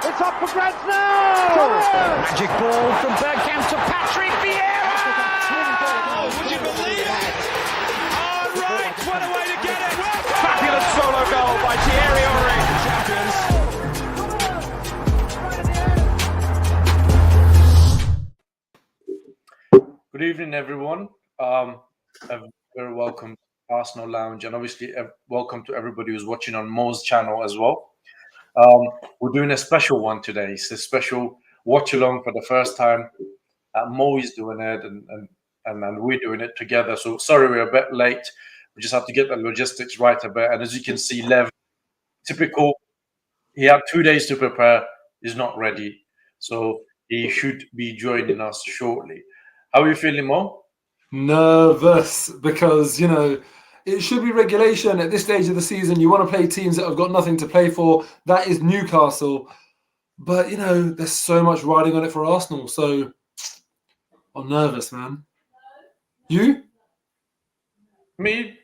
It's up for grabs now! Magic ball from Bergkamp to Patrick Vieira! Oh, would you believe it? Oh, right, what a way to get it! Fabulous solo goal by Thierry Henry. Good evening, everyone. A very welcome to Arsenal Lounge, and obviously welcome to everybody who's watching on Moh's channel as well. We're doing a special one today. It's a special watch along for the first time. Moh is doing it, and we're doing it together. So sorry we're a bit late. We just have to get the logistics right a bit. And as you can see, Lev, typical. He had 2 days to prepare. He's not ready, so he should be joining us shortly. How are you feeling, Moh? Nervous because, it should be regulation at this stage of the season. You want to play teams that have got nothing to play for. That is Newcastle. But, there's so much riding on it for Arsenal. So I'm nervous, man. You? Me?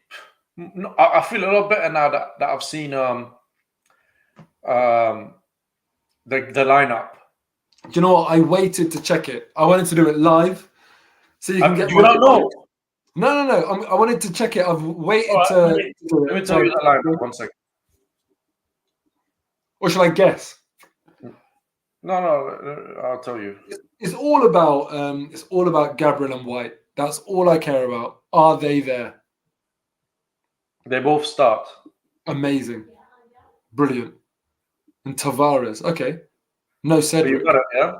I feel a lot better now that I've seen the lineup. Do you know what? I waited to check it. I wanted to do it live. So you can get. You don't know? No. I wanted to check it. I've waited to do it. Let me tell you the lineup. 1 second. Or should I guess? No, I'll tell you. It's all about Gabriel and White. That's all I care about. Are they there? They both start. Amazing. Brilliant. And Tavares. Okay. No Cedric. You got it, yeah?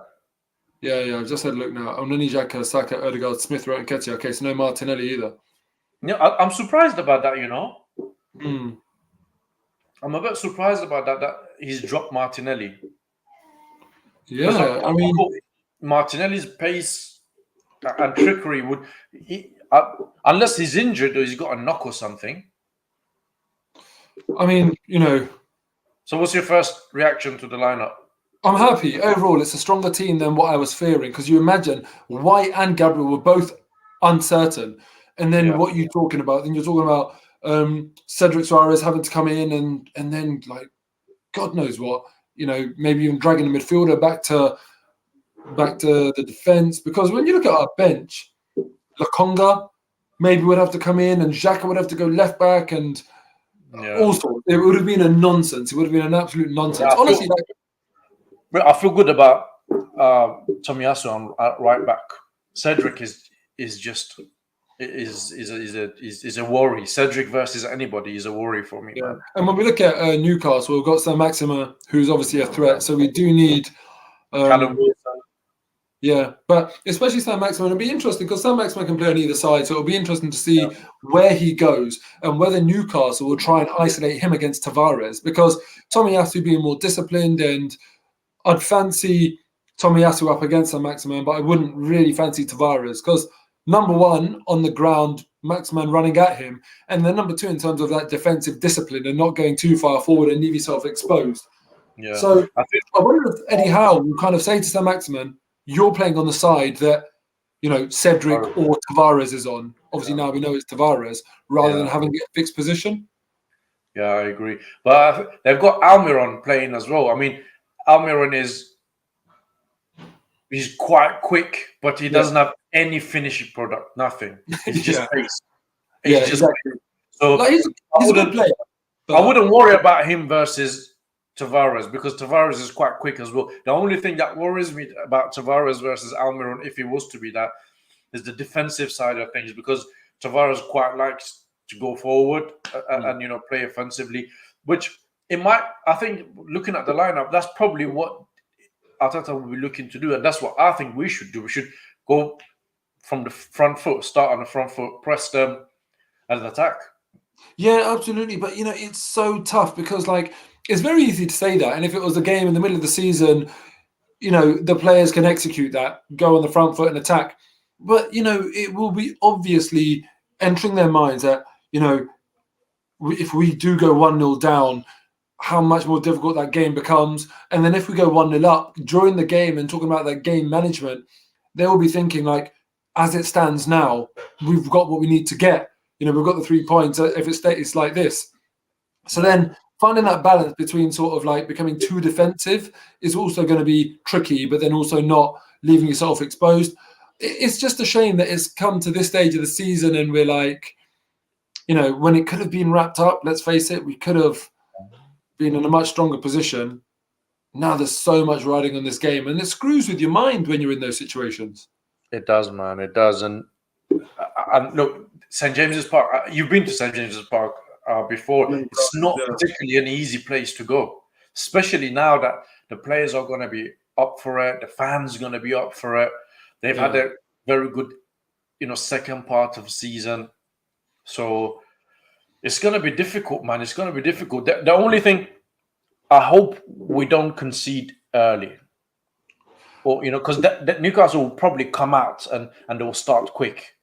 Yeah. I've just had a look now. Only xhaka, Saka, Odegaard, Smith Rowe, and Nketiah. Okay, so no Martinelli either. Yeah, I'm surprised about that, Mm. I'm a bit surprised about that he's dropped Martinelli. Yeah, Martinelli's pace and trickery would... unless he's injured or he's got a knock or something. So what's your first reaction to the lineup? I'm happy. Overall, it's a stronger team than what I was fearing, because you imagine White and Gabriel were both uncertain. And then what you're talking about, then you're talking about Cedric Suarez having to come in and then, like, God knows what, maybe even dragging the midfielder back to the defence. Because when you look at our bench, Lokonga maybe would have to come in and Xhaka would have to go left back and also it would have been a nonsense. It would have been an absolute nonsense. Honestly, I feel good about Tomiyasu on right back. Cedric is a worry. Cedric versus anybody is a worry for me. Yeah. And when we look at Newcastle, we've got Saint-Maximin, who's obviously a threat. So we do need Callum Wilson. Yeah, but especially Saint-Maximin, it'll be interesting because Saint-Maximin can play on either side. So it'll be interesting to see where he goes and whether Newcastle will try and isolate him against Tavares, because Tomiyasu being more disciplined, and I'd fancy Tomiyasu up against Saint-Maximin, but I wouldn't really fancy Tavares because number one, on the ground, Maximin running at him, and then number two, in terms of that defensive discipline and not going too far forward and leave yourself exposed. Yeah. So I wonder if Eddie Howe will kind of say to Saint-Maximin, you're playing on the side that, Cedric or Tavares is on. Obviously now we know it's Tavares, rather than having a fixed position. Yeah, I agree. But they've got Almiron playing as well. I mean, Almiron he's quite quick, but he doesn't have any finishing product. Nothing. He's just pace. Exactly. So he's a good player. I wouldn't worry about him versus Tavares, because Tavares is quite quick as well. The only thing that worries me about Tavares versus Almiron, if he was to be that, is the defensive side of things, because Tavares quite likes to go forward and play offensively, which I think looking at the lineup, that's probably what Arteta will be looking to do, and that's what I think we should do. We should go from the front foot, start on the front foot, press them and attack. Yeah, absolutely. But, it's so tough because, it's very easy to say that. And if it was a game in the middle of the season, the players can execute that, go on the front foot and attack. But, it will be obviously entering their minds that, if we do go 1-0 down, how much more difficult that game becomes. And then if we go 1-0 up during the game and talking about that game management, they will be thinking, as it stands now, we've got what we need to get. We've got the 3 points if it's like this. So then finding that balance between sort of like becoming too defensive is also going to be tricky, but then also not leaving yourself exposed. It's just a shame that it's come to this stage of the season and we're like, when it could have been wrapped up, let's face it, we could have been in a much stronger position. Now there's so much riding on this game, and it screws with your mind when you're in those situations. It does, man. It does. And look, St. James's Park, you've been to St. James's Park before. It's not particularly an easy place to go, especially now that the players are going to be up for it. The fans are going to be up for it. They've had a very good, second part of the season. So it's going to be difficult, man. It's going to be difficult. The only thing, I hope we don't concede early. Or, because Newcastle will probably come out and they will start quick.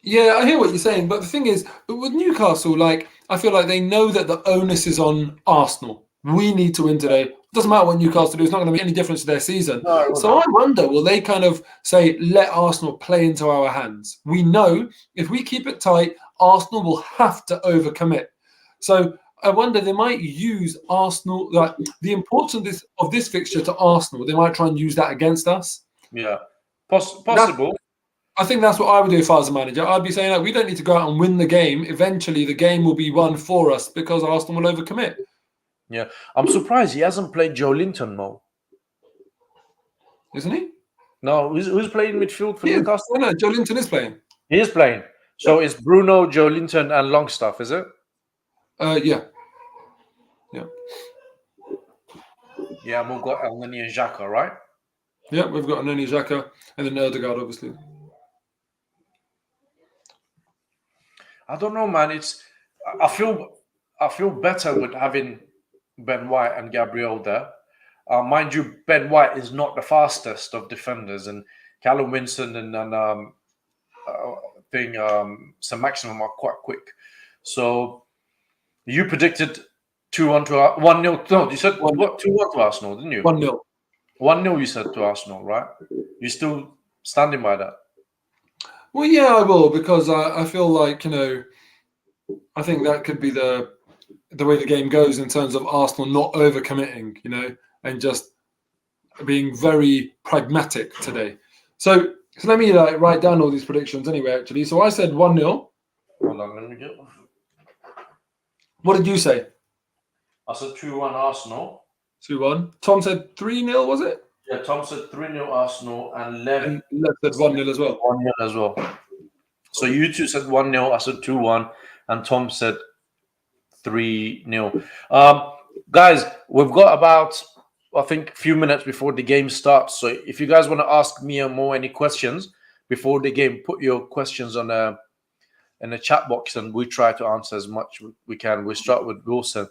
Yeah, I hear what you're saying. But the thing is, with Newcastle, I feel like they know that the onus is on Arsenal. We need to win today. It doesn't matter what Newcastle do. It's not going to make any difference to their season. No, so I wonder, will they kind of say, let Arsenal play into our hands? We know if we keep it tight, Arsenal will have to overcommit. So I wonder, they might use Arsenal, the importance of this fixture to Arsenal. They might try and use that against us. Yeah, possible. I think that's what I would do if I was a manager. I'd be saying, we don't need to go out and win the game. Eventually, the game will be won for us because Arsenal will overcommit. Yeah, I'm surprised he hasn't played Joe Linton, Mo. Isn't he? No, who's playing midfield for Newcastle? No, Joe Linton is playing. He is playing. So it's Bruno, Joe Linton, and Longstaff, is it? Yeah. Yeah, we've got Elneny and Xhaka, right? Yeah, we've got Elneny, Xhaka, and then Odegaard, obviously. I don't know, man. I feel better with having Ben White and Gabriel there. Mind you, Ben White is not the fastest of defenders, and Callum Wilson and St. Maximum are quite quick. So you predicted 2-1 to 1-0. No, you said what 2-1 to Arsenal, didn't you? 1-0. 1-0 you said to Arsenal, right? You still standing by that? Well, yeah, I will, because I feel like, I think that could be the way the game goes in terms of Arsenal not overcommitting, and just being very pragmatic today. So let me write down all these predictions anyway, actually. So I said 1-0. Hold on, let me get. What did you say? I said 2-1 Arsenal. 2-1. Tom said 3-0, was it? Yeah, Tom said 3-0 Arsenal, and Lev said 1-0 as well. 1-0 as well. So you two said 1-0, I said 2-1, and Tom said 3-0. Guys, we've got about, I think, a few minutes before the game starts. So if you guys want to ask me or Mo any questions before the game, put your questions in the chat box, and we try to answer as much we can. We start with Wilson.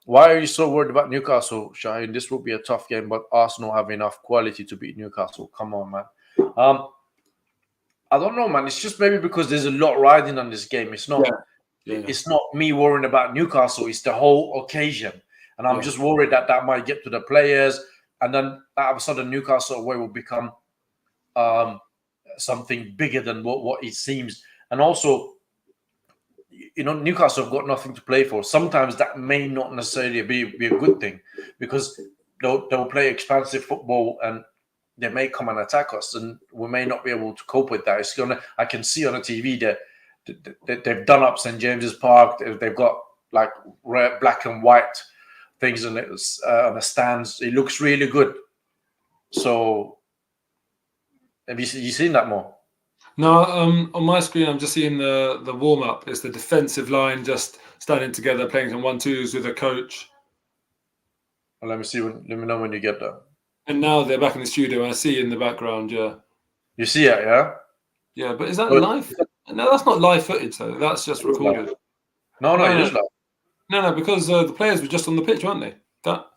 Why are you so worried about Newcastle, Shaheen? This will be a tough game, but Arsenal have enough quality to beat Newcastle. Come on, man. I don't know, man. It's just maybe because there's a lot riding on this game. It's not. Yeah. It's not me worrying about Newcastle. It's the whole occasion, and I'm just worried that might get to the players, and then all of a sudden Newcastle away will become something bigger than what it seems. And also, Newcastle have got nothing to play for. Sometimes that may not necessarily be a good thing, because they'll play expansive football and they may come and attack us, and we may not be able to cope with that. I can see on the TV that they've done up St. James's Park. They've got like red, black and white things on the stands. It looks really good. So have you seen that more? No, on my screen, I'm just seeing the warm-up. It's the defensive line just standing together, playing some 1-2s with a coach. Well, let me see. Let me know when you get there. And now they're back in the studio, and I see in the background, yeah. You see it, yeah? Yeah, but is that live? No, that's not live footage, though. That's just recorded. No, it is live. No, because the players were just on the pitch, weren't they? But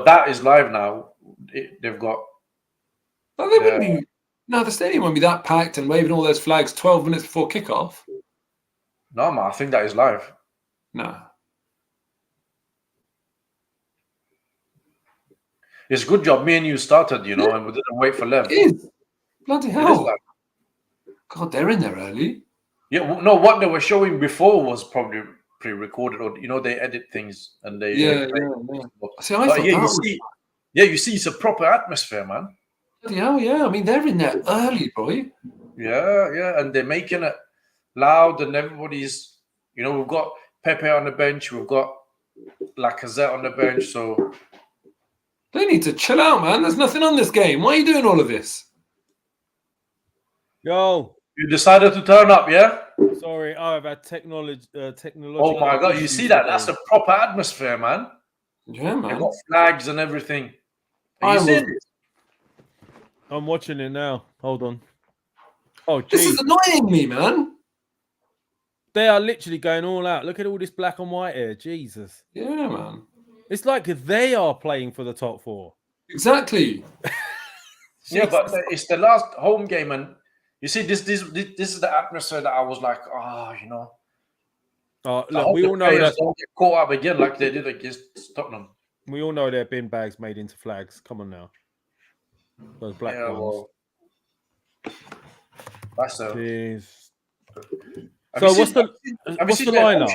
that is live now. They've got... But they wouldn't be... No, the stadium won't be that packed and waving all those flags 12 minutes before kickoff. No, man, I think that is live. No. It's a good job me and you started, and we didn't wait for Lev. It is. Bloody hell. God, they're in there early. Yeah, no, what they were showing before was probably pre-recorded, or they edit things and they Yeah. See, I thought you see, it's a proper atmosphere, man. Yeah. I mean, they're in there early, boy. Yeah, and they're making it loud, and everybody's, we've got Pepe on the bench, we've got Lacazette on the bench, so they need to chill out, man. There's nothing on this game. Why are you doing all of this? Yo. You decided to turn up, yeah? Sorry, I've had technology. Oh my God, you see that? That's a proper atmosphere, man. Yeah, man. They've got flags and everything. Are you seeing it? I'm watching it now. Hold on. Oh, geez. This is annoying me, man. They are literally going all out. Look at all this black and white here. Jesus. Yeah, man. It's like they are playing for the top 4. Exactly. Yeah, but it's the last home game, and you see, this is the atmosphere that I was like, look, we all know that don't get caught up again like they did against Tottenham. We all know they're bin bags made into flags. Come on now, those black ones. Well, that's a. Jeez. So what's the lineup?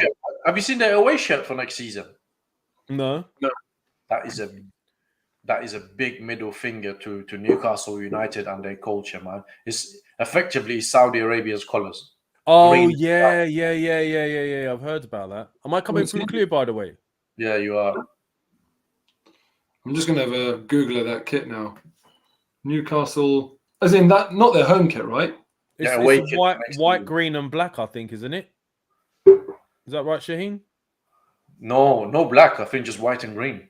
Have you seen their away shirt for next season? No. That is a big middle finger to Newcastle United and their culture, man. It's effectively Saudi Arabia's colours. Oh, yeah. I've heard about that. Am I coming through clear, by the way? Yeah, you are. I'm just going to have a Google of that kit now. Newcastle, as in that, not their home kit, right? It's white, green, and black, I think, isn't it? Is that right, Shaheen? No black. I think just white and green.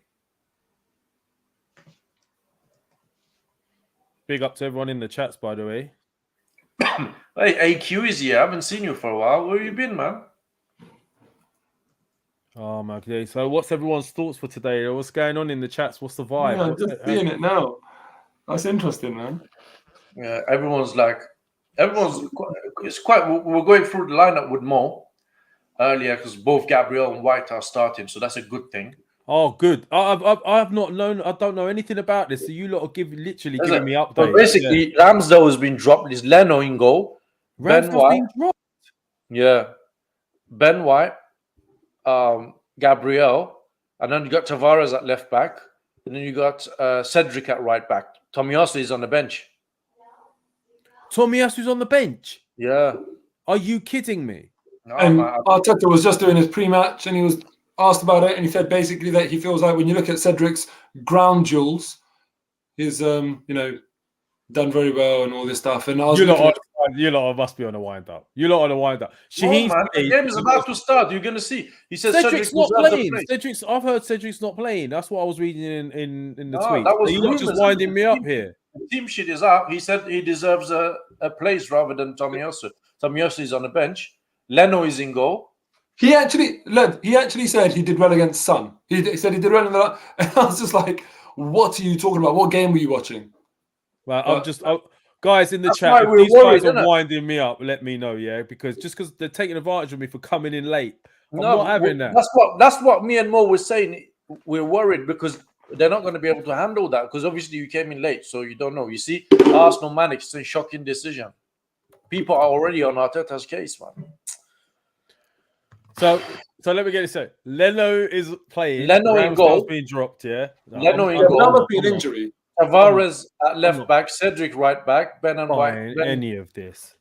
Big up to everyone in the chats, by the way. Hey, AQ is here. I haven't seen you for a while. Where you been, man? Oh my God. So what's everyone's thoughts for today? What's going on in the chats? What's the vibe? Yeah, I'm just seeing it now. That's interesting, man. Yeah, it's quite. We're going through the lineup with Moh earlier because both Gabriel and White are starting, so that's a good thing. Oh, good. I've not known. I don't know anything about this. So you lot are giving me updates. So basically, Ramsdale has been dropped. There's Leno in goal. Ben White. Been dropped. Yeah, Ben White, Gabriel, and then you got Tavares at left back, and then you got Cedric at right back. Tomiyasu is on the bench. Tomiyasu's on the bench? Yeah. Are you kidding me? No, and Arteta was just doing his pre-match, and he was asked about it, and he said basically that he feels like when you look at Cedric's ground duels, he's done very well and all this stuff. And you lot must be on a wind up. You lot on a wind up. The game is about to start. You're going to see. He says Cedric's not playing. I've heard Cedric's not playing. That's what I was reading in the tweet. You're just winding me up here. The team sheet is out. He said he deserves a place rather than Tomiyasu. Tomiyasu is on the bench. Leno is in goal. He actually said he did well against Son. He said he did well in that. And I was just like, what are you talking about? What game were you watching? Well, guys in the chat, if these guys are winding me up, let me know, yeah? Because they're taking advantage of me for coming in late. I'm not having that. That's what me and Mo were saying. We're worried because they're not going to be able to handle that because obviously you came in late, so you don't know. You see, Arsenal managed a shocking decision. People are already on Arteta's case, man. So let me get this straight. Leno is playing. Leno in goal. Being dropped, yeah? Leno in goal. That must be an injury. Tavares at left back, Cedric right back, Ben and White. Any of this.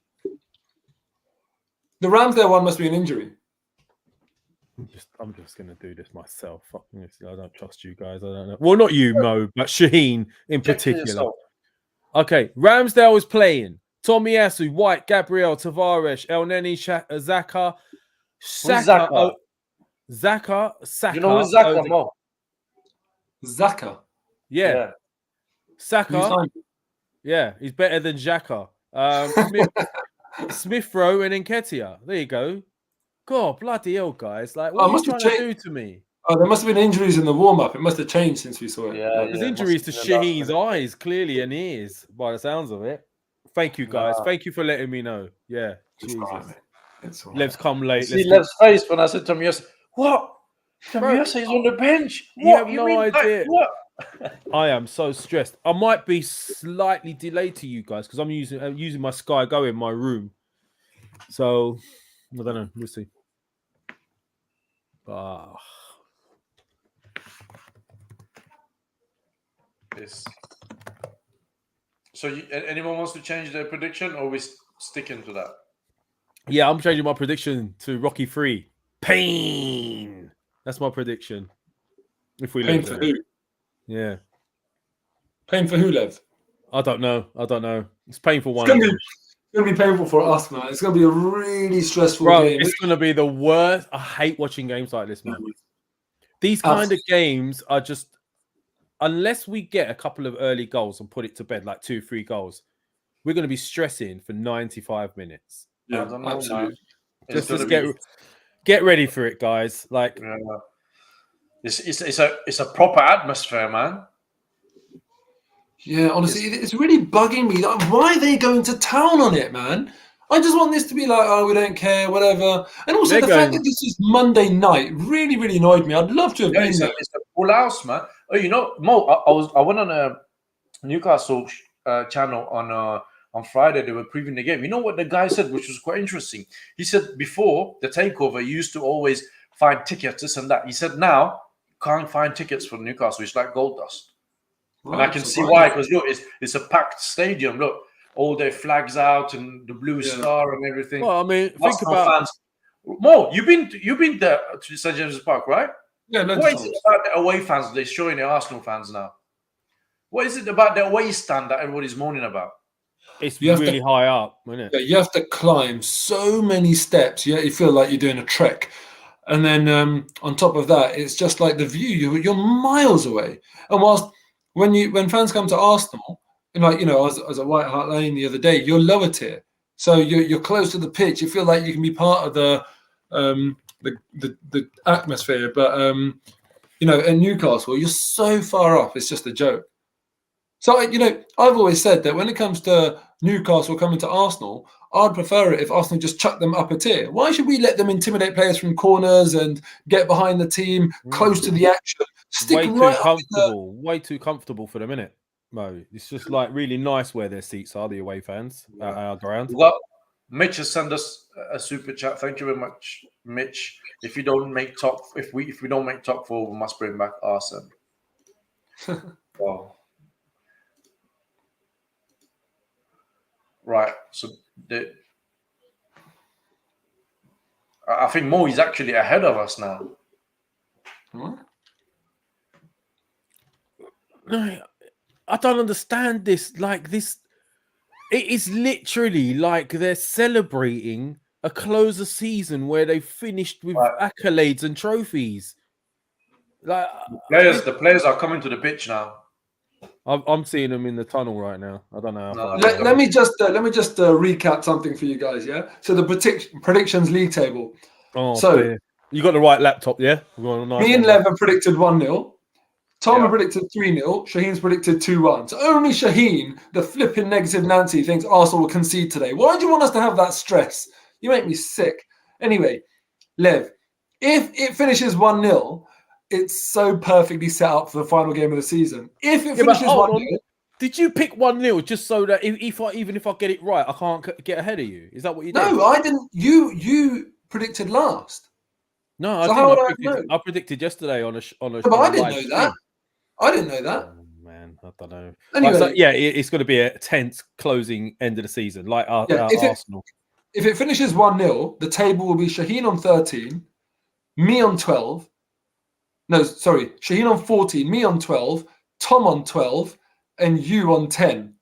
The Ramsdale one must be an injury. I'm just going to do this myself. Fuck this. I don't trust you guys. I don't know. Well, not you, Mo, but Shaheen in particular. Okay, Ramsdale is playing. Tomiyasu, White, Gabriel, Tavares, Elneny, Xhaka. Saka. You know who's Xhaka, Mo? Xhaka. Yeah. Saka. Yeah, he's better than Xhaka. Smith Rowe and Nketiah. There you go. God, bloody hell, guys. Like, what are you trying to do to me? Oh, there must have been injuries in the warm-up. It must have changed since we saw it. There's injuries to Shaheen's eyes, clearly, and ears, by the sounds of it. Thank you, guys. Thank you for letting me know. Yeah. Jesus. Lev's come late. See Lev's face when I said Tomiyasu. What? Tomiyasu is on the bench. You have no idea. What? I am so stressed. I might be slightly delayed to you guys because I'm using my Sky Go in my room. So I don't know. We'll see. So, anyone wants to change their prediction, or we sticking to that? Yeah, I'm changing my prediction to Rocky 3. Pain. That's my prediction. If we Pain lose, for who? yeah. Pain for who, Lev? I don't know. It's painful one. It's gonna be painful for us, man. It's gonna be a really stressful game. It's gonna be the worst. I hate watching games like this, man. These kind of games are just, unless we get a couple of early goals and put it to bed, like 2-3 goals, we're gonna be stressing for 95 minutes. Yeah, absolutely. Just get ready for it, guys. Like, it's a proper atmosphere, man. Yeah, honestly, it's really bugging me. Like, why are they going to town on it, man? I just want this to be like, oh, we don't care, whatever. And also the fact that this is Monday night really, really annoyed me. I'd love to have been there. It's a full house, man. Oh, you know, Mo, I went on a Newcastle channel on Friday. They were previewing the game. You know what the guy said, which was quite interesting. He said before the takeover, you used to always find tickets, this and that. He said now you can't find tickets for Newcastle. It's like gold dust. Right, and I can see why, because look, it's a packed stadium. Look, all their flags out and the blue star and everything. Well, I mean, think about fans. Mo, you've been there to St James's Park, right? Yeah. What is it about the away fans they're showing the Arsenal fans now? What is it about the away stand that everybody's moaning about? It's really high up, isn't it? Yeah, you have to climb so many steps. Yeah, you feel like you're doing a trek. And then on top of that, it's just like the view. You're miles away. And whilst when fans come to Arsenal, and like, you know, I was at White Hart Lane the other day, you're lower tier, so you're close to the pitch. You feel like you can be part of the atmosphere. But you know, in Newcastle, you're so far off. It's just a joke. So, you know, I've always said that when it comes to Newcastle coming to Arsenal, I'd prefer it if Arsenal just chuck them up a tier. Why should we let them intimidate players from corners and get behind the team, close to the action? Way too comfortable for the minute, Mo. It's just like really nice where their seats are, the away fans at our ground. Well, Mitch has sent us a super chat. Thank you very much, Mitch. If we don't make top 4, we must bring back Arsene. Wow. Right, so I think Mo is actually ahead of us now. I don't understand this. Like this, it is literally like they're celebrating a close of season where they finished with accolades and trophies. Like the players are coming to the pitch now. I'm seeing them in the tunnel right now. I don't know. Let me just recap something for you guys. Yeah. So the predictions league table. Oh, so dear. You got the right laptop, yeah? Me and Lev have predicted 1-0. Tom predicted 3-0. Shaheen's predicted 2-1. So only Shaheen, the flipping negative Nancy, thinks Arsenal will concede today. Why do you want us to have that stress? You make me sick. Anyway, Lev, if it finishes 1-0. It's so perfectly set up for the final game of the season. If it finishes 1-0, did you pick 1-0 just so that even if I get it right, I can't get ahead of you? Is that what you did? No, I didn't. You predicted last. No, I predicted yesterday on a. But I didn't know that. I didn't know that. Oh, man, I don't know. Anyway, so, yeah, it's going to be a tense closing end of the season, like Arsenal. If it finishes 1-0, the table will be Shaheen on 13, me on 12. No, sorry. Shaheen on 14, me on 12, Tom on 12, and you on 10.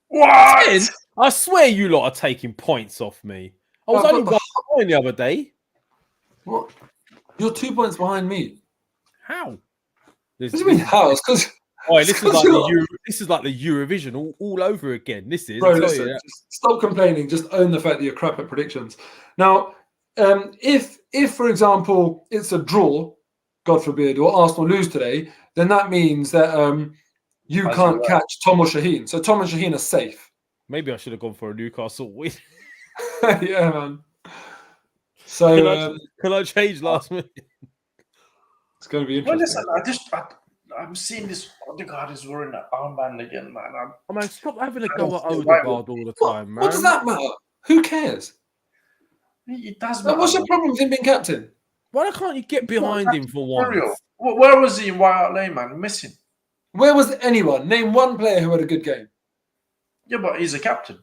What? 10? I swear you lot are taking points off me. I was only 1 point the other day. What? You're 2 points behind me. How? What do you mean how? It's because... This is like the Eurovision all over again. This is... Bro, listen, just stop complaining. Just own the fact that you're crap at predictions. Now, if for example, it's a draw, God forbid, or Arsenal lose today, then that means that you can't catch Tom or Shaheen. So Tom and Shaheen are safe. Maybe I should have gone for a Newcastle win. Yeah, man. So can I change last minute? It's going to be interesting. Well, listen, I'm seeing this Odegaard is wearing an armband again, man. Stop having a go at Odegaard all the time, man. What does that matter? Who cares? It does matter. What's your problem with him being captain? Why can't you get behind him for once? Where was he in White Lane, man? Missing. Where was anyone? Name one player who had a good game. Yeah, but he's a captain.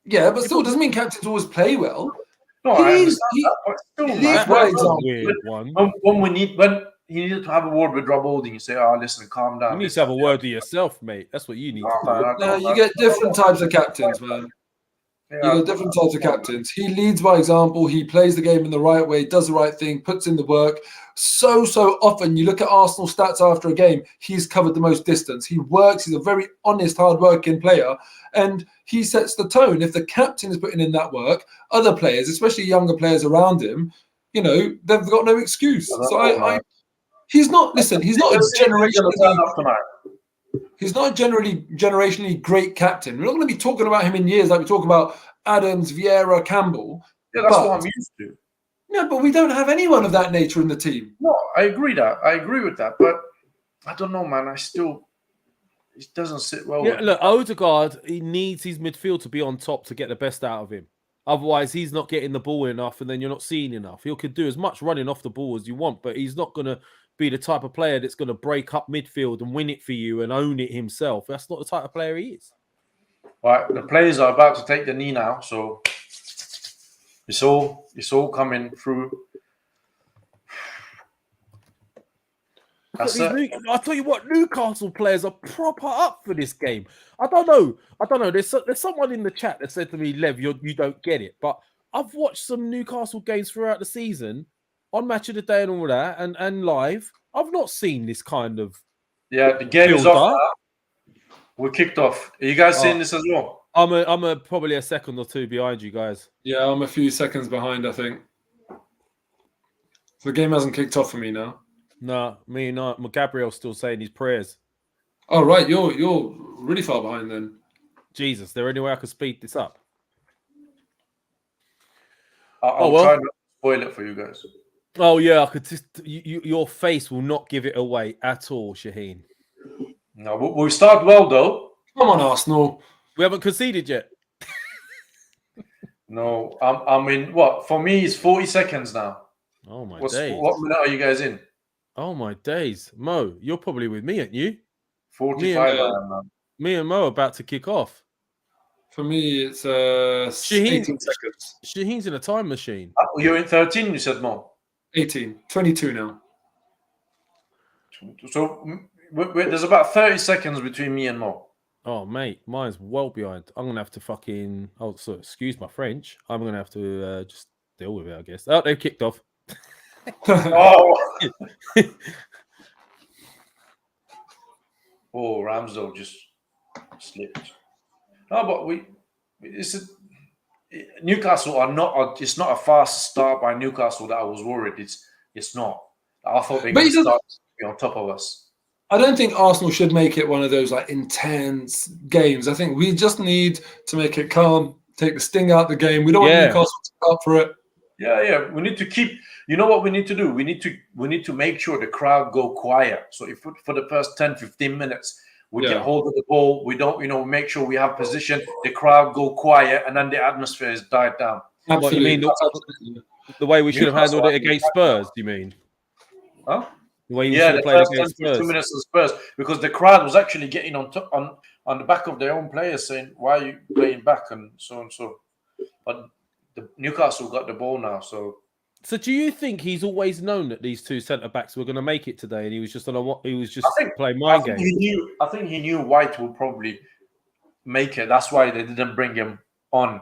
Yeah, but still doesn't mean captains always play well. No, I understand that, but still, man. When he needed to have a word with Rob Holding, you say, listen, calm down. You need to have a word with yourself, mate. That's what you need to do. No, you get different types of captains, man. Yeah, you get different types of captains. He leads by example. He plays the game in the right way, does the right thing, puts in the work. So often, you look at Arsenal stats after a game, he's covered the most distance. He works. He's a very honest, hard-working player, and he sets the tone. If the captain is putting in that work, other players, especially younger players around him, they've got no excuse. He's not. Listen, he's not a generationally. He's not a generationally great captain. We're not going to be talking about him in years like we talk about Adams, Vieira, Campbell. Yeah, that's what I'm used to. No, but we don't have anyone of that nature in the team. No, I agree with that. But I don't know, man. It doesn't sit well. Yeah, look, Odegaard, he needs his midfield to be on top to get the best out of him. Otherwise, he's not getting the ball enough, and then you're not seeing enough. He could do as much running off the ball as you want, but he's not going to be the type of player that's going to break up midfield and win it for you and own it himself. That's not the type of player he is. Right, the players are about to take the knee now, so it's all coming through. I tell you what, Newcastle players are proper up for this game. I don't know. There's someone in the chat that said to me, Lev, you don't get it. But I've watched some Newcastle games throughout the season on Match of the Day and all that, and live. I've not seen this kind of. Yeah, the game is off now. We're kicked off. Are you guys seeing this as well? I'm probably a second or two behind you guys. Yeah, I'm a few seconds behind, I think. The game hasn't kicked off for me now. No, me not. Gabriel's still saying his prayers. Oh, right. You're really far behind then. Jesus, is there any way I could speed this up? I'll try not to spoil it for you guys. Oh, yeah, I could just... your face will not give it away at all, Shaheen. No, we start well, though. Come on, Arsenal. We haven't conceded yet. No, I'm in... What? For me, it's 40 seconds now. Oh, my days. What minute are you guys in? Oh, my days. Mo, you're probably with me, aren't you? 45. Me and Mo are about to kick off. For me, it's 18 seconds. Shaheen's in a time machine. You're in 13, you said, Mo? 18. 22 now. So there's about 30 seconds between me and Mo. Oh, mate, mine's well behind. I'm going to have to fucking... Oh, so excuse my French. I'm going to have to just deal with it, I guess. Oh, they've kicked off. Ramsdale just slipped. No, but Newcastle are not. It's not a fast start by Newcastle that I was worried. It's not. I thought they would start on top of us. I don't think Arsenal should make it one of those like intense games. I think we just need to make it calm, take the sting out of the game. We don't want Newcastle to start for it. Yeah. We need to keep. You know what we need to do? We need to make sure the crowd go quiet. So if for the first 10, 15 minutes, we get hold of the ball. We don't, make sure we have position. The crowd go quiet, and then the atmosphere has died down. What you mean? The way we should have handled it against Spurs? Do you mean? Huh? The way you should have played against Spurs. 2 minutes of Spurs, because the crowd was actually getting on the back of their own players, saying, "Why are you playing back?" and so and so. But the Newcastle got the ball now, so. So, do you think he's always known that these two centre backs were going to make it today, and he was just playing mind games? I think he knew White would probably make it. That's why they didn't bring him on.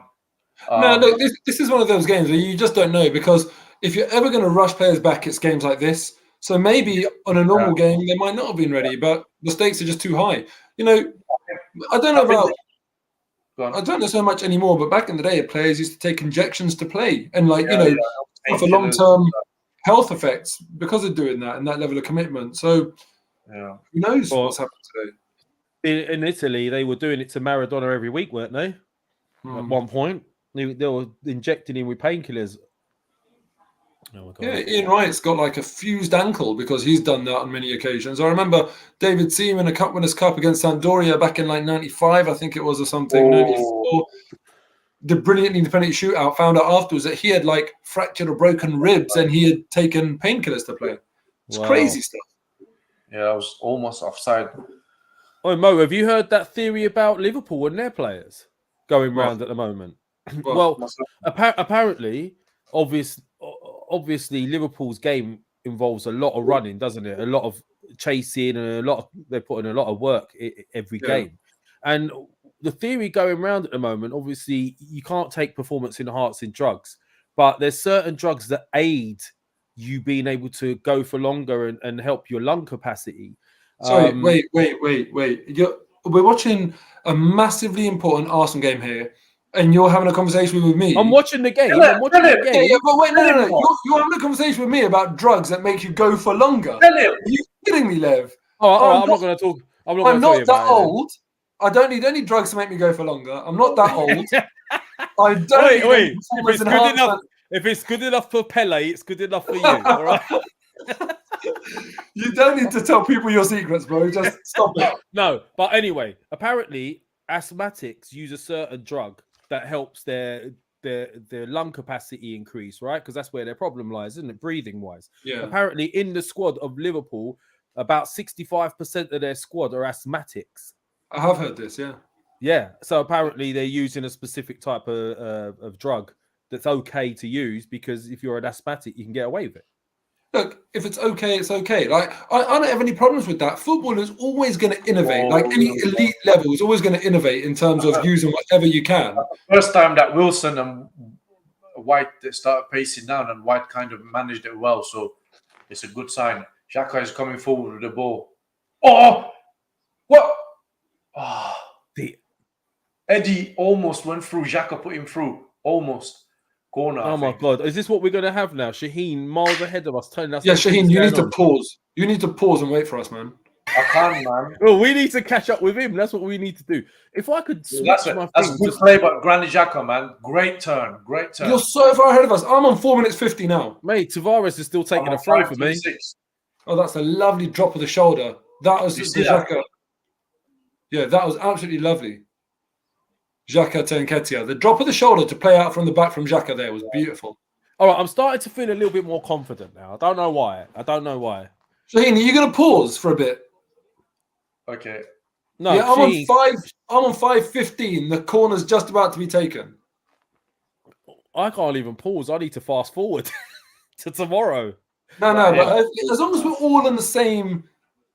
No, this is one of those games where you just don't know, because if you're ever going to rush players back, it's games like this. So maybe on a normal game they might not have been ready, but the stakes are just too high. I don't know so much anymore, but back in the day, players used to take injections to play, and for long-term health effects because of doing that and that level of commitment. So who knows what's happened today? In Italy, they were doing it to Maradona every week, weren't they? At one point, they were injecting him with painkillers. Oh my God. Yeah, Ian Wright's got like a fused ankle because he's done that on many occasions. I remember David Seaman, a Cup Winners' Cup against Sampdoria back in like 95, I think it was, or something, 94. the brilliantly independent shootout, found out afterwards that he had like fractured or broken ribs and he had taken painkillers to play. It's crazy stuff. Yeah, I was almost offside. Oh, Mo, have you heard that theory about Liverpool and their players going round at the moment? Well, apparently, obviously, Liverpool's game involves a lot of running, doesn't it? A lot of chasing and they put in a lot of work every game. And the theory going around at the moment, obviously, you can't take performance enhancing drugs, but there's certain drugs that aid you being able to go for longer and help your lung capacity. Sorry, wait. We're watching a massively important Arsenal game here, and you're having a conversation with me. I'm watching the game. Yeah, but wait, no. You're having a conversation with me about drugs that make you go for longer. Are you kidding me, Lev? All right, I'm not going to talk. I'm not that old. I don't need any drugs to make me go for longer. I'm not that old. I don't wait. If it's good enough for Pele, it's good enough for you. All right. You don't need to tell people your secrets, bro. Just stop it. No, but anyway, apparently asthmatics use a certain drug that helps their lung capacity increase, right? Because that's where their problem lies, isn't it? Breathing wise. Yeah. Apparently, in the squad of Liverpool, about 65% of their squad are asthmatics. I have heard this, yeah. Yeah. So apparently they're using a specific type of drug that's okay to use because if you're an asthmatic, you can get away with it. Look, if it's okay, it's okay. Like I don't have any problems with that. Football is always going to innovate. Like any elite level is always going to innovate in terms of using whatever you can. First time that Wilson and White started pacing down, and White kind of managed it well, so it's a good sign. Xhaka is coming forward with the ball. Oh, what? Oh, Eddie almost went through. Xhaka put him through. Almost. Corner. Oh my God. Is this what we're going to have now? Shaheen miles ahead of us telling us. Yeah, Shaheen, you need to pause. You need to pause and wait for us, man. I can't, man. Well, we need to catch up with him. That's what we need to do. If I could switch that's good play, but Granit Xhaka, man. Great turn. You're so far ahead of us. I'm on 4 minutes 50 now. Mate, Tavares is still taking a throw for me. Oh, that's a lovely drop of the shoulder. That was the Xhaka. Yeah, that was absolutely lovely. Xhaka to Nketiah. The drop of the shoulder to play out from the back from Xhaka there was beautiful. All right, I'm starting to feel a little bit more confident now. I don't know why. Shaheen, are you going to pause for a bit? Okay. No, yeah, I'm on 5:15. The corner's just about to be taken. I can't even pause. I need to fast forward to tomorrow. No, but as long as we're all in the same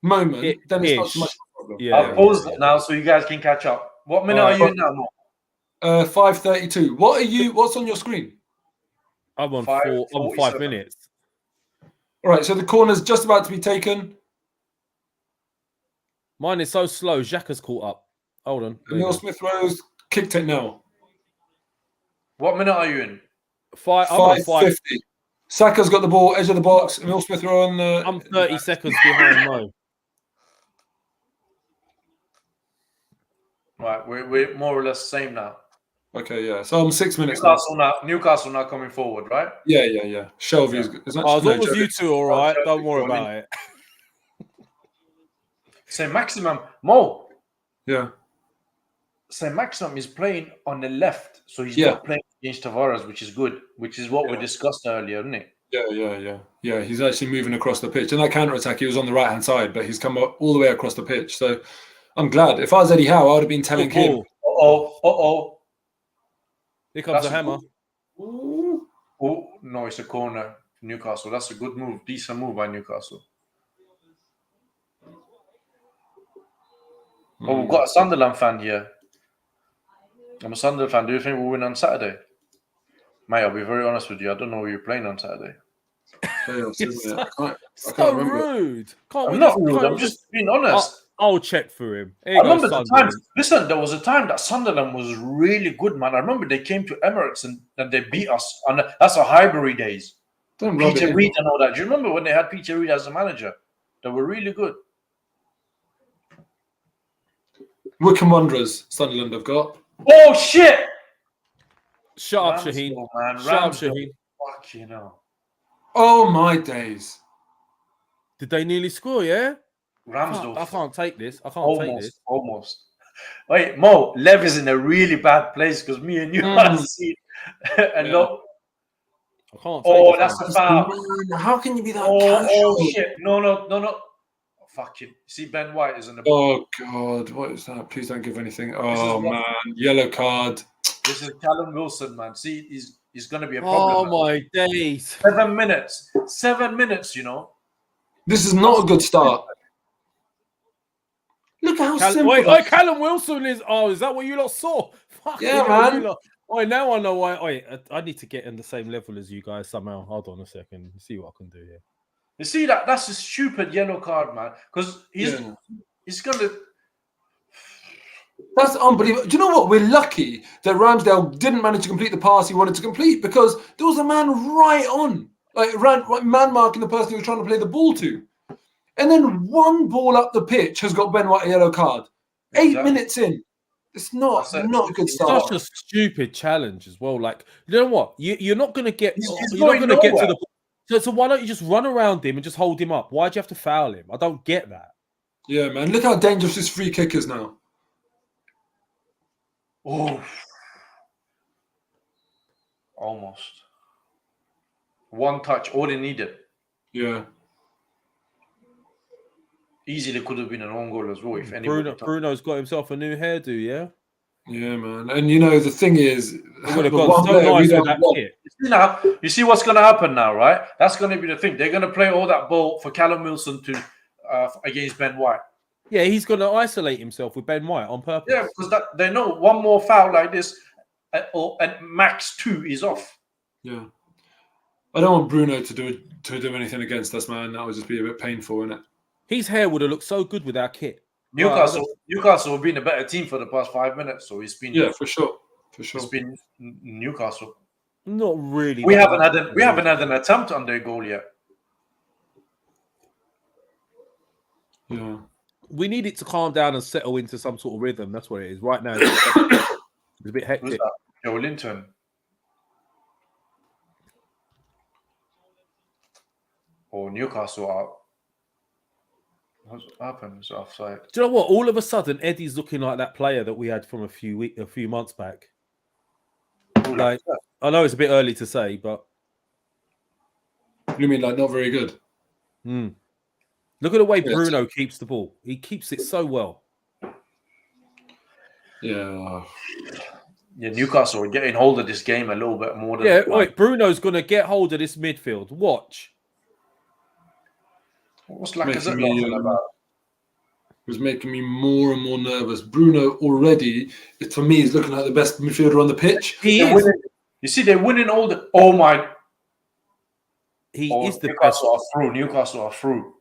moment, then it's not so much of a problem. Yeah, I've paused it now so you guys can catch up. What minute are you in now, Mo? 5:32. What's on your screen? I'm on 5 minutes. All right, so the corner's just about to be taken. Mine is so slow. Xhaka's caught up. Hold on. Emil Smith-Rowe's kicked it now. What minute are you in? 5:50. Saka's got the ball, edge of the box. Emil Smith-Rowe on the... I'm 30 seconds behind Mo. Right, we're more or less the same now. Okay, yeah. So I'm 6 minutes Newcastle now coming forward, right? Yeah. Shelby's good. As long as you two all right, don't worry about it. St. Maximum, Mo. Yeah. St. Maximum is playing on the left, so he's not playing against Tavares, which is good, which is what we discussed earlier, isn't it? Yeah, he's actually moving across the pitch. In that counter-attack, he was on the right-hand side, but he's come all the way across the pitch. So I'm glad. If I was Eddie Howe, I would have been telling him. Uh-oh. Here comes the hammer. Oh, no, it's a corner. Newcastle. That's a good move. Decent move by Newcastle. Oh, we've got a Sunderland fan here. I'm a Sunderland fan. Do you think we'll win on Saturday? Mate, I'll be very honest with you. I don't know who you're playing on Saturday. So rude. I'm not rude. I'm just being honest. I'll check for him. I remember the time. Listen, there was a time that Sunderland was really good, man. I remember they came to Emirates and they beat us. And that's a Highbury days. Peter Reid and all that. Do you remember when they had Peter Reid as a manager? They were really good. Wycombe Wanderers, Sunderland have got. Oh, shit! Shut up, Shaheen. Shut up, Shaheen. Fuck, you know. Oh, my days. Did they nearly score, yeah? Ramsdale. I can't take this. I can't take this. Almost. Wait, Mo, Lev is in a really bad place because me and you have seen a lot. I can't. Oh, that's a foul. Man, how can you be that Oh casual? shit! No. Oh, fuck it. See, Ben White is in the. Oh God, what is that? Please don't give anything. Oh man, yellow card. This is Callum Wilson, man. See, he's going to be a problem. Oh now. my days! 7 minutes. 7 minutes. You know. This is not a good start. Look how simple. Wait, Callum Wilson is. Oh, is that what you lot saw? Fuck yeah, man. Wait, now I know why. Wait, I need to get in the same level as you guys somehow. Hold on a second. See what I can do here. You see that? That's a stupid yellow card, man. Because he's going to. That's unbelievable. Do you know what? We're lucky that Ramsdale didn't manage to complete the pass he wanted to complete because there was a man right on, like man marking the person he was trying to play the ball to. And then one ball up the pitch has got Ben White a yellow card. 8 minutes in. It's not a good start. Such a stupid challenge as well. Like, you know what? You're not going to get. You're not going to get to the. So why don't you just run around him and just hold him up? Why do you have to foul him? I don't get that. Yeah, man. Look how dangerous this free kick is now. Oh, almost. One touch, all they needed. Yeah. Easily could have been an own goal as well. If Bruno's got himself a new hairdo, yeah? Yeah, man. And you know, the thing is, you see what's going to happen now, right? That's going to be the thing. They're going to play all that ball for Callum Wilson to against Ben White. Yeah, he's going to isolate himself with Ben White on purpose. Yeah, because they know one more foul like this, and max 2 is off. Yeah, I don't want Bruno to do anything against us, man. That would just be a bit painful, wouldn't it? His hair would have looked so good with our kit. Newcastle have been a better team for the past 5 minutes, so it's been for sure. It's been Newcastle. Not really. We haven't had an attempt on their goal yet. Yeah. We need it to calm down and settle into some sort of rhythm. That's what it is. Right now, it's a bit hectic. Joe Linton. Or Newcastle out. What's happened? It's offside. Do you know what? All of a sudden, Eddie's looking like that player that we had from a few months back. Like, I know it's a bit early to say, but you mean like not very good? Look at the way Bruno keeps the ball. He keeps it so well. Yeah. Yeah, Newcastle are getting hold of this game a little bit more than wait, Bruno's going to get hold of this midfield. Watch. What's Lacazette laughing about? It was making me more and more nervous. Bruno already, for me, is looking like the best midfielder on the pitch. He is. You see, they're winning all the. Oh my! He is the Newcastle best. Newcastle are through.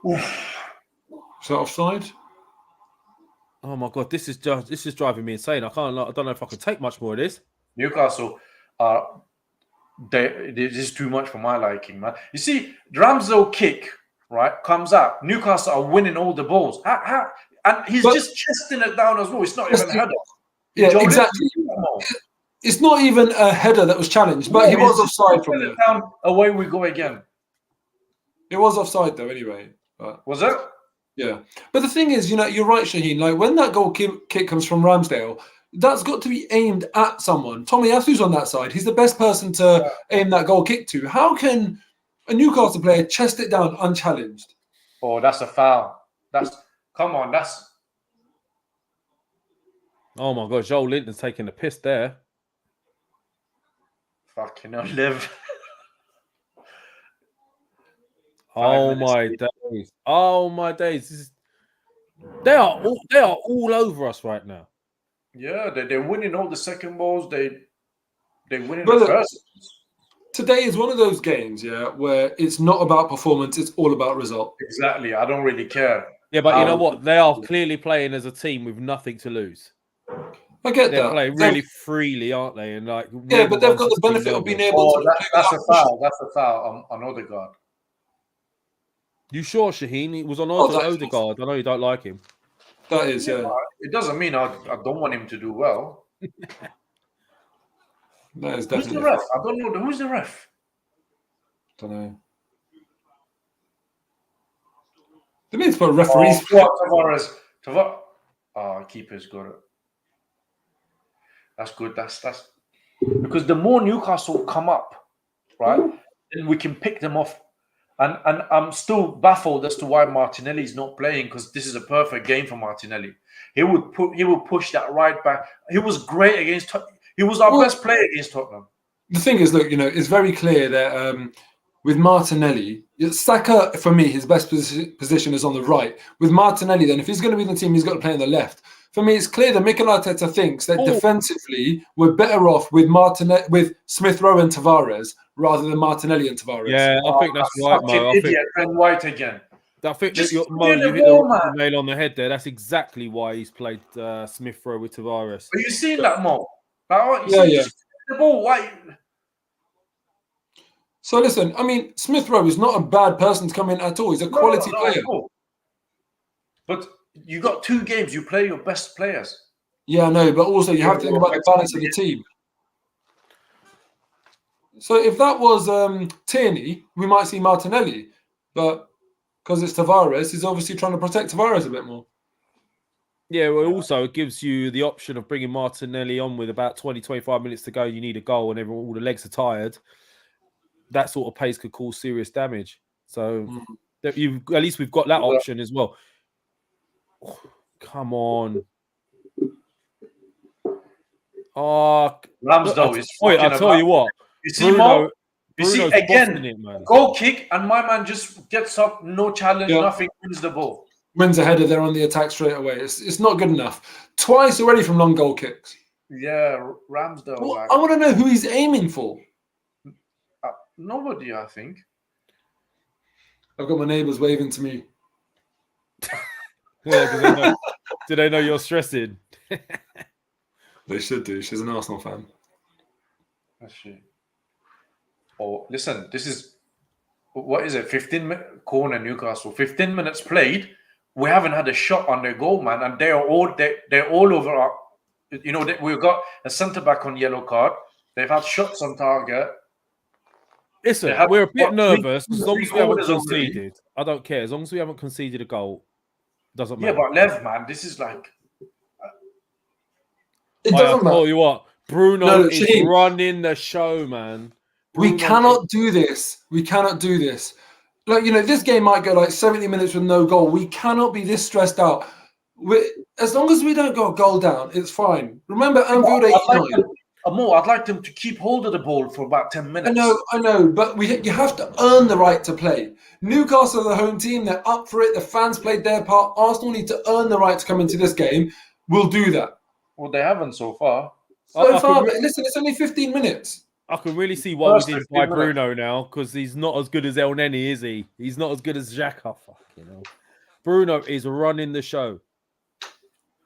Oof. Is that offside? Oh my god, this is driving me insane. I don't know if I can take much more of this. Newcastle are. This is too much for my liking, man. You see, Ramsdale kick. Right, comes out. Newcastle are winning all the balls. And he's just chesting it down as well. It's not even a header. Yeah, exactly. It's not even a header that was challenged, but he was offside from there. Down, away we go again. It was offside though, anyway. But, was it? Yeah. But the thing is, you're right, Shaheen. Like when that goal kick comes from Ramsdale, that's got to be aimed at someone. Tommy Asu's on that side. He's the best person to aim that goal kick to. How can a Newcastle player chest it down unchallenged? Oh, that's a foul. Come on. Oh my god, Joel Linton's taking a piss there. Fucking hell, Liv. Oh my days. Oh my days. They are all over us right now. Yeah, they're winning all the second balls. They're winning the first. Today is one of those games, where it's not about performance, it's all about result. Exactly. I don't really care. Yeah, but you know what? They are clearly playing as a team with nothing to lose. I get that. They're playing really freely, aren't they? And but they've got the benefit of being able to. That's a foul. That's a foul on Odegaard. You sure, Shaheen? It was on Odegaard. I know you don't like him. That is, yeah. It doesn't mean I don't want him to do well. That is definitely. Who's the ref? I don't know. Who's the ref? Don't know. They need to put referees. Tavares. Keeper's got it. That's good. That's because the more Newcastle come up, right, then we can pick them off. And I'm still baffled as to why Martinelli is not playing, because this is a perfect game for Martinelli. He would push that right back. He was great against. He was our best player against Tottenham. The thing is, look, it's very clear that with Martinelli, Saka, for me, his best position is on the right. With Martinelli, then, if he's going to be in the team, he's got to play on the left. For me, it's clear that Mikel Arteta thinks that defensively we're better off with Smith Rowe and Tavares rather than Martinelli and Tavares. Yeah, I think that's right, Mo. I think Ben White again. I think that Mo, you hit the nail on the head there. That's exactly why he's played Smith Rowe with Tavares. Are you seeing that, Mo? Yeah. Just the ball. Why? So listen, I mean, Smith Rowe is not a bad person to come in at all. He's a quality player. But you got 2 games. You play your best players. Yeah, I know, but also you have to think about the balance of the team. So if that was Tierney, we might see Martinelli, but because it's Tavares, he's obviously trying to protect Tavares a bit more. Yeah, well, also it gives you the option of bringing Martinelli on with about 20, 25 minutes to go. You need a goal and all the legs are tired. That sort of pace could cause serious damage. So at least we've got that option as well. Oh, come on. Ramsdale is. I'll tell you what. You see, Mo? You see, again, goal kick, and my man just gets up, no challenge, nothing, wins the ball. Wins a header there on the attack straight away. It's not good enough. Twice already from long goal kicks. Yeah, Ramsdale. Well, I want to know who he's aiming for. Nobody, I think. I've got my neighbours waving to me. Yeah, do they know you're stressing? They should do. She's an Arsenal fan. That's she. Oh, listen, this is, what is it? 15-minute corner Newcastle. 15 minutes played. We haven't had a shot on their goal, man, and they're all over our. We've got a centre back on yellow card. They've had shots on target. Listen, we're a bit nervous as long as we haven't conceded. I don't care. As long as we haven't conceded a goal, doesn't matter. Yeah, but Lev, man, this is like. It doesn't matter. I'll tell you what, Bruno is running the show, man. We cannot do this. We cannot do this. Like, this game might go like 70 minutes with no goal. We cannot be this stressed out. As long as we don't go a goal down, it's fine. Remember Anfield 89. I'd like them to keep hold of the ball for about 10 minutes. I know, but you have to earn the right to play. Newcastle are the home team. They're up for it. The fans played their part. Arsenal need to earn the right to come into this game. We'll do that. Well, they haven't so far. But listen, it's only 15 minutes. I can really see why we didn't buy Bruno now, because he's not as good as El Neni, is he? He's not as good as xhaka. Fucking hell. Bruno is running the show.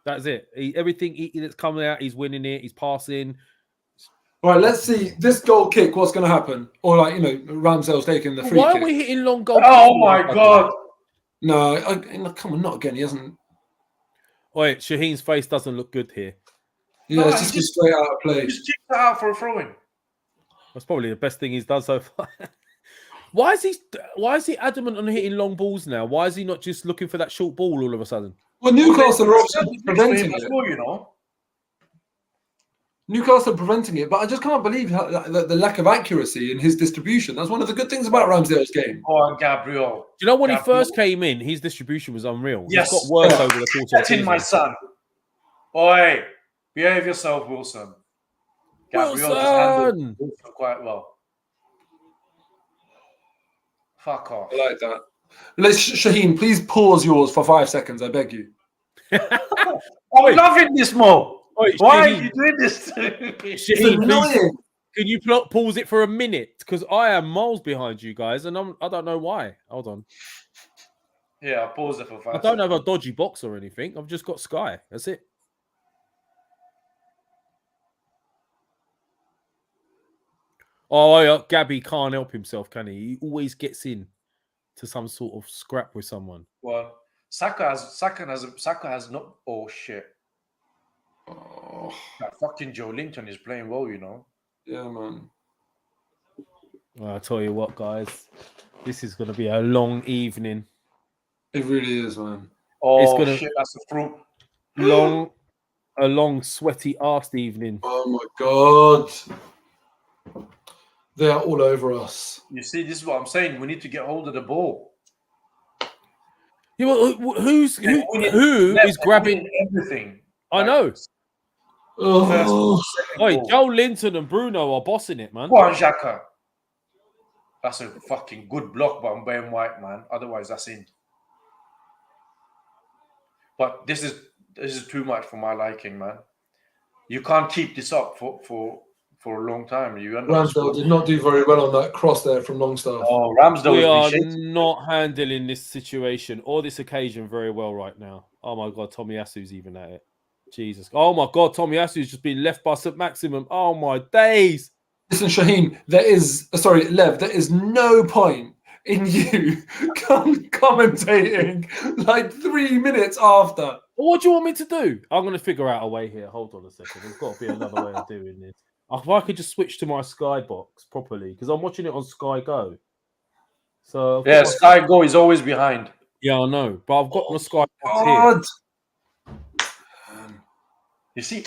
That's it. Everything that's coming out, he's winning it. He's passing. All right, let's see this goal kick. What's going to happen? Or Ramsdale's taking the free kick. Why are we hitting long goal? Oh my god! No, come on, not again. He hasn't. Wait, Shaheen's face doesn't look good here. Yeah, it's just straight out of play. Just kick that out for a throw-in. That's probably the best thing he's done so far. Why is he adamant on hitting long balls now? Why is he not just looking for that short ball all of a sudden? Well, Newcastle are obviously preventing it. Newcastle preventing it, but I just can't believe the lack of accuracy in his distribution. That's one of the good things about Ramsdale's game. Oh, and Gabriel. You know, when he first came in, his distribution was unreal. Yes. He's got worse over the course of the season. My son. Oi, behave yourself, Wilson. Gabriel handled Wilson quite well. Fuck off. I like that. Shaheen, please pause yours for 5 seconds, I beg you. I'm loving this, Mo. Why are you doing this? Shaheen, can you pause it for a minute? Because I am miles behind you guys, and I don't know why. Hold on. Yeah, I'll pause it for 5 seconds. I don't have a dodgy box or anything. I've just got Sky. That's it. Oh, Gabby can't help himself, can he? He always gets in to some sort of scrap with someone. Well, Saka has not. Oh shit! Oh. That fucking Joe Linton is playing well, you know. Yeah, man. Well, I tell you what, guys, this is going to be a long evening. It really is, man. Oh shit! That's a through. a long sweaty arsed evening. Oh my god. They are all over us. You see, this is what I'm saying. We need to get hold of the ball. Yeah, well, who is grabbing everything? I know. Oh. Oi, Joe Linton and Bruno are bossing it, man. Go on, xhaka. That's a fucking good block by Ben White, man. Otherwise, that's in. But this is too much for my liking, man. You can't keep this up for a long time. Ramsdale did not do very well on that cross there from Longstaff. Oh, Ramsdale. We are not handling this situation or this occasion very well right now. Oh my god, Tomiyasu's even at it. Jesus. Oh my god, Tomiyasu's just been left by St. Maximum. Oh my days. Listen, Shaheen, Lev, there is no point in you commentating like 3 minutes after. What do you want me to do? I'm going to figure out a way here. Hold on a second. There's got to be another way of doing this. If I could just switch to my Sky box properly, because I'm watching it on Sky Go. So yeah, Sky Go is always behind. Yeah, I know, but I've got my Sky box here. You see,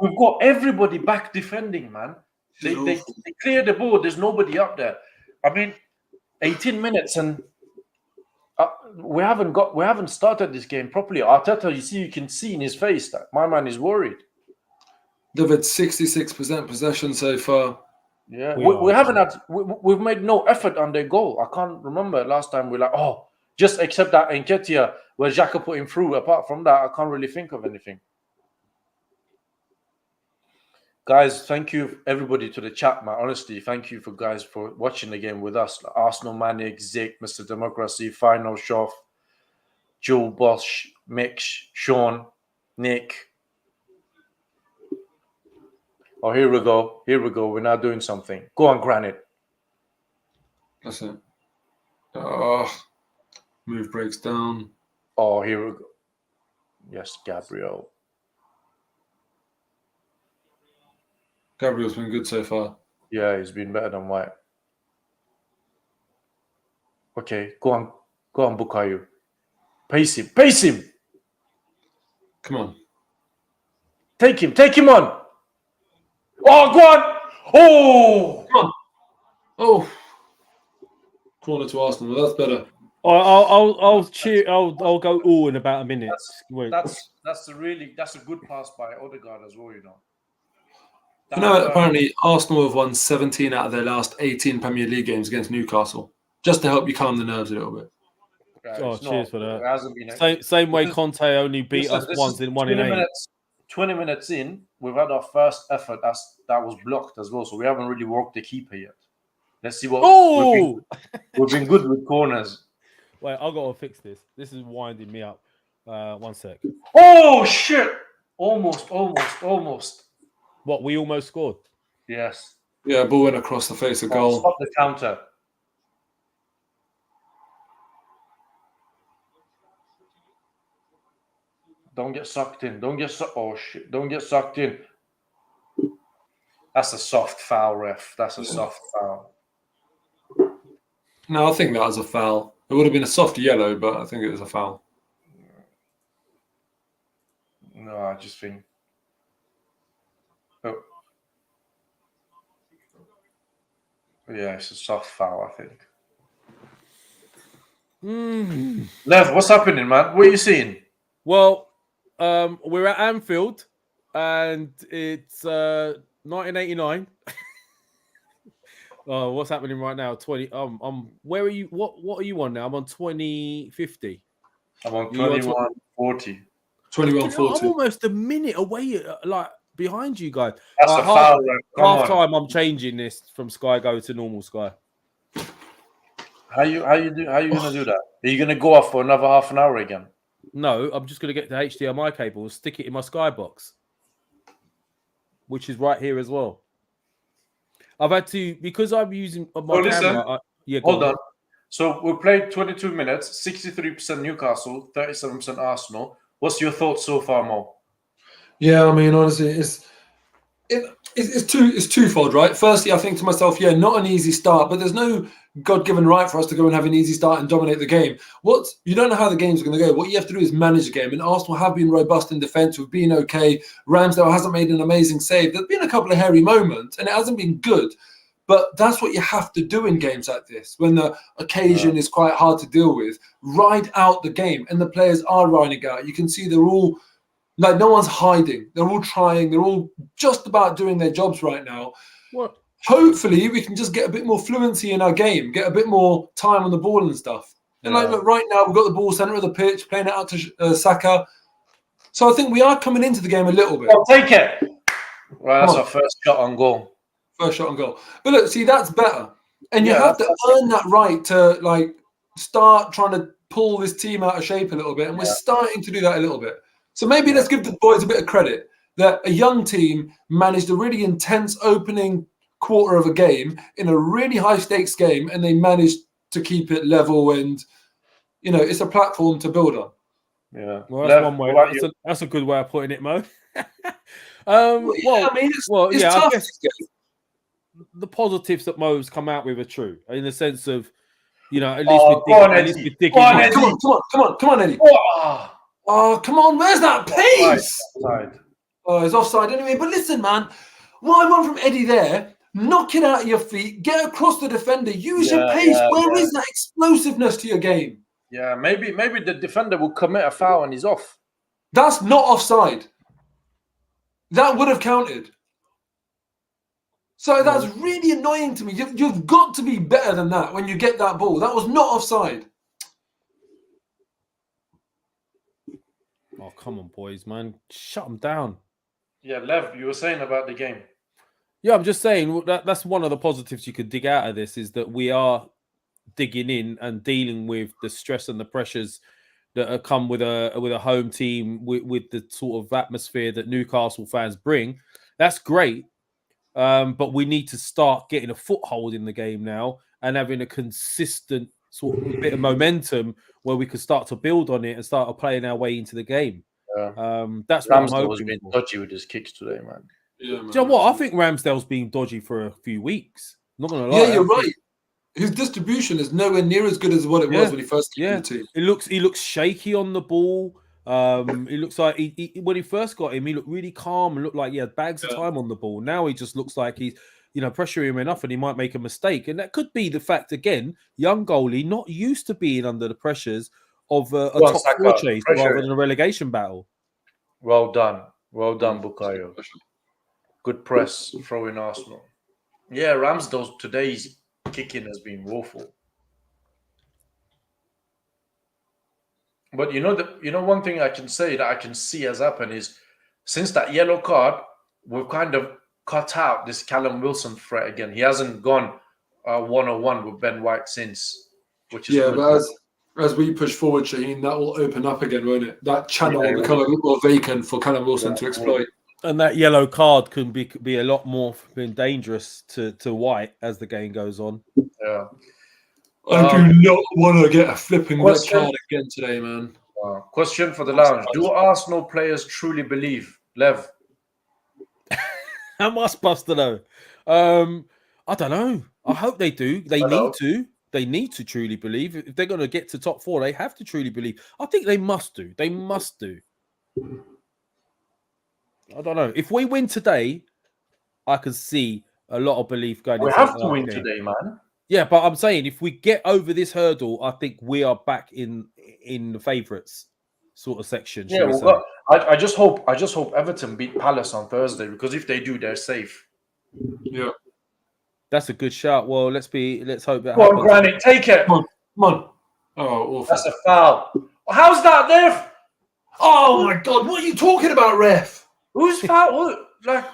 we've got everybody back defending, man. They clear the board. There's nobody up there. I mean, 18 minutes and we haven't started this game properly. Arteta, you can see in his face that my man is worried. They've had 66% possession so far. Yeah, we've made no effort on their goal. I can't remember last time we're like, just except that Nketiah where xhaka put him through. Apart from that, I can't really think of anything. Guys, thank you everybody to the chat, man. Honestly, thank you for watching the game with us. Like Arsenal Manic, Zik, Mr. Democracy, Final Shoff, Joel Bosch, Mitch, Sean, Nick. Oh, here we go. We're now doing something. Go on, Granite. That's it. Oh, move breaks down. Oh, here we go. Yes, Gabriel. Gabriel's been good so far. Yeah, he's been better than White. Okay, go on, Bukayo. Pace him. Come on. Take him on. Oh, go on. Oh, come on. Oh, corner to Arsenal. That's better. I'll cheer. I'll go all in about a minute. That's a good pass by Odegaard as well. You know, apparently Arsenal have won 17 out of their last 18 Premier League games against Newcastle, just to help you calm the nerves a little bit. Cheers for that. Same way Conte only beat us once in 1 in 8. 20 minutes in, we've had our first effort that was blocked as well, so we haven't really worked the keeper yet. Let's see what. Oh, we've been good with corners. Wait, I've got to fix this. This is winding me up. 1 sec. Oh shit! Almost. What, we almost scored? Yes. Yeah, ball went across the face of goal. Stop the counter. Don't get sucked in. Oh shit! Don't get sucked in. That's a soft foul, ref. That's a soft foul. No, I think that was a foul. It would have been a soft yellow, but I think it was a foul. No, I just think. Oh. Yeah, it's a soft foul, I think. Lev, what's happening, man? What are you seeing? Well, we're at Anfield, and it's 1989. Oh, what's happening right now? 20. Where are you? What are you on now? I'm on 2050. I'm on 2140. 2140. I'm almost a minute away, like behind you guys. That's a foul. Half time, I'm changing this from Sky Go to normal Sky. How you gonna do that? Are you gonna go off for another half an hour again? No, I'm just gonna get the HDMI cable, stick it in my Sky box, which is right here as well. I've had to, because I'm using my camera. Hold on. So we played 22 minutes, 63% Newcastle, 37% Arsenal. What's your thoughts so far, Mo? Yeah, I mean, honestly, it's twofold, right? Firstly, I think to myself, not an easy start, but there's no God-given right for us to go and have an easy start and dominate the game. You don't know how the game's going to go. What you have to do is manage the game. And Arsenal have been robust in defence. We've been okay. Ramsdale hasn't made an amazing save. There's been a couple of hairy moments, and it hasn't been good. But that's what you have to do in games like this, when the occasion is quite hard to deal with. Ride out the game, and the players are riding out. You can see they're all, like, no one's hiding. They're all trying. They're all just about doing their jobs right now. What? Hopefully, we can just get a bit more fluency in our game, get a bit more time on the ball and stuff. And like, look, right now, we've got the ball centre of the pitch, playing it out to Saka. So I think we are coming into the game a little bit. Well, take it. Well, that's our first shot on goal. First shot on goal. But look, see, that's better. And you have to earn that right to, like, start trying to pull this team out of shape a little bit. And we're starting to do that a little bit. So maybe let's give the boys a bit of credit that a young team managed a really intense opening quarter of a game in a really high-stakes game, and they managed to keep it level. And, you know, it's a platform to build on. Yeah. Well, that's one way. That's a good way of putting it, Mo. I mean, it's tough. I guess the positives that Mo's come out with are true, in the sense of, you know, at least we're digging. Come on, Eddie. Oh, come on, where's that pace? Offside. Oh, it's offside anyway. But listen, man, what I want from Eddie there, knock it out of your feet, get across the defender, use your pace. Where is that explosiveness to your game? Yeah, maybe the defender will commit a foul and he's off. That's not offside. That would have counted. So that's really annoying to me. You've got to be better than that when you get that ball. That was not offside. Oh, come on, boys, man. Shut them down. Yeah, Lev, you were saying about the game. Yeah, I'm just saying that's one of the positives you could dig out of this, is that we are digging in and dealing with the stress and the pressures that come with a home team, with the sort of atmosphere that Newcastle fans bring. That's great. But we need to start getting a foothold in the game now and having a consistent sort of bit of momentum where we can start to build on it and start playing our way into the game. Yeah. That's what I'm Ramsdale was hoping being for. dodgy with his kicks today, man. Yeah, man. Do you know what? I think Ramsdale's been dodgy for a few weeks. Not gonna lie. Yeah, you're right. His distribution is nowhere near as good as what it was when he first came to the team. He looks shaky on the ball. He looks like he when he first got him, he looked really calm and looked like he had bags of time on the ball. Now he just looks like he's, you know, pressuring him enough and he might make a mistake. And that could be the fact, again, young goalie, not used to being under the pressures of a top four chase rather than a relegation battle. Well done, Bukayo. Good press, throwing Arsenal. Yeah, Ramsdale's today's kicking has been woeful. But you know one thing I can say that I can see has happened is, since that yellow card, we've kind of cut out this Callum Wilson threat again. He hasn't gone 1-on-1 with Ben White since, which is good. But as we push forward, Shaheen, that will open up again, won't it? That channel will become a little more vacant for Callum Wilson to exploit. And that yellow card can be a lot more dangerous to White as the game goes on. Yeah. I do not want to get a flipping red card again today, man. Question for the lounge. Do Arsenal players truly believe? Lev? How much, Buster, though? I don't know. I hope they do. They need to. They need to truly believe. If they're going to get to top four, they have to truly believe. I think they must do. They must do. I don't know. If we win today, I can see a lot of belief going. We have to win today, man. Yeah, but I'm saying if we get over this hurdle, I think we are back in the favourites sort of section. Yeah, I just hope Everton beat Palace on Thursday, because if they do, they're safe. Yeah, that's a good shout. Well, let's hope that. Come on, Granit, take it. Come on. Oh, awful. That's a foul. How's that, ref? Oh my God, what are you talking about, ref? Who's foul? Like.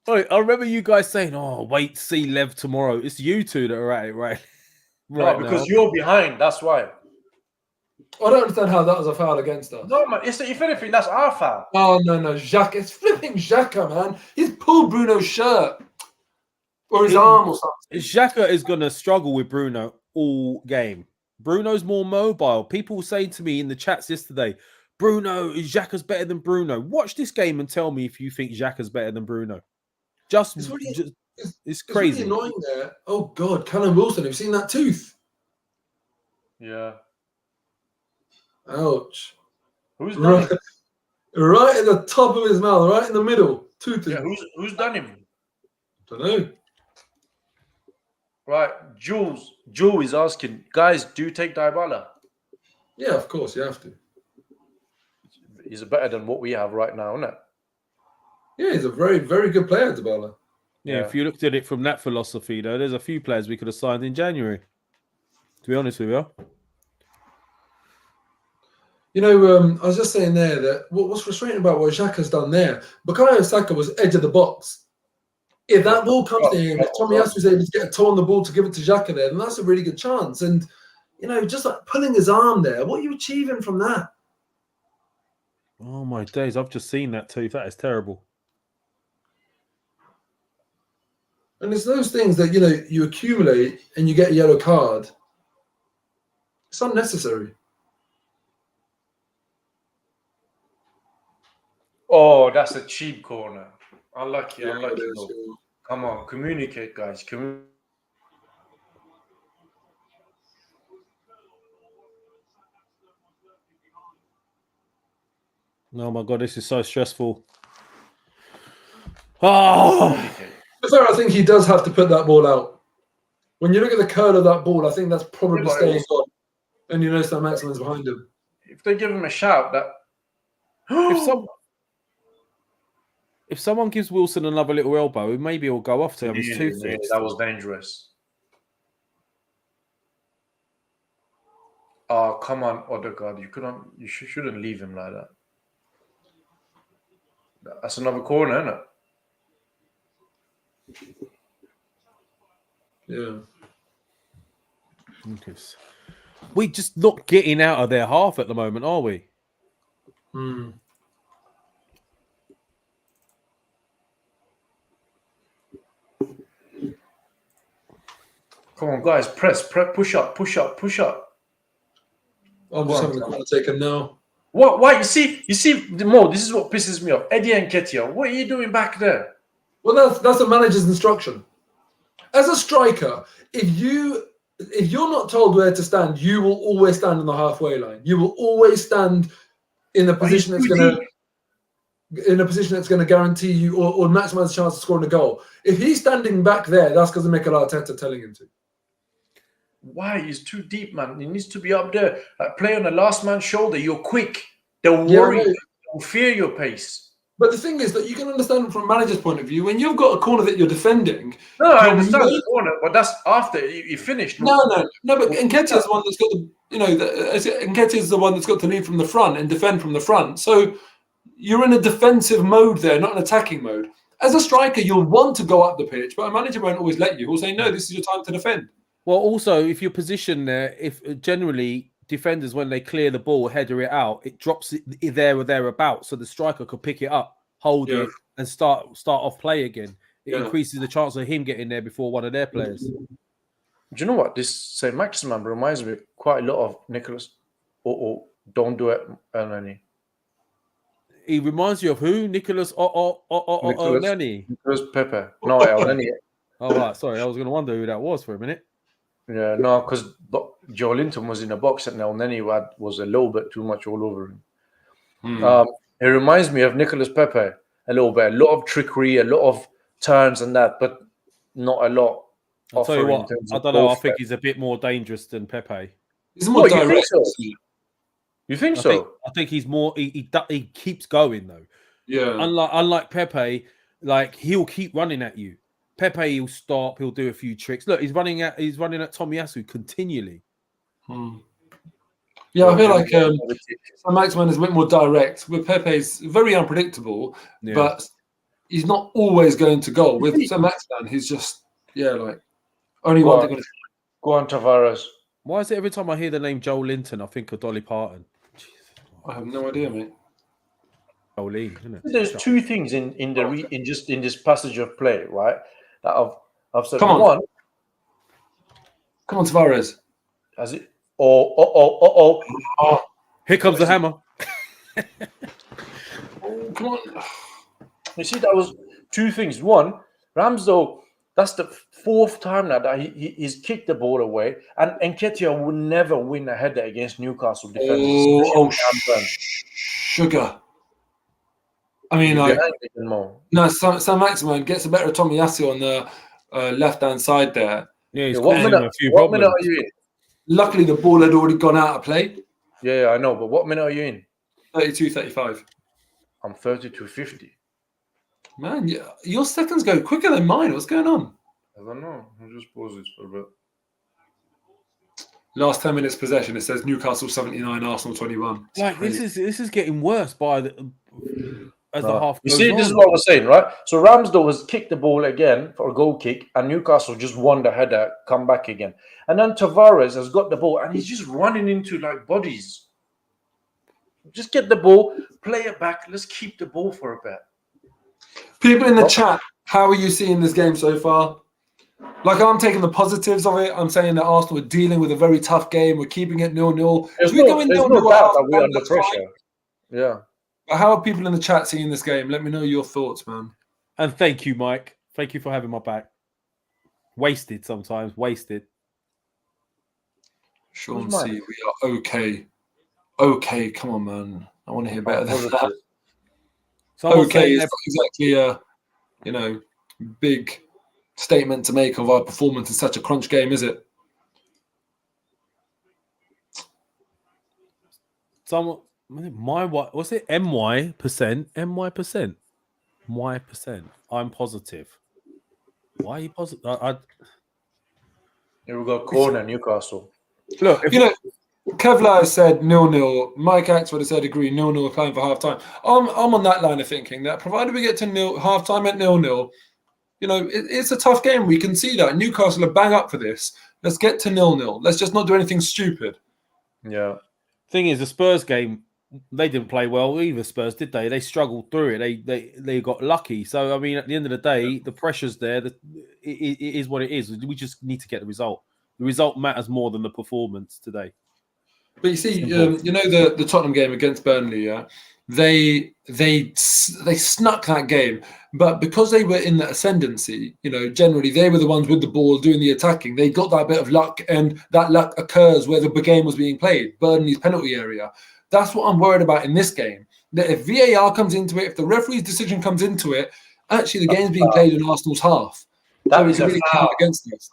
Sorry, I remember you guys saying, "Oh, wait, to see Lev tomorrow." It's you two that are at it, right? No, because you're behind. That's why. I don't understand how that was a foul against us. No, man. If anything, that's our foul. Oh no, Xhaka! It's flipping Xhaka, man. He's pulled Bruno's shirt or his arm or something. Xhaka is going to struggle with Bruno all game. Bruno's more mobile. People were saying to me in the chats yesterday, Xhaka's better than Bruno. Watch this game and tell me if you think Xhaka's better than Bruno. Just It's crazy. It's really annoying there. Oh God, Callum Wilson, have you seen that tooth? Yeah. Ouch. Who's done him? Right at the top of his mouth, right in the middle. Tooth. Yeah, who's done him? Don't know. Right, Joe is asking, guys, do you take Dybala? Yeah, of course, you have to. He's better than what we have right now, isn't it? Yeah, he's a very, very good player, Dybala. Yeah, if you looked at it from that philosophy, though, there's a few players we could have signed in January. To be honest with you. You know, I was just saying there that what's frustrating about what Xhaka's done there, bukayo Saka was edge of the box. If that ball comes to him, if Tomiyasu was able to get a toe on the ball to give it to Xhaka there, then that's a really good chance. And, you know, just like pulling his arm there, what are you achieving from that? Oh, my days. I've just seen that too. That is terrible. And it's those things that, you know, you accumulate and you get a yellow card. It's unnecessary. Oh, that's a cheap corner. Unlucky. Sure. Come on, communicate, guys. Oh, my God. This is so stressful. Oh! I think he does have to put that ball out. When you look at the curl of that ball, I think that's probably staying on. And you know Sam Maximan's behind him. If they give him a shout, that if someone gives Wilson another little elbow, maybe he'll go off to have his tooth fixed. That was dangerous. Oh, come on, Odegaard. You shouldn't leave him like that. That's another corner, isn't it? Yeah. We're just not getting out of their half at the moment, are we? Hmm. Come on, guys, press, push up. I'm just having a corner taken now. What? Why? You see, Mo, this is what pisses me off. Eddie Nketiah, what are you doing back there? Well, that's the manager's instruction. As a striker, if you're not told where to stand, you will always stand on the halfway line. You will always stand in a position that's going to guarantee you or maximize the chance of scoring a goal. If he's standing back there, that's because of Mikel Arteta telling him to. Why? He's too deep, man. He needs to be up there. Play on the last man's shoulder. You're quick. They'll worry. They'll fear your pace. But the thing is that you can understand from a manager's point of view, when you've got a corner that you're defending. No, I understand the corner, but that's after you finished. No. But Nketiah's the one that's got the, Nketiah's the one that's got to lead from the front and defend from the front. So you're in a defensive mode there, not an attacking mode. As a striker, you'll want to go up the pitch, but a manager won't always let you. He'll say, no, this is your time to defend. Well, also, if you're positioned there, if generally defenders, when they clear the ball, header it out, it drops it there or thereabouts, so the striker could pick it up, hold it, and start off play again. It increases the chance of him getting there before one of their players. Do you know what? This St. Maximan reminds me quite a lot of Nicolas. Don't do it, Elneny. He reminds you of who? Nicolas Elneny? Nicolas Pepe. No, Elneny. Oh, right. Sorry, I was going to wonder who that was for a minute. Yeah, no, because Joe Linton was in a box and Elneny was a little bit too much all over him. It reminds me of Nicolas Pepe a little bit. A lot of trickery, a lot of turns and that, but not a lot. I'll tell you what, I don't know. I think he's a bit more dangerous than Pepe. He's more direct. You think so? I think he's more. He keeps going though. Yeah. Unlike Pepe, like he'll keep running at you. Pepe, he'll stop. He'll do a few tricks. Look, he's running at Tomiyasu continually. Yeah, I feel like Sam Maximan is a bit more direct. With Pepe's very unpredictable, but he's not always going to goal. With Sam Maximan, he's just only one thing. Go on, Tavares. Why is it every time I hear the name Joe Linton, I think of Dolly Parton? I have no idea, mate. Jolene, isn't it? There's two things in this passage of play, right? That I've said. Come on, Tavares. Has it? Oh! Here comes the hammer. Come on. You see, that was two things. One, Ramsdale That's the fourth time now that he's kicked the ball away. And Nketiah would never win a header against Newcastle defenders. Sugar. I mean, like, no, Sam Maximan gets a better Tomiyasu on the left-hand side there. Yeah, he's what minute are you in? Luckily, the ball had already gone out of play. Yeah, I know. But what minute are you in? 32, 35. I'm 32.50. Man, your seconds go quicker than mine. What's going on? I don't know. I'll just pause this for a bit. Last 10 minutes possession. It says Newcastle 79, Arsenal 21. Like this is getting worse by the as the half. You see, this is what I was saying, right? So Ramsdale has kicked the ball again for a goal kick, and Newcastle just won the header, come back again, and then Tavares has got the ball, and he's just running into like bodies. Just get the ball, play it back. Let's keep the ball for a bit. People in the chat, how are you seeing this game so far? Like, I'm taking the positives of it. I'm saying that Arsenal are dealing with a very tough game. We're keeping it 0-0. There's no doubt that we're under pressure. Yeah. But how are people in the chat seeing this game? Let me know your thoughts, man. And thank you, Mike. Thank you for having my back. Wasted sometimes. Wasted. Sean C, we are okay. Okay, come on, man. I want to hear better than that. Okay, it's not exactly a big statement to make of our performance in such a crunch game, is it? What's it? MY percent. My percent. I'm positive. Why are you positive? Here we go. Corner, Newcastle. Look, Kevlar said 0-0. Mike Axford has said agree 0-0 playing for half time. I'm on that line of thinking that provided we get to half time at 0-0, it's a tough game. We can see that Newcastle are bang up for this. Let's get to 0-0. Let's just not do anything stupid. Yeah. Thing is, the Spurs game, they didn't play well either. Spurs, did they? They struggled through it. They got lucky. So I mean, at the end of the day, the pressure's there. It is what it is. We just need to get the result. The result matters more than the performance today. But you see, the Tottenham game against Burnley, yeah, they snuck that game, but because they were in the ascendancy, generally they were the ones with the ball doing the attacking. They got that bit of luck, and that luck occurs where the game was being played, Burnley's penalty area. That's what I'm worried about in this game. That if VAR comes into it, if the referee's decision comes into it, actually the game's being played in Arsenal's half. That is really count against us.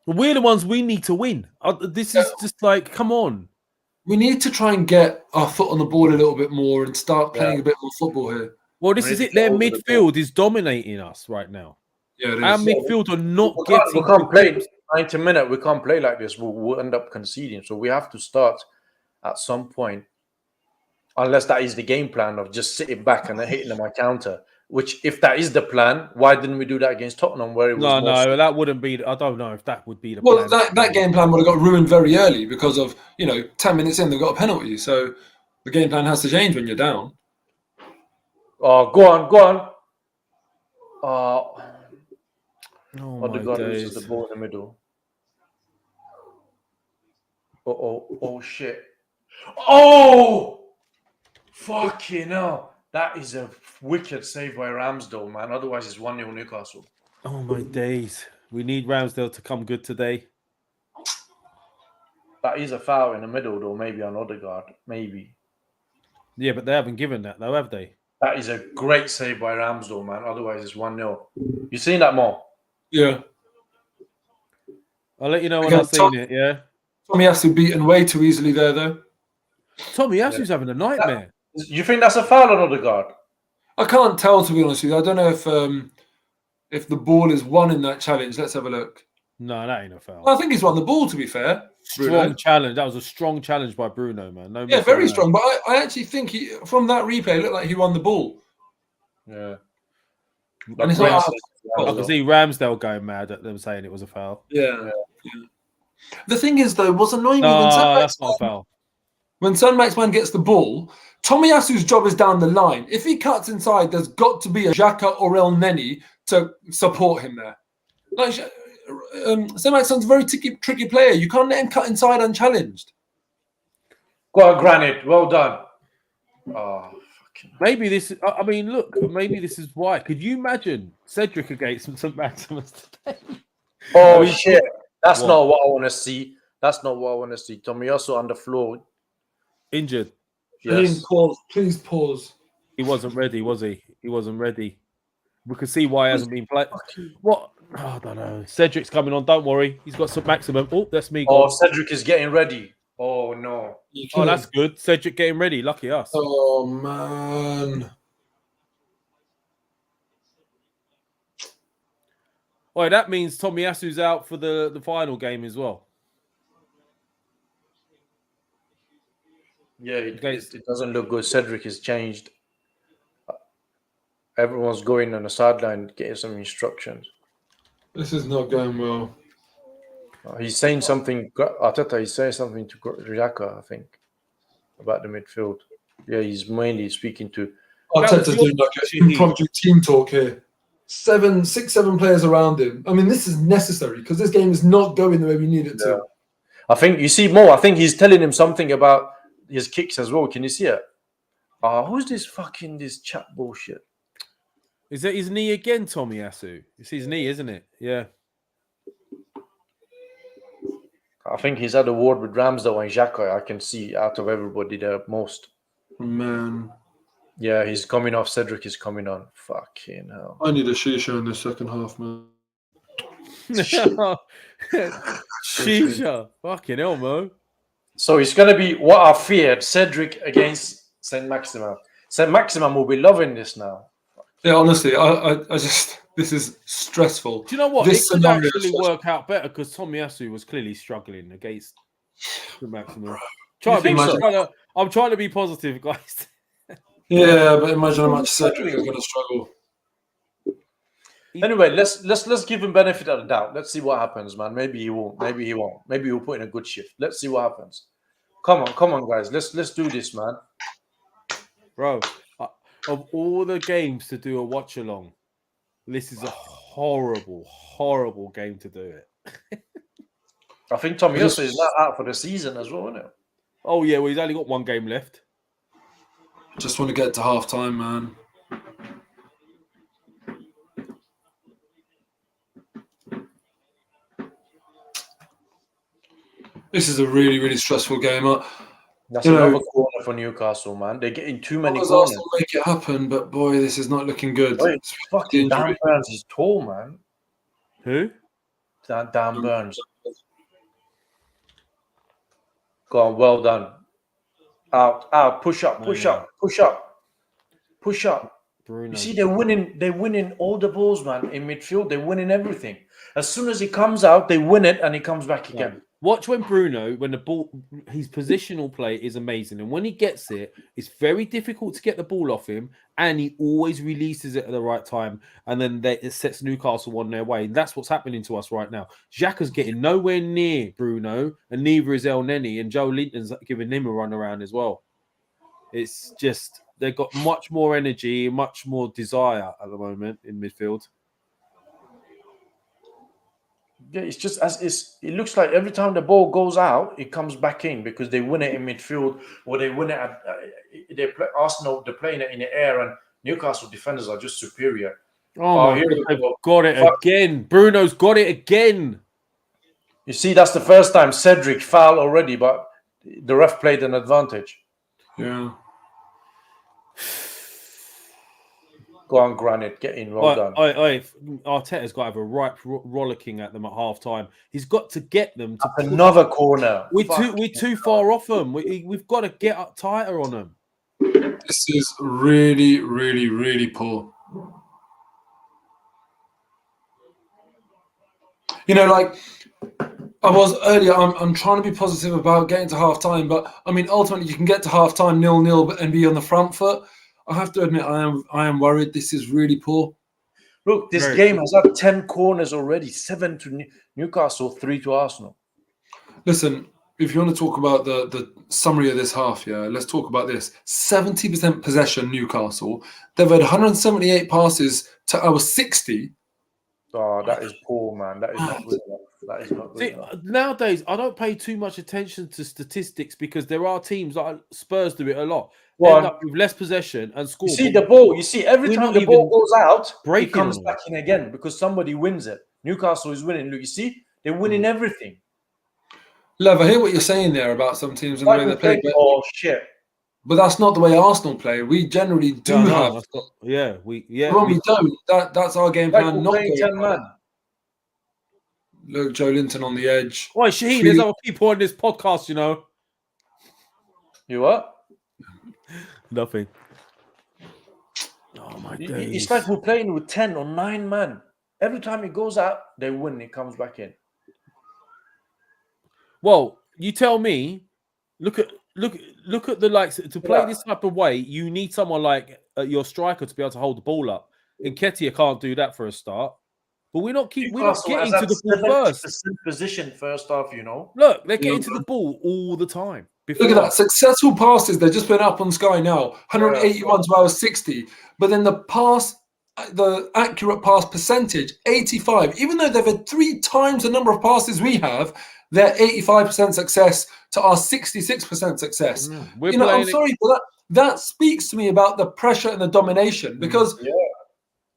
We're the ones we need to win. This is just like, come on. We need to try and get our foot on the ball a little bit more and start playing a bit more football here. Well, this is it. Their midfield is dominating us right now. Yeah, it is. Our midfield are not getting... We can't play 90 minutes. We can't play like this. We'll end up conceding. So we have to start at some point, unless that is the game plan of just sitting back and hitting them on counter. Which, if that is the plan, why didn't we do that against Tottenham? Where it was that wouldn't be. I don't know if that would be the plan. Well, that game plan would have got ruined very early because of 10 minutes in they've got a penalty. So the game plan has to change when you're down. Oh, go on. My days. Loses the ball in the middle. Oh shit! Oh, fucking hell! That is a wicked save by Ramsdale, man. Otherwise, it's 1-0 Newcastle. Oh, my days. We need Ramsdale to come good today. That is a foul in the middle, though. Maybe on Odegaard. Maybe. Yeah, but they haven't given that, though, have they? That is a great save by Ramsdale, man. Otherwise, it's 1-0. You seen that, Moh? Yeah. I'll let you know when I've seen it, yeah? Tomiyasu beaten way too easily there, though. Tomiyasu's having a nightmare. You think that's a foul on Odegaard? I can't tell, to be honest with you. I don't know if the ball is won in that challenge. Let's have a look. No, that ain't a foul. I think he's won the ball, to be fair. Strong challenge. That was a strong challenge by Bruno, man. No, very strong. But I actually think from that replay, it looked like he won the ball. Yeah. And it's not I can see Ramsdale going mad at them saying it was a foul. Yeah. The thing is, though, what's annoying me that's not a foul. When Son Maximan gets the ball, Tomiyasu's job is down the line. If he cuts inside, there's got to be a xhaka or El Neni to support him there. Like, Son Maximan's a very tricky player. You can't let him cut inside unchallenged. Go on, Granite. Well done. Oh, Maybe this. I mean, look. Maybe this is why. Could you imagine Cedric against St. Maximus today? Oh I mean, shit! That's what? not what I want to see. That's not what I want to see. Tomiyasu on the floor, Injured. yes. Please pause. He wasn't ready, was he? He wasn't ready. We can see why he hasn't been played. What? Oh, I don't know. Cedric's coming on. Don't worry. He's got some maximum. Oh, that's me. Oh, Cedric is getting ready. Oh no. Oh, that's good. Cedric getting ready. Lucky us. Oh man. Oh, that means Tomiyasu's out for the final game as well. Yeah, it doesn't look good. Cedric has changed. Everyone's going on the sideline getting some instructions. This is not going well. He's saying something. Arteta, he's saying something to xhaka, I think, about the midfield. Yeah, he's mainly speaking to. Arteta's doing like an impromptu team talk here. 7 players around him. I mean, this is necessary because this game is not going the way we need it to. I think you see Moh. I think he's telling him something about his kicks as well. Can you see it? Who's this chat bullshit? Is that his knee again, Tomiyasu? It's his knee, isn't it? Yeah. I think he's had a word with Ramsdale and xhaka. I can see out of everybody the most. Man. Yeah, he's coming off. Cedric is coming on. Fucking hell. I need a shisha in the second half, man. Shisha. Fucking hell, Mo. So it's going to be what I feared. Cedric against St. Maximin. St. Maximin will be loving this now. Yeah, honestly, I just... This is stressful. Do you know what? This it could scenario actually work out better because Tomiyasu was clearly struggling against the maximum. I'm trying to be positive, guys. Yeah, but imagine how much Cedric is going to struggle. Anyway, let's give him benefit of the doubt. Let's see what happens, man. Maybe he won't. Maybe he won't. Maybe he'll put in a good shift. Let's see what happens. Come on, guys. Let's do this, man. Bro, of all the games to do a watch along, this is a horrible, horrible game to do it. I think Tomiyasu is not out for the season as well, isn't it? Oh yeah, well he's only got one game left. Just want to get to half time, man. This is a really, really stressful game. That's another corner for Newcastle, man. They're getting too many corners. Make it happen, but boy, this is not looking good. Boy, fucking Dan Burns is tall, man. Who? Dan Burns. Go on, well done. Out, push up. Bruno. You see, they're winning all the balls, man, in midfield. They're winning everything. As soon as he comes out, they win it and he comes back again. Watch when the ball, his positional play is amazing. And when he gets it, it's very difficult to get the ball off him. And he always releases it at the right time. And then it sets Newcastle on their way. And that's what's happening to us right now. Xhaka's getting nowhere near Bruno. And neither is El Neni. And Joe Linton's giving him a run around as well. It's just, they've got much more energy, much more desire at the moment in midfield. Yeah, it's just it looks like every time the ball goes out, it comes back in because they win it in midfield or they win it Arsenal, they're playing it in the air, and Newcastle defenders are just superior. Oh my God, they've got it again. Bruno's got it again. You see, that's the first time Cedric fouled already, but the ref played an advantage. Yeah. Go on, Granite. Get in. Well done. Arteta's got to have a right rollicking at them at half time. He's got to get them to another corner. We're too far off them. We've got to get up tighter on them. This is really, really, really poor. You know, like I was earlier, I'm trying to be positive about getting to half time, but I mean, ultimately, you can get to half time 0-0 and be on the front foot. I have to admit, I am worried. This is really poor. Look, this game has had 10 corners already, 7 to Newcastle, 3 to Arsenal. Listen, if you want to talk about the summary of this half, let's talk about this. 70% possession, Newcastle. They've had 178 passes to our 60. Oh, that is poor, man. That is not good enough. That is not good enough. Nowadays, I don't pay too much attention to statistics because there are teams like Spurs do it a lot. Well, End up with less possession and score. You see the ball. You see every We're time not the ball even goes out, it breaking comes on back in again because somebody wins it. Newcastle is winning. Look, you see, they're winning everything. Lev, I hear what you're saying there about some teams and the way they play. Oh shit! But that's not the way Arsenal play. We generally do have. That's not, yeah, we don't. That's our game Like plan. we're Not playing 10 man. Look, Joe Linton on the edge. Why, Shaheen, there's other people on this podcast, you know. You what? Nothing. Oh my days. It's like we're playing with 10 or 9 man. Every time it goes out, they win. It comes back in. Well, you tell me. Look at the likes to play this type of way. You need someone like your striker to be able to hold the ball up. Nketiah can't do that for a start. But we're not getting to the ball first. Position first off, you know. Look, they're getting to the ball all the time. Look at that. Successful passes. They just went up on Sky now. 181 to our 60. But then the accurate pass percentage, 85. Even though they've had 3 times the number of passes we have, they're 85% success to our 66% success. I'm sorry, but that speaks to me about the pressure and the domination because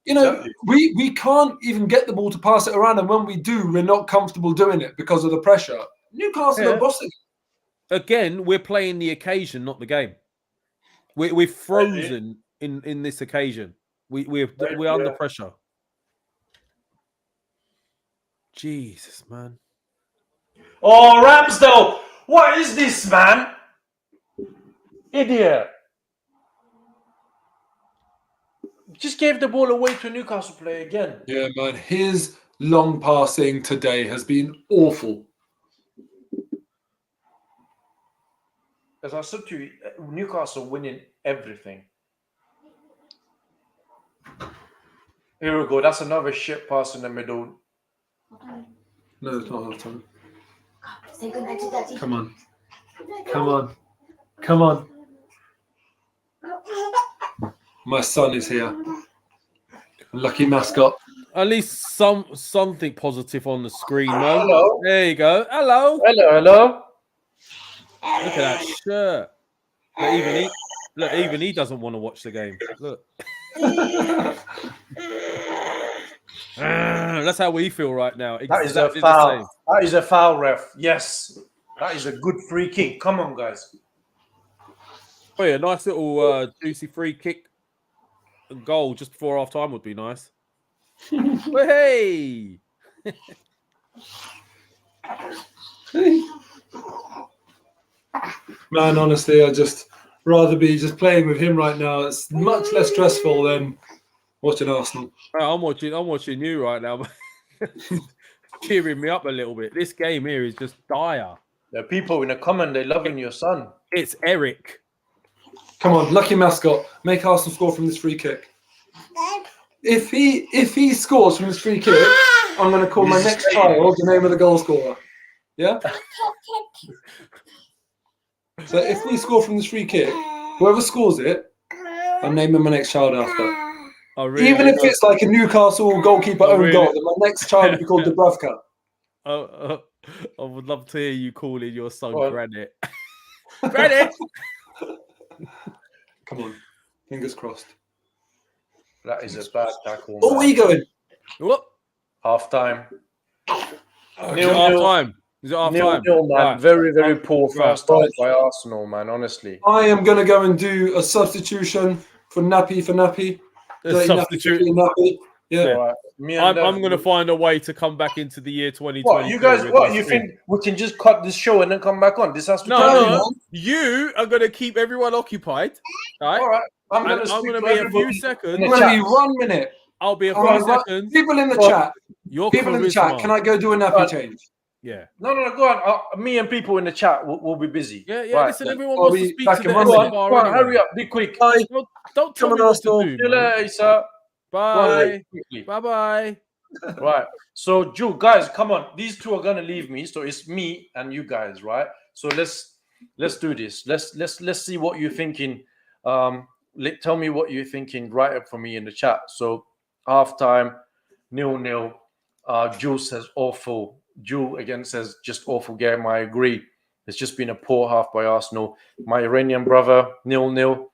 we can't even get the ball to pass it around, and when we do, we're not comfortable doing it because of the pressure. Newcastle are bossing. Again, we're playing the occasion, not the game. We're frozen in this occasion. We're under pressure. Jesus, man. Oh, Ramsdale! What is this, man? Idiot! Just gave the ball away to a Newcastle player again. Yeah, man. His long passing today has been awful. As I said to you, Newcastle winning everything. Here we go. That's another shit pass in the middle. No, it's not half time. Say goodnight to Daddy. Come on. Come on. Come on. My son is here. Lucky mascot. At least something positive on the screen, man. Hello. There you go. Hello. Hello. Look at that shirt. Even he doesn't want to watch the game. Look. That's how we feel right now. That is a foul. That is a foul, ref. Yes. That is a good free kick. Come on, guys. Oh yeah, nice little juicy free kick and goal just before half time would be nice. Hey. Man, honestly, I just rather be just playing with him right now. It's much less stressful than watching Arsenal. I'm watching you right now. Cheering me up a little bit. This game here is just dire. There are people in the comment, they're loving your son. It's Eric. Come on, lucky mascot. Make Arsenal score from this free kick. If he scores from this free kick, I'm going to call my next child the name of the goal scorer. Yeah? So if we score from this free kick, whoever scores it, I'm naming my next child after. Oh, really? Even if it's like a Newcastle goalkeeper own goal, then my next child will be called Dubravka. I would love to hear you calling your son Granite. Granite! Come on. Fingers crossed. That is a bad tackle. Oh, where are you going? What? Half time. Half time. Is it half time? Nil, man. Right. Very, very poor first half by Arsenal, man. Honestly. I am going to go and do a substitution for Nappy. Nappy. Yeah. Right. I'm going to find a way to come back into the year 2020. What, you guys, you think we can just cut this show and then come back on? This has to No. You are going to keep everyone occupied. Right? All right. I'm going to be a few seconds. I'm going to be 1 minute. I'll be a few seconds. People in the chat. People in the chat. Can I go do a nappy change? Yeah. No, go on. Me and people in the chat will be busy. Yeah. Right. Listen, everyone wants to speak to the Go on, hurry up. Be quick. Don't tell me what to do. See you later, sir. Bye. Bye. Right. So, Joe, guys, come on. These two are gonna leave me, so it's me and you guys, right? So let's do this. Let's see what you're thinking. Tell me what you're thinking. Write up for me in the chat. So, halftime, 0-0. Jules says awful. Jules again says just awful game. I agree. It's just been a poor half by Arsenal. My Iranian brother, 0-0.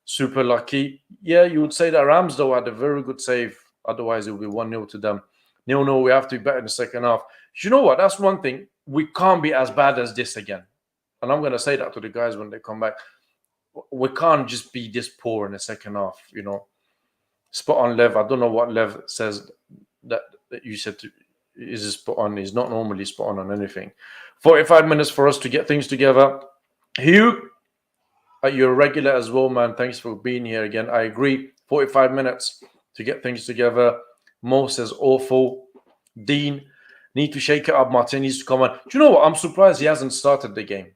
Super lucky. Yeah, you would say that Ramsdale had a very good save. Otherwise, it would be 1-0 to them. 0-0, we have to be better in the second half. You know what? That's one thing. We can't be as bad as this again. And I'm going to say that to the guys when they come back. We can't just be this poor in the second half, you know. Spot on, Lev. I don't know what Lev says that you said to, is it spot on. He's not normally spot on anything. 45 minutes for us to get things together. Hugh, you're a regular as well, man. Thanks for being here again. I agree. 45 minutes to get things together. Mo says awful. Dean, need to shake it up. Martin needs to come on. Do you know what? I'm surprised he hasn't started the game.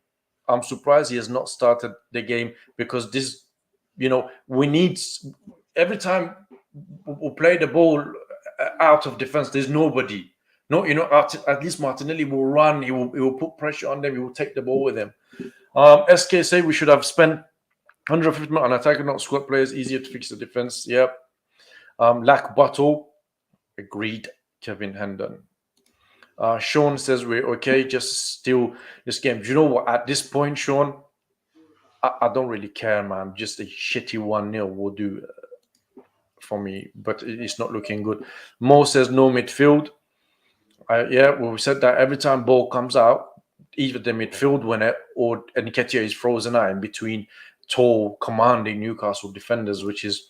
I'm surprised he has not started the game because this, you know, we need every time we play the ball out of defense, there's nobody. No, you know, at least Martinelli will run. He will put pressure on them. He will take the ball with him. SK say we should have spent 150 on attacker, not squad players. Easier to fix the defense. Yep. Lack Bottle. Agreed. Kevin Hendon. Sean says we're okay. Just still this game. Do you know what? At this point, Sean, I don't really care, man. Just a shitty 1-0 will do for me. But it's not looking good. Mo says no midfield. Yeah, well, we said that every time ball comes out, either the midfield winner or Nketiah is frozen out in between tall, commanding Newcastle defenders, which is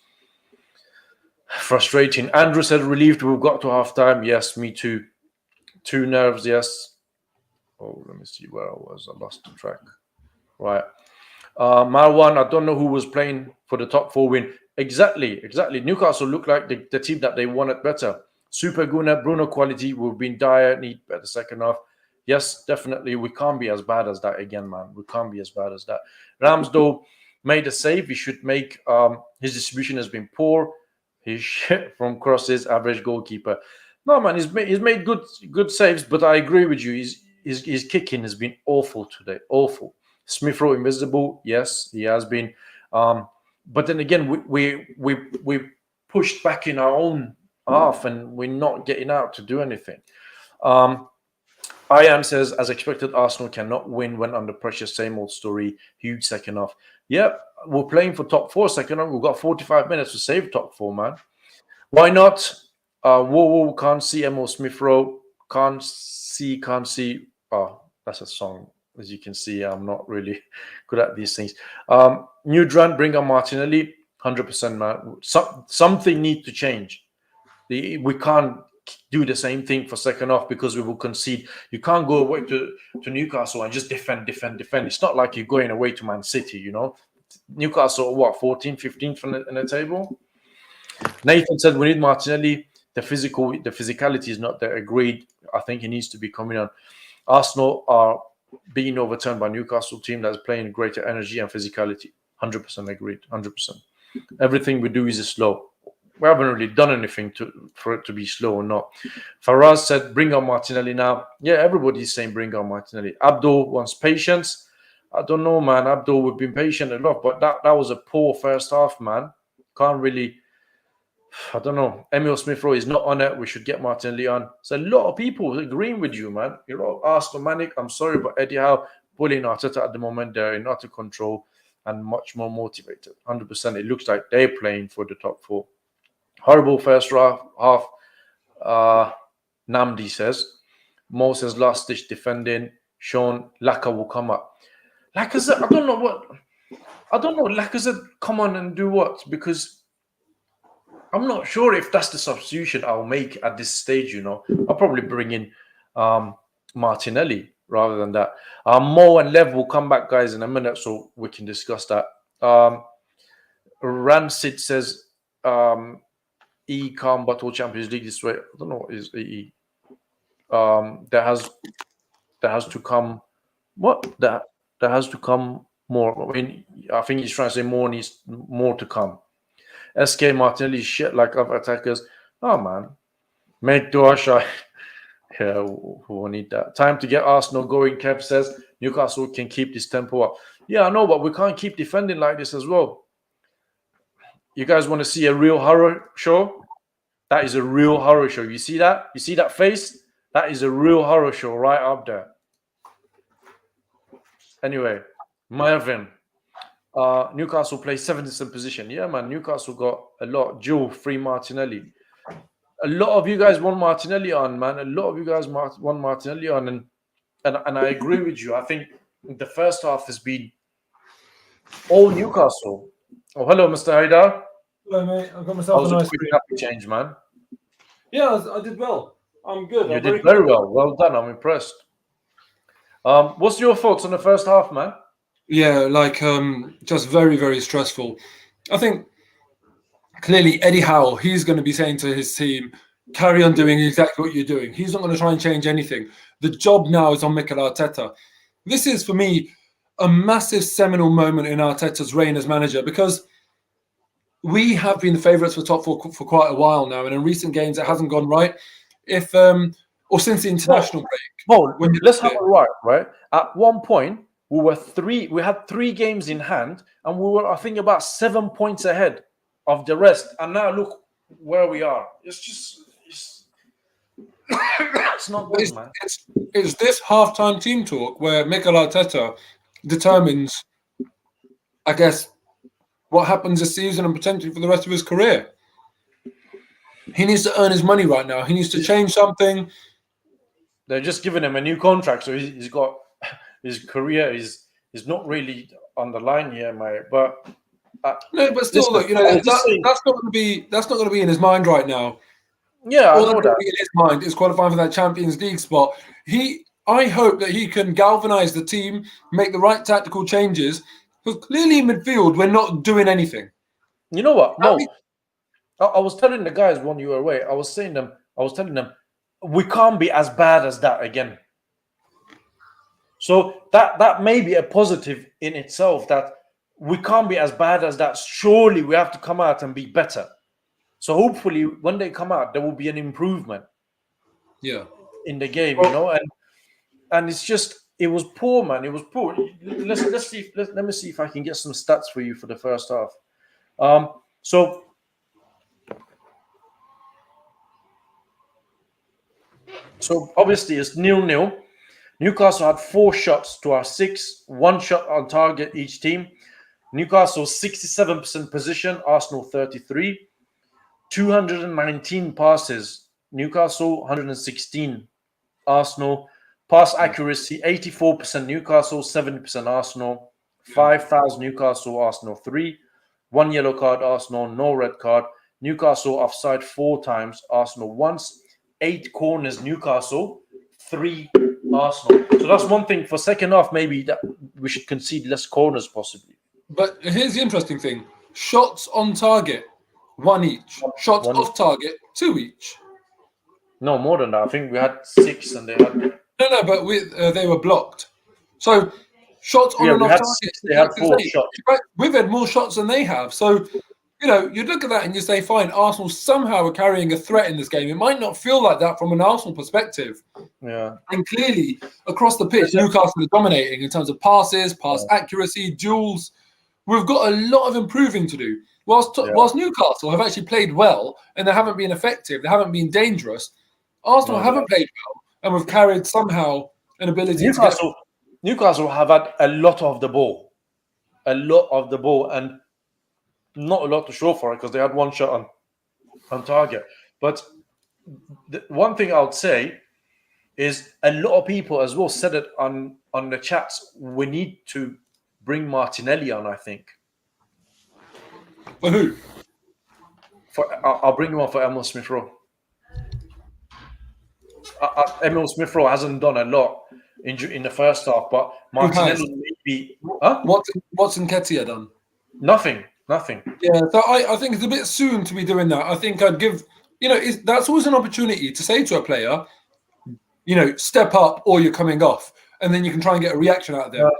frustrating. Andrew said relieved we've got to half-time. Yes, me too. 2 nerves, yes. Oh, let me see where I was. I lost the track. Right. Marwan, I don't know who was playing for the top 4 win. Exactly. Newcastle looked like the team that they wanted better. Super Gooner, Bruno quality. We've been dire, need better second half. Yes, definitely. We can't be as bad as that again, man. We can't be as bad as that. Ramsdale made a save. He should make his distribution has been poor. He's shit from crosses, average goalkeeper. No, man, he's made good saves, but I agree with you. His kicking has been awful today. Awful. Smith Rowe invisible. Yes, he has been. But then again, we pushed back in our own half and we're not getting out to do anything. Ian says, as expected, Arsenal cannot win when under pressure. Same old story. Huge second half. Yep, we're playing for top 4 second half. We've got 45 minutes to save top 4, man. Why not? Whoa, can't see Emil Smith Rowe. Can't see. Oh, that's a song. As you can see, I'm not really good at these things. New Drant, bring on Martinelli. 100%, man. Something needs to change. We can't do the same thing for second half because we will concede. You can't go away to Newcastle and just defend. It's not like you're going away to Man City, you know. Newcastle, what, 14th, 15th in the table? Nathan said we need Martinelli. The physicality is not there. Agreed. I think he needs to be coming on. Arsenal are being overturned by Newcastle team that's playing greater energy and physicality. 100% agreed. 100%. Everything we do is slow. We haven't really done anything for it to be slow or not. Faraz said, bring on Martinelli now. Yeah, everybody's saying bring on Martinelli. Abdul wants patience. I don't know, man. Abdul, we've been patient a lot, but that was a poor first half, man. Can't really... I don't know. Emil Smith Rowe is not on it. We should get Martinelli on. So a lot of people agreeing with you, man. You're all Arsenal manic. I'm sorry, but Eddie Howe bullying Arteta at the moment. They're in utter control and much more motivated. 100%. It looks like they're playing for the top 4. Horrible first half. Namdi says. Mo says last-ditch defending. Sean, Laka will come up. Lacazette, I don't know. Lacazette come on and do what? Because I'm not sure if that's the substitution I'll make at this stage, you know. I'll probably bring in Martinelli rather than that. Mo and Lev will come back, guys, in a minute, so we can discuss that. Rancid says, E can't battle Champions League this way. I don't know what is EE. There has to come... What? There has to come more. I mean, I think he's trying to say needs more to come. SK Martinelli shit like other attackers. Oh, man. Make Duasha. Yeah, we'll need that. Time to get Arsenal going, Kev says. Newcastle can keep this tempo up. Yeah, I know, but we can't keep defending like this as well. You guys want to see a real horror show? That is a real horror show. You see that? You see that face? That is a real horror show right up there. Anyway, Mervyn. Newcastle plays 70th position. Yeah, man. Newcastle got a lot. Joe, free Martinelli. A lot of you guys want Martinelli on, man. A lot of you guys want Martinelli on. And I agree with you. I think the first half has been all Newcastle. Oh, hello, Mr. Haidar. Hello, mate. I've got myself a nice quick happy change, man. Yeah, I did well. I'm good. You did very well. Well done. I'm impressed. What's your thoughts on the first half, man? Yeah, like just very, very stressful. I think clearly Eddie Howe, he's going to be saying to his team, carry on doing exactly what you're doing. He's not going to try and change anything. The job now is on Mikel Arteta. This is, for me, a massive seminal moment in Arteta's reign as manager, because we have been the favourites for top four for quite a while now, and in recent games it hasn't gone right. Or since the international break. Well, let's have it right. At one point, we had 3 games in hand, and we were, I think, about 7 points ahead of the rest. And now look where we are. It's not good, man. It's this halftime team talk where Mikel Arteta determines, I guess, what happens this season and potentially for the rest of his career. He needs to earn his money right now. He needs to change something. They're just giving him a new contract, so he's got his career is not really on the line here, mate. But no, but still, look, that's not going to be in his mind right now. Yeah, all that's going to be in his mind is qualifying for that Champions League spot. I hope that he can galvanise the team, make the right tactical changes. Because clearly in midfield, we're not doing anything. You know what? No, I was telling the guys when you were away. I was telling them, we can't be as bad as that again. So that may be a positive in itself, that we can't be as bad as that. Surely we have to come out and be better. So hopefully when they come out, there will be an improvement. Yeah, in the game, and it's just, it was poor, man. It was poor. Let me see if I can get some stats for you for the first half. So obviously it's 0-0. Newcastle had 4 shots to our 6, 1 shot on target each team. Newcastle 67% possession, Arsenal 33. 219 passes, Newcastle 116, Arsenal. Pass accuracy 84% Newcastle, 70% Arsenal. 5,000 Newcastle, Arsenal 3. 1 yellow card, Arsenal, no red card. Newcastle offside 4 times, Arsenal once. 8 corners, Newcastle, 3 Arsenal. So that's one thing for second half, maybe that we should concede less corners possibly. But here's the interesting thing. Shots on target, 1 each. Shots off target, 2 each. No, more than that. I think we had 6 and they had... No, but they were blocked. So shots on and off target. 6, they had 4 shots. We've had more shots than they have. So, you look at that and you say, fine, Arsenal somehow are carrying a threat in this game. It might not feel like that from an Arsenal perspective. Yeah. And clearly, across the pitch, Newcastle are dominating in terms of passes, pass accuracy, duels. We've got a lot of improving to do. Whilst Newcastle have actually played well and they haven't been effective, they haven't been dangerous, Arsenal haven't played well and we've carried somehow an ability to Newcastle have had a lot of the ball. And not a lot to show for it because they had 1 shot on target. But the one thing I would say is a lot of people as well said it on the chats. We need to bring Martinelli on, I think. For who? I'll bring him on for Emil Smith-Rowe. Emil Smith-Rowe hasn't done a lot in the first half, but Martinelli maybe... Huh? What's Nketiah done? Nothing. Yeah, so I think it's a bit soon to be doing that. I think I'd give... that's always an opportunity to say to a player, step up or you're coming off. And then you can try and get a reaction out of them.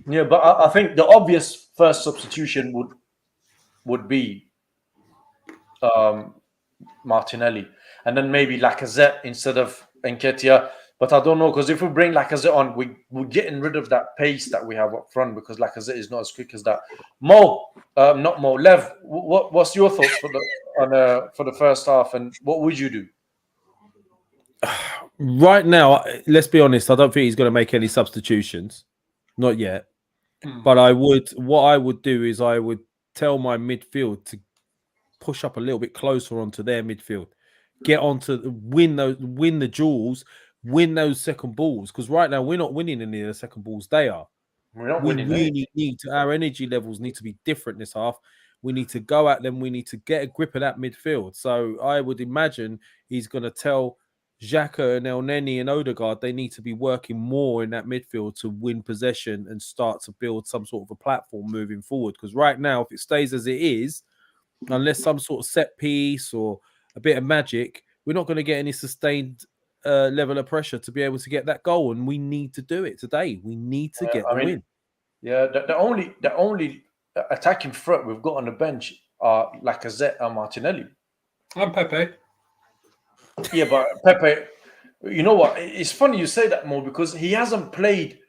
Yeah, but I think the obvious first substitution would be Martinelli, and then maybe Lacazette instead of Nketiah. But I don't know, because if we bring Lacazette on, we're getting rid of that pace that we have up front, because Lacazette is not as quick as that. Not Mo, Lev, what's your thoughts for the first half, and what would you do? Right now, let's be honest, I don't think he's going to make any substitutions. Not yet. But what I would do is I would tell my midfield to push up a little bit closer onto their midfield. Get win the duels, win those second balls. Because right now we're not winning any of the second balls. They are. We're not winning. We need to. Our energy levels need to be different this half. We need to go at them. We need to get a grip of that midfield. So I would imagine he's going to tell Xhaka and El Neni and Odegaard they need to be working more in that midfield to win possession and start to build some sort of a platform moving forward. Because right now, if it stays as it is, unless some sort of set piece or a bit of magic, we're not going to get any sustained level of pressure to be able to get that goal, and we need to do it today. We need to get the win. Yeah, the only attacking threat we've got on the bench are Lacazette and Martinelli. And Pepe. Yeah, but Pepe, you know what? It's funny you say that, Mo, because he hasn't played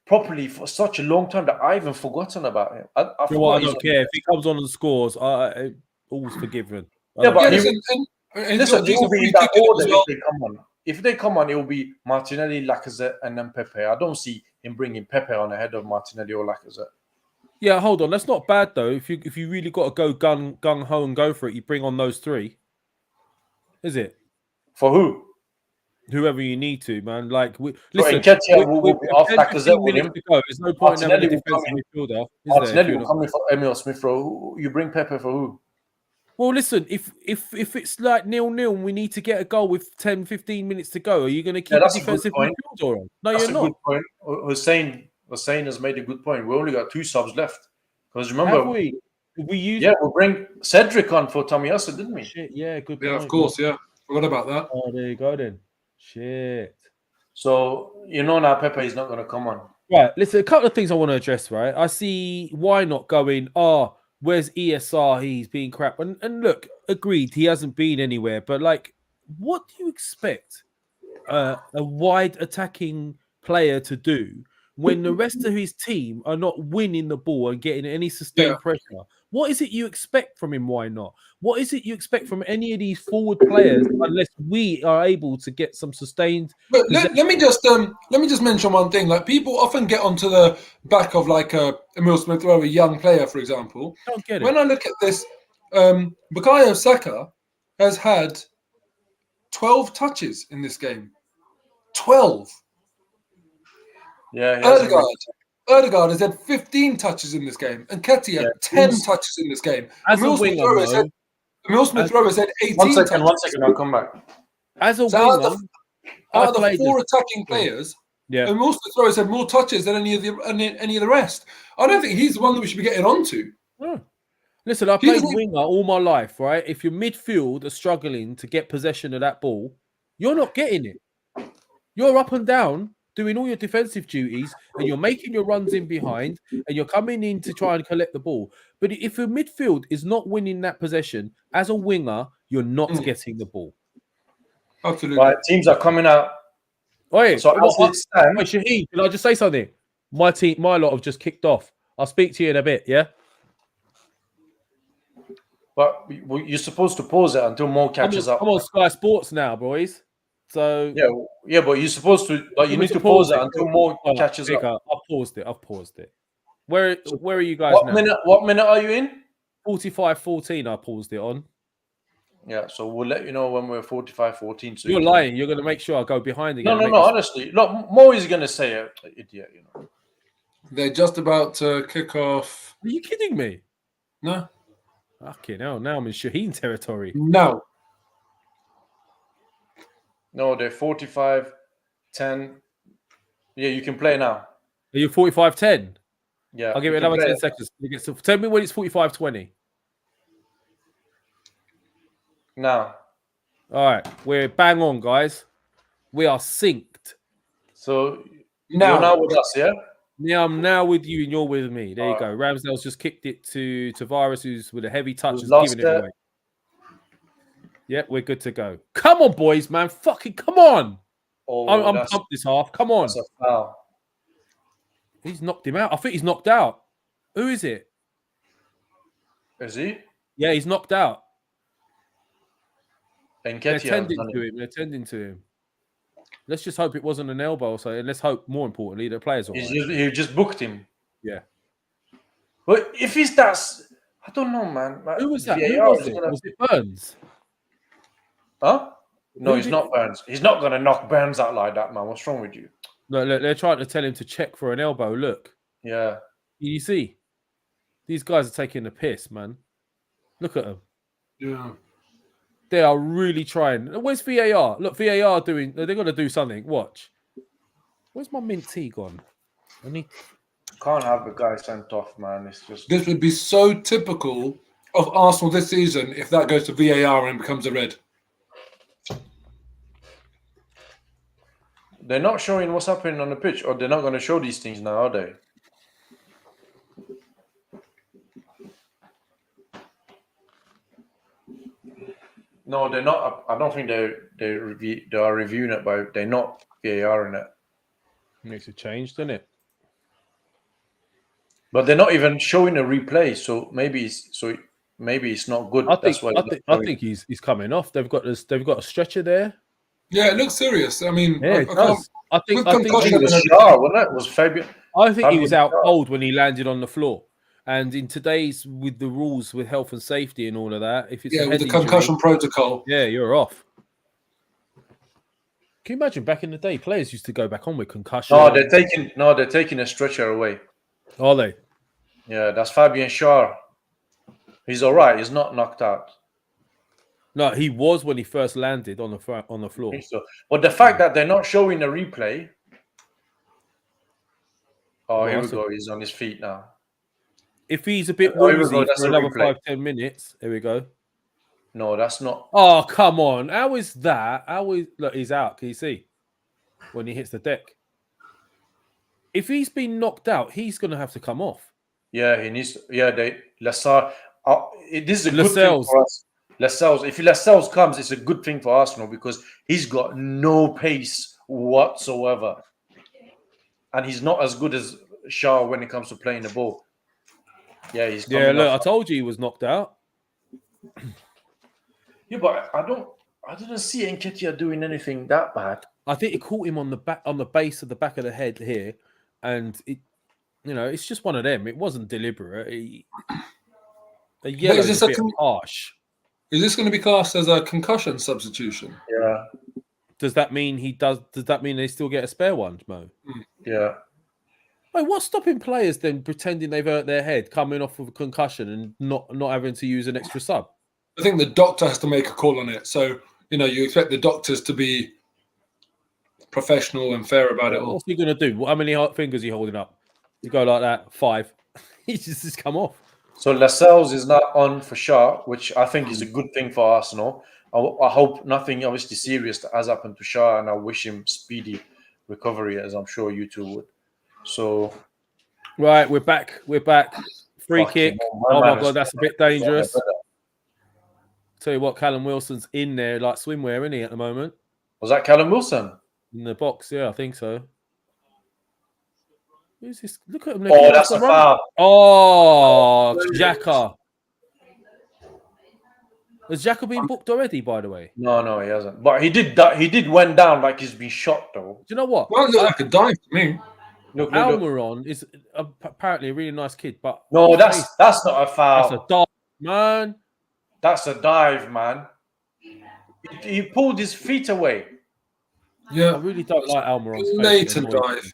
properly for such a long time that I even forgotten about him. I don't care if he comes on and scores. All's forgiven. Yeah, but listen, it will be in that order if they come on. If they come on, it will be Martinelli, Lacazette, and then Pepe. I don't see him bringing Pepe on ahead of Martinelli or Lacazette. Yeah, hold on. That's not bad though. If you really got to go gung ho and go for it, you bring on those three. Is it for who? Whoever you need to, man. Like, will be off Lacazette with him. There's no point in having a defensive midfielder. Martinelli will come in for Emil Smith-Rowe. You bring Pepe for who? Well, listen, if it's like 0-0 and we need to get a goal with 10, 15 minutes to go, are you going to keep a defensive midfielder on? No, you're not. Good point. Hussein has made a good point. We only got 2 subs left. Because remember, we'll bring Cedric on for Tomiyasu, didn't we? Shit, yeah, good point. Yeah, of course, yeah. Forgot about that. Oh, there you go then. Shit. So, now Pepe is not going to come on. Right, listen, a couple of things I want to address, right? I see why not going, where's ESR? He's being crap. And look, agreed, he hasn't been anywhere. But, like, what do you expect a wide attacking player to do when the rest of his team are not winning the ball and getting any sustained pressure? What is it you expect from him? Why not? What is it you expect from any of these forward players unless we are able to get some sustained? But let me just mention one thing. Like, people often get onto the back of like Emil Smith-Rowe, a young player, for example. Don't get it. When I look at this, bukayo Saka has had 12 touches in this game. 12. Yeah. Odegaard has had 15 touches in this game, and Ketty had 10 touches in this game. Emil Smith-Rowe has had 18 touches. One second, I'll come back. As a out of winger, the 4 attacking players, Emil Smith-Rowe has had more touches than any of the rest. I don't think he's the one that we should be getting onto. Listen, I played winger all my life, right? If your midfield are struggling to get possession of that ball, you're not getting it. You're up and down, doing all your defensive duties, and you're making your runs in behind, and you're coming in to try and collect the ball. But if your midfield is not winning that possession, as a winger, you're not getting the ball. Absolutely. Right, teams are coming out. Shaheen, can I just say something? My lot have just kicked off. I'll speak to you in a bit, yeah? But you're supposed to pause it until Mo catches up. I'm on Sky Sports now, boys. So but you're supposed to. You need to pause it until Mo catches up. I've paused it. Where are you guys now? What minute are you in? 45-14. I paused it on. Yeah, so we'll let you know when we're 45-14. So you're lying. You're going to make sure I go behind again. No. Honestly, look, Mo is going to say it, idiot. They're just about to kick off. Are you kidding me? No. Okay, now I'm in Shaheen territory. No, they're 45-10. Yeah, you can play now. Are you 45-10? Yeah. I'll give it another 10 seconds. Tell me when it's 45-20. Now. All right, we're bang on, guys. We are synced. So you're now with us, yeah? Yeah, I'm now with you and you're with me. There you go. Ramsdale's just kicked it to Tavares, who's with a heavy touch, is giving it away. Yep, we're good to go. Come on, boys, man. Fucking come on. I'm that's, pumped this half. Come on. that's a foul. He's knocked him out. I think he's knocked out. Who is it? Is he? Yeah, he's knocked out. They're Nketiah attending to him. They're attending to him. Let's just hope it wasn't an elbow or so. And let's hope, more importantly, the players are all right. He just booked him. Yeah. But if he's that, I don't know, man. Like, Who was that? VAR Who was is it? gonna- Was it Burns? Huh? No, Who he's did- not Burns. He's not going to knock Burns out like that, man. What's wrong with you? No, look, they're trying to tell him to check for an elbow. Look. Yeah. You see? These guys are taking the piss, man. Look at them. Yeah. They are really trying. Where's VAR? Look, VAR doing... They're going to do something. Watch. Where's my mint tea gone? I need... Can't have the guy sent off, man. It's just... This would be so typical of Arsenal this season if that goes to VAR and becomes a red. They're not showing what's happening on the pitch, or they're not going to show these things now, are they? No, they're not. I don't think they are reviewing it, but they're not VAR in it. Makes a change, doesn't it? But they're not even showing a replay, so maybe it's not good. I think he's coming off. They've got a stretcher there. Yeah, it looks serious. I mean, Yeah, it does. I think it was Fabian. I think he was out Fabian. cold when he landed on the floor. And in today's, with the rules with health and safety and all of that, if it's a with head the injury, concussion protocol. yeah, you're off. Can you imagine back in the day, players used to go back on with concussion? They're taking a stretcher away. Are they? Yeah, that's Fabian Schär. He's all right. He's not knocked out. No, he was when he first landed on the floor. So, but the fact that they're not showing a replay. Oh, here we go. He's on his feet now. If he's a bit Oh, here we woozy go. That's for a another replay. 5-10 minutes, here we go. No, that's not. Oh, come on. How is that? Look, he's out. Can you see? When he hits the deck. If he's been knocked out, he's going to have to come off. Yeah, he needs. Lascelles. This is a good thing Lascelles. for us. Lascelles. If Lascelles comes, it's a good thing for Arsenal because he's got no pace whatsoever, and he's not as good as Shaw when it comes to playing the ball. Yeah, he's. Yeah, look, off. I told you he was knocked out. Yeah, but I didn't see Nketiah doing anything that bad. I think it caught him on the base of the back of the head here, and it's just one of them. It wasn't deliberate. The yellow is a bit harsh. Is this going to be classed as a concussion substitution? Yeah. Does that mean Does that mean they still get a spare one, Mo? Yeah. Wait, what's stopping players then pretending they've hurt their head, coming off of a concussion, and not having to use an extra sub? I think the doctor has to make a call on it. So you expect the doctors to be professional and fair about it all. What's he going to do? How many fingers are you holding up? You go like that, 5. He's just come off. So Lascelles is not on for Shaw, which I think is a good thing for Arsenal. I hope nothing obviously serious has happened to Shaw, and I wish him speedy recovery, as I'm sure you two would. So, right, we're back. Free kick. Oh my God, that's a bit dangerous. Tell you what, Callum Wilson's in there like swimwear, isn't he, at the moment? Was that Callum Wilson? In the box, yeah, I think so. Who's this? Look at him. Oh, that's a foul. Oh, xhaka. Has xhaka been booked already, by the way? No, he hasn't. But he did went down like he's been shot, though. Do you know what? Well, it looked like a dive to me. Look. Almiron is apparently a really nice kid, but no, that's not a foul. That's a dive, man. That's a dive, man. He pulled his feet away. Yeah, I really don't like Almiron's face. blatant dive.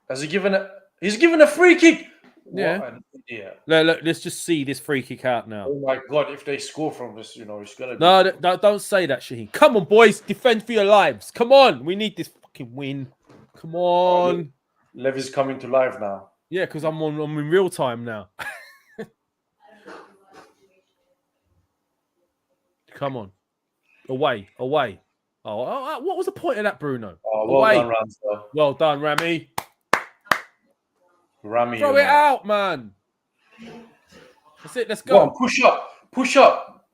Has he given a? He's given a free kick. Yeah. What an idiot. Look, let's just see this free kick out now. Oh my God! If they score from this, it's gonna be. No, don't say that, Shaheen. Come on, boys, defend for your lives. Come on, we need this fucking win. Come on. Levy's coming to life now. Yeah, because I'm in real time now. Come on, away. Oh, what was the point of that, Bruno? Oh, well done, Ramsdale. Well done, Rami. Rami, Throw it out, man. That's it. Let's Go go. on, push up.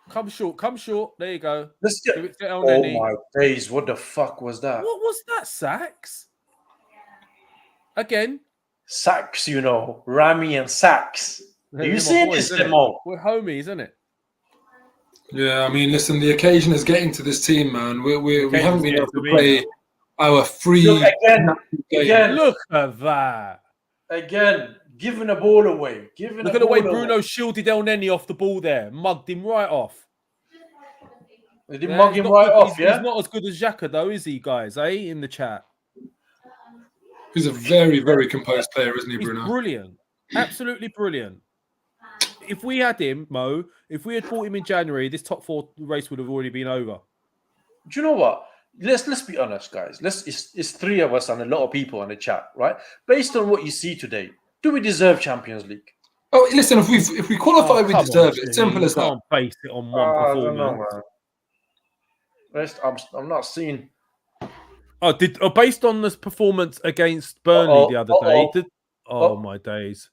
Come short. There you go. Let's get. Give it to El Oh Neni. my days! What the fuck was that? What was that, Sacks? Again. Sacks, you know, Rami and Sacks. Are you seeing this, Mo? We're homies, isn't it? Yeah, I mean, listen, the occasion is getting to this team, man. We haven't been able to play our free. Look, again. Look at that. Again, giving the ball away. Look at the way Bruno shielded El Neni off the ball there. Mugged him right off. They did mug him right off, yeah? He's not as good as Xhaka, though, is he, guys? In the chat. He's a very, very composed player, isn't he, He's Bruno? brilliant. Absolutely brilliant. If we had him, Mo, if we had bought him in January, this top 4 race would have already been over. Do you know what? Let's be honest, guys. It's 3 of us and a lot of people in the chat, right? Based on what you see today, do we deserve Champions League? Oh, listen, if we qualify, we deserve it. Simple as that. Can't base it on one performance. I don't know, man. I'm not seeing. Based on this performance against Burnley the other day. My days.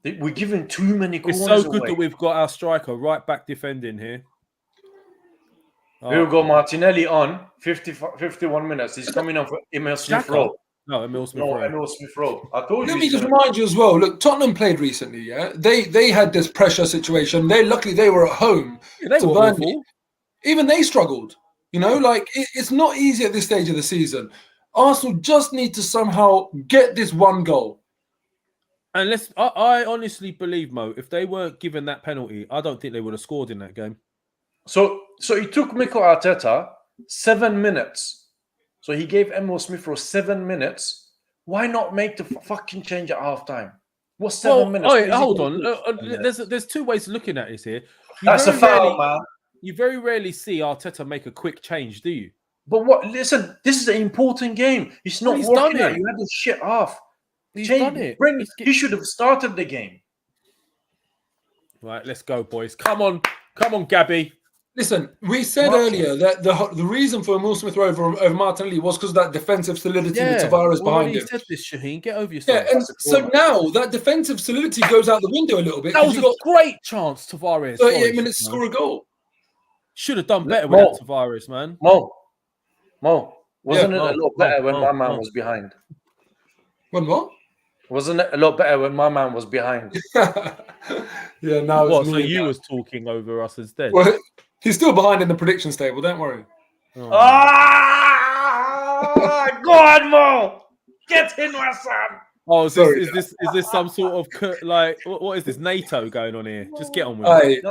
We're giving too many corners It's so good away. that we've got our striker right back defending here. We've got Martinelli on 51 minutes. He's coming on for Emil Smith-Rowe. No, Emil Smith-Rowe. Emil Smith-Rowe. I told you. Let me just remind you as well. Look, Tottenham played recently. Yeah, they had this pressure situation. Luckily they were at home. They were awful. Even they struggled. You know, like it's not easy at this stage of the season. Arsenal just need to somehow get this one goal. And I honestly believe, Mo, if they weren't given that penalty, I don't think they would have scored in that game. So it took Mikel Arteta 7 minutes. So he gave Emil Smith-Rowe 7 minutes. Why not make the fucking change at halftime? What's 7 minutes? Oh, hold on. There's 2 ways of looking at this here. That's a foul, man. You very rarely see Arteta make a quick change, do you? But what? Listen, this is an important game. It's not working out. You had this shit off. He's done it. He should have started the game. Right, let's go, boys. Come on, Gabby. Listen, we said earlier that the reason for Emil Smith-Rowe over Martinelli was because of that defensive solidity with Tavares behind him. Said this, Shaheen. Get over yourself. Yeah, and so now that defensive solidity goes out the window a little bit. That was a great chance, Tavares. 38 minutes to score a goal. Should have done better with Tavares, man. Mo, wasn't it a lot better when my man was behind? When what? Wasn't it a lot better when my man was behind? Yeah, now what? So you was talking over us instead? Well, he's still behind in the predictions table. Don't worry. Go on, Mo! Get in, my son! Oh, is this some sort of like what is this NATO going on here? Just get on with it.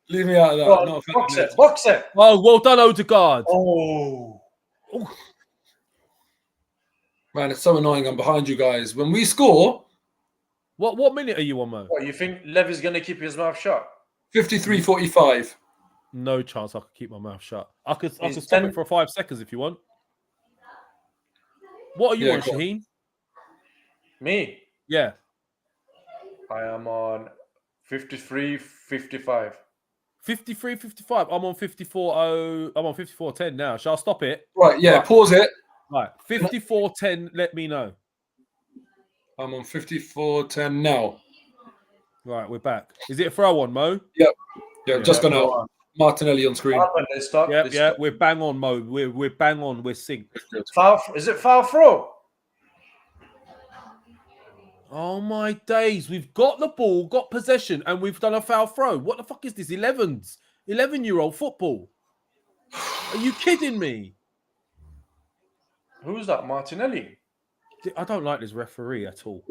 Leave me out of that. Box it. Oh, well done, Odegaard. Oh. Man, it's so annoying. I'm behind you guys. When we score... What minute are you on, Mo? What, you think Levy's going to keep his mouth shut? 53:45. No chance I could keep my mouth shut. I could stop it for 5 seconds if you want. What are you on, Shaheen? Me? Yeah. I am on 53:55. 53:55. I'm on 54:10. I'm on 54:10 now. Shall I stop it? Right, yeah, pause it. Right. 54:10, let me know. I'm on 54:10 now. Right, we're back. Is it a throw on, Mo? Yep. Yeah, just gone out. Martinelli on screen. Yeah, we're bang on, Mo. We're bang on. We're synced. Is it foul throw? Oh my days. We've got the ball, got possession, and we've done a foul throw. What the fuck is this? 11-year-old football. Are you kidding me? Who's that? Martinelli? I don't like this referee at all.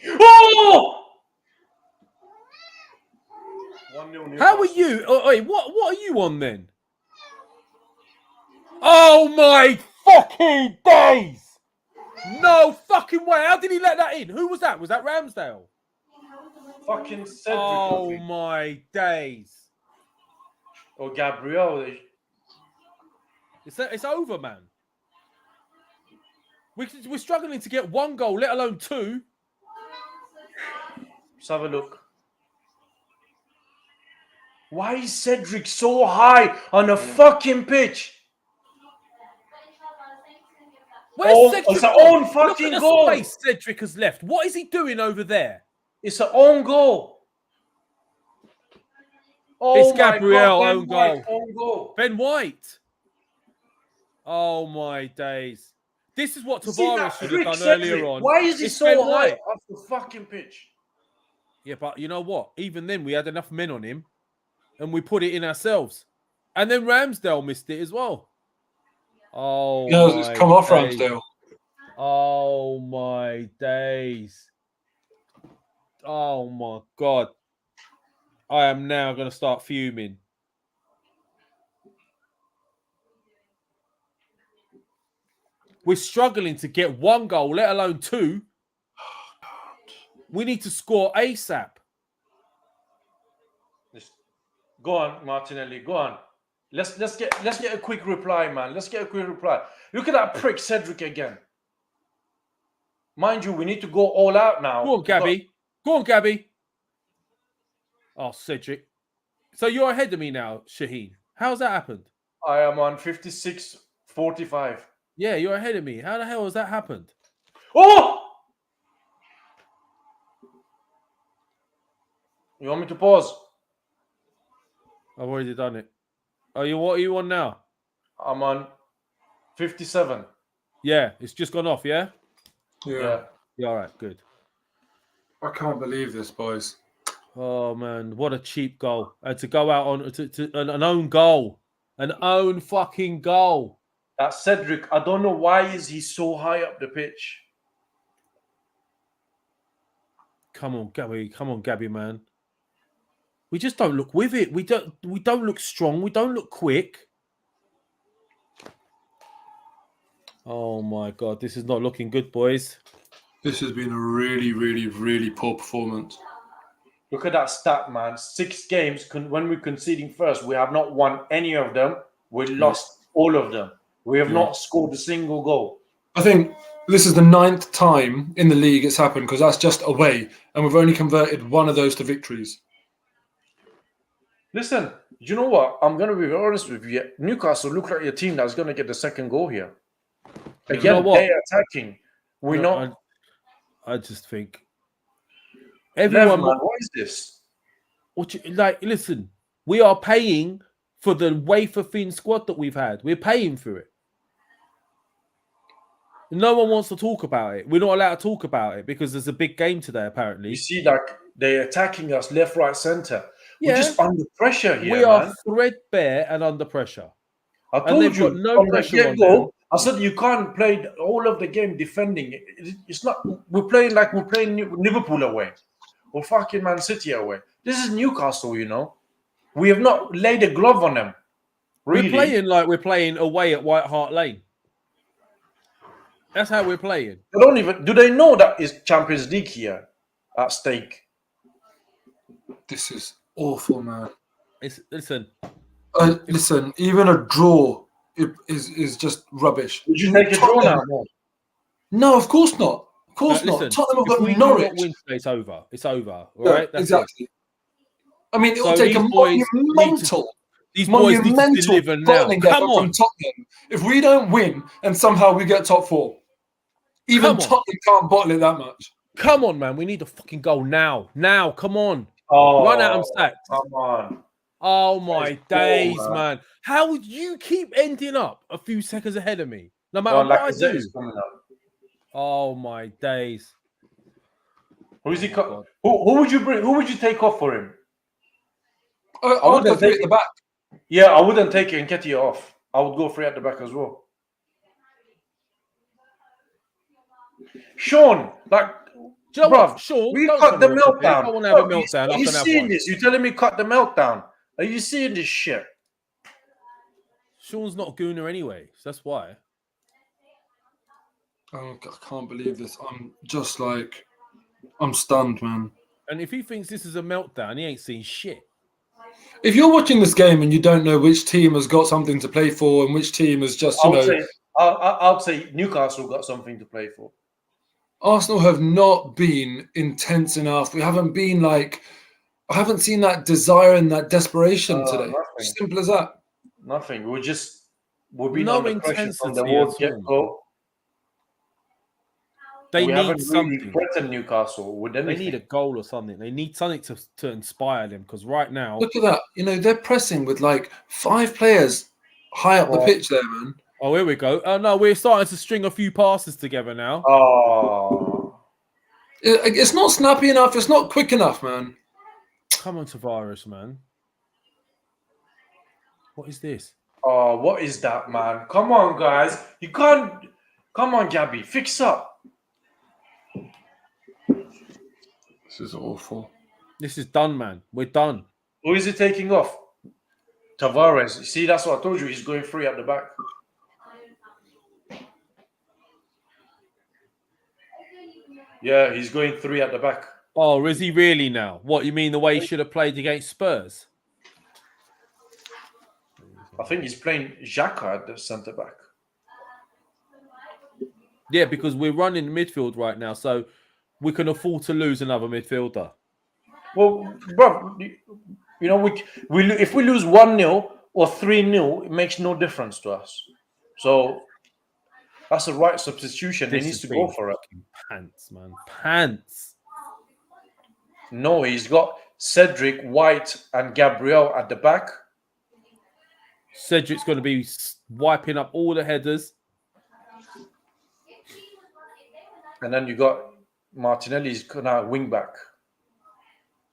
Oh! 1-0 How are you? Oh, wait, what are you on then? Oh my fucking days! No fucking way! How did he let that in? Who was that? Was that Ramsdale? Fucking Cedric. Oh my days! Or Gabriel. It's over, man. We're struggling to get 1 goal, let alone 2. Let's have a look. Why is Cedric so high on a fucking pitch? Where's Cedric? It's our gone? own fucking Look at goal. the space Cedric has left. What is he doing over there? It's our own goal. Oh It's my Gabriel, God, own goal. Own goal. Ben White. Oh my days. This is what You see Tavares that should have prick done earlier Cedric? on. Why is he It's so Ben high White. off the fucking pitch? Yeah, but you know what? Even then, we had enough men on him, and we put it in ourselves. And then Ramsdale missed it as well. Oh, Yeah, it's come off days. Ramsdale. Oh my days. Oh my God. I am now going to start fuming. We're struggling to get one goal, let alone two. We need to score ASAP. Go on, Martinelli. Go on. Let's get a quick reply, man. Let's get a quick reply. Look at that prick Cedric again. Mind you, we need to go all out now. Go on, Gabby. Go on, Gabby. Oh, Cedric. So you're ahead of me now, Shaheen. How's that happened? I am on 56-45. Yeah, you're ahead of me. How the hell has that happened? Oh! You want me to pause? I've already done it. What are you on now? I'm on 57. Yeah, it's just gone off, yeah? Yeah. Yeah, all right, good. I can't believe this, boys. Oh, man, what a cheap goal. And to go out on to an own goal. An own fucking goal. That Cedric, I don't know why is he so high up the pitch. Come on, Gabby. Come on, Gabby, man. We just don't look with it. We don't look strong. We don't look quick. Oh my God, this is not looking good, boys. This has been a really, really, really poor performance. Look at that stat, man. 6 games, when we're conceding first, we have not won any of them. We lost all of them. We have not scored a single goal. I think this is the 9th time in the league it's happened because that's just away. And we've only converted one of those to victories. Listen, you know what? I'm going to be honest with you. Newcastle look like a team that's going to get the second goal here. Again, You know what? they're attacking. We're not. I just think everyone. Man, what is this? Listen, we are paying for the wafer thin squad that we've had. We're paying for it. No one wants to talk about it. We're not allowed to talk about it because there's a big game today, apparently. You see, like, they're attacking us left, right, centre. Yeah. We're just under pressure here, We are threadbare and under pressure. I told you, got no from pressure the on get-go, I said you can't play all of the game defending. It's not. We're playing like we're playing Liverpool away or fucking Man City away. This is Newcastle, you know. We have not laid a glove on them. Really. We're playing like we're playing away at White Hart Lane. That's how we're playing. They don't even. Do they know that it's Champions League here at stake? This is awful, man. Listen, even a draw is just rubbish. Would you take a draw now? No, of course not. Of course not. Listen, Tottenham have if we got do Norwich. not win today, it's over. It's over. Yeah, Right? That's exactly. it. I mean, it'll So take a these boys monumental, These boys need to deliver now. burning effort Come on. from Tottenham. If we don't win and somehow we get top 4, even Come on. Tottenham can't bottle it that much. Come on, man. We need a fucking goal now. Now, come on. Oh, Run out and sacked. Come on. Oh my It's days, poor, man. How would you keep ending up a few seconds ahead of me? No matter Oh, what I Lacazette do. is coming up. Oh my days. Who is he? God. Who would you bring? Who would you take off for him? I would wouldn't take take it at the back. Yeah, I wouldn't take Nketiah off. I would go free at the back as well. Sean, like, Do you know bruv, what? Sure. we don't cut the tell me what to do. I meltdown. don't want to have a Bruv, meltdown Are you after that seeing one. this? You telling me cut the meltdown? Are you seeing this shit? Sean's not a gooner anyway, so that's why. Oh, I can't believe this. I'm stunned, man. And if he thinks this is a meltdown, he ain't seen shit. If you're watching this game and you don't know which team has got something to play for and which team is just, I'll say Newcastle got something to play for. Arsenal have not been intense enough. We haven't been I haven't seen that desire and that desperation today. Nothing. Simple as that. Nothing. We've been No under pressure from the intensity word at get-go. They we need haven't really something. threatened Newcastle with anything. They need a goal or something. They need something to inspire them because right now, Look at that. You know, they're pressing with like 5 players high up the pitch there, man. oh, here we go. Oh no, we're starting to string a few passes together now. Oh, It's not snappy enough. It's not quick enough, man. Come on, Tavares, man. What is this? oh, what is that, man? Come on, guys. You can't. Come on, Gabby. Fix up. This is awful. This is done, man. We're done. Who is he taking off? Tavares. See, that's what I told you. He's going free at the back. Yeah, he's going 3 at the back. Oh, is he really now? What, you mean the way he should have played against Spurs? I think he's playing xhaka at the centre back. Yeah, because we're running midfield right now, so we can afford to lose another midfielder. Well, bro, you know, if we lose 1-0 or 3-0, it makes no difference to us. So that's the right substitution. He needs to go for it. Pants, man. Pants. No, he's got Cedric, White, and Gabriel at the back. Cedric's going to be wiping up all the headers. And then you got Martinelli's now wing back.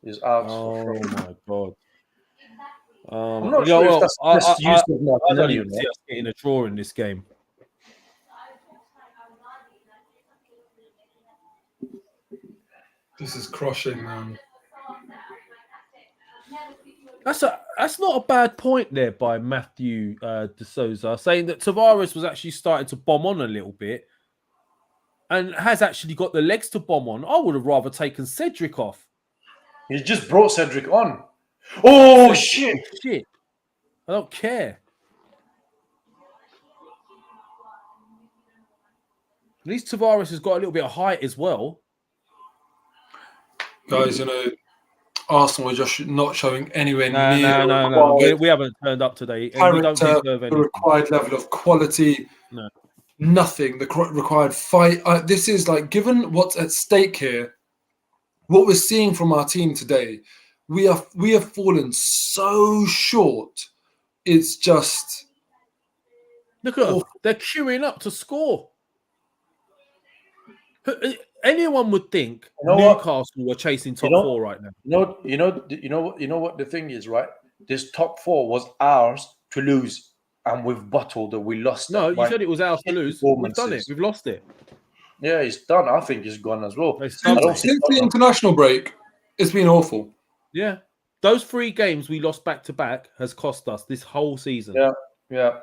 He's out. Oh my god! I'm not sure if that's the best use of I don't Martinelli. even see us getting a draw in this game. This is crushing, man. That's not a bad point there by Matthew De Souza, saying that Tavares was actually starting to bomb on a little bit and has actually got the legs to bomb on. I would have rather taken Cedric off. He just brought Cedric on. Oh, shit. Shit. I don't care. At least Tavares has got a little bit of height as well. Guys, you know, Arsenal are just not showing anywhere near No. We haven't turned up today. And we don't deserve the anything. required level of quality. No. Nothing. The required fight. This is like, given what's at stake here, what we're seeing from our team today, we have fallen so short. It's just look at them. They're queuing up to score. Anyone would think Newcastle were chasing top 4 right now. You know what the thing is, right? This top 4 was ours to lose, and we've bottled it. We lost. No, you said it was ours to lose. We've done it. We've lost it. Yeah, it's done. I think it's gone as well. Since the international break, it's been awful. Yeah. Those 3 games we lost back to back has cost us this whole season. Yeah.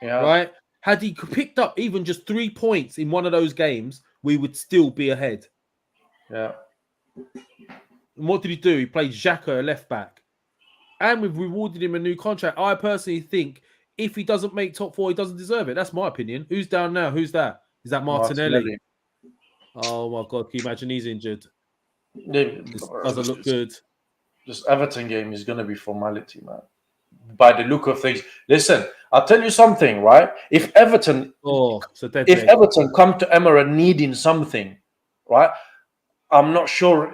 Right? Had he picked up even just 3 points in one of those games, we would still be ahead. Yeah. And what did he do? He played Xhaka, a left back. And we've rewarded him a new contract. I personally think if he doesn't make top 4, he doesn't deserve it. That's my opinion. Who's down now? Who's that? Is that Martinelli? Oh my God. Can you imagine he's injured? This doesn't look good. This Everton game is going to be formality, man. By the look of things. Listen, I'll tell you something, right? If Everton come to Emirates needing something, right? I'm not so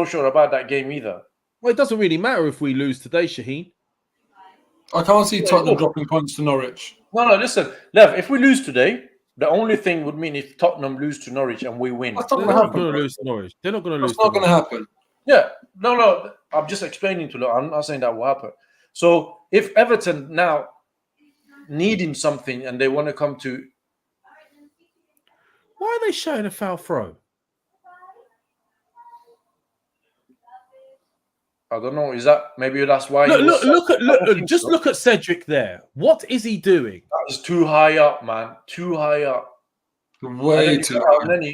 sure about that game either. Well, it doesn't really matter if we lose today, Shaheen. I can't see Tottenham dropping points to Norwich. No, listen, Lev, if we lose today, the only thing would mean if Tottenham lose to Norwich and we win. That's not They're going to not going to lose to Norwich. They're not going to lose. That's not going to happen. Yeah, no. I'm just explaining to you. I'm not saying that will happen. So if Everton now needing something and they want to come to, why are they showing a foul throw? I don't know. Is that maybe that's why? Look at Cedric there. What is he doing? That is too high up, man. Too high up. Way too high.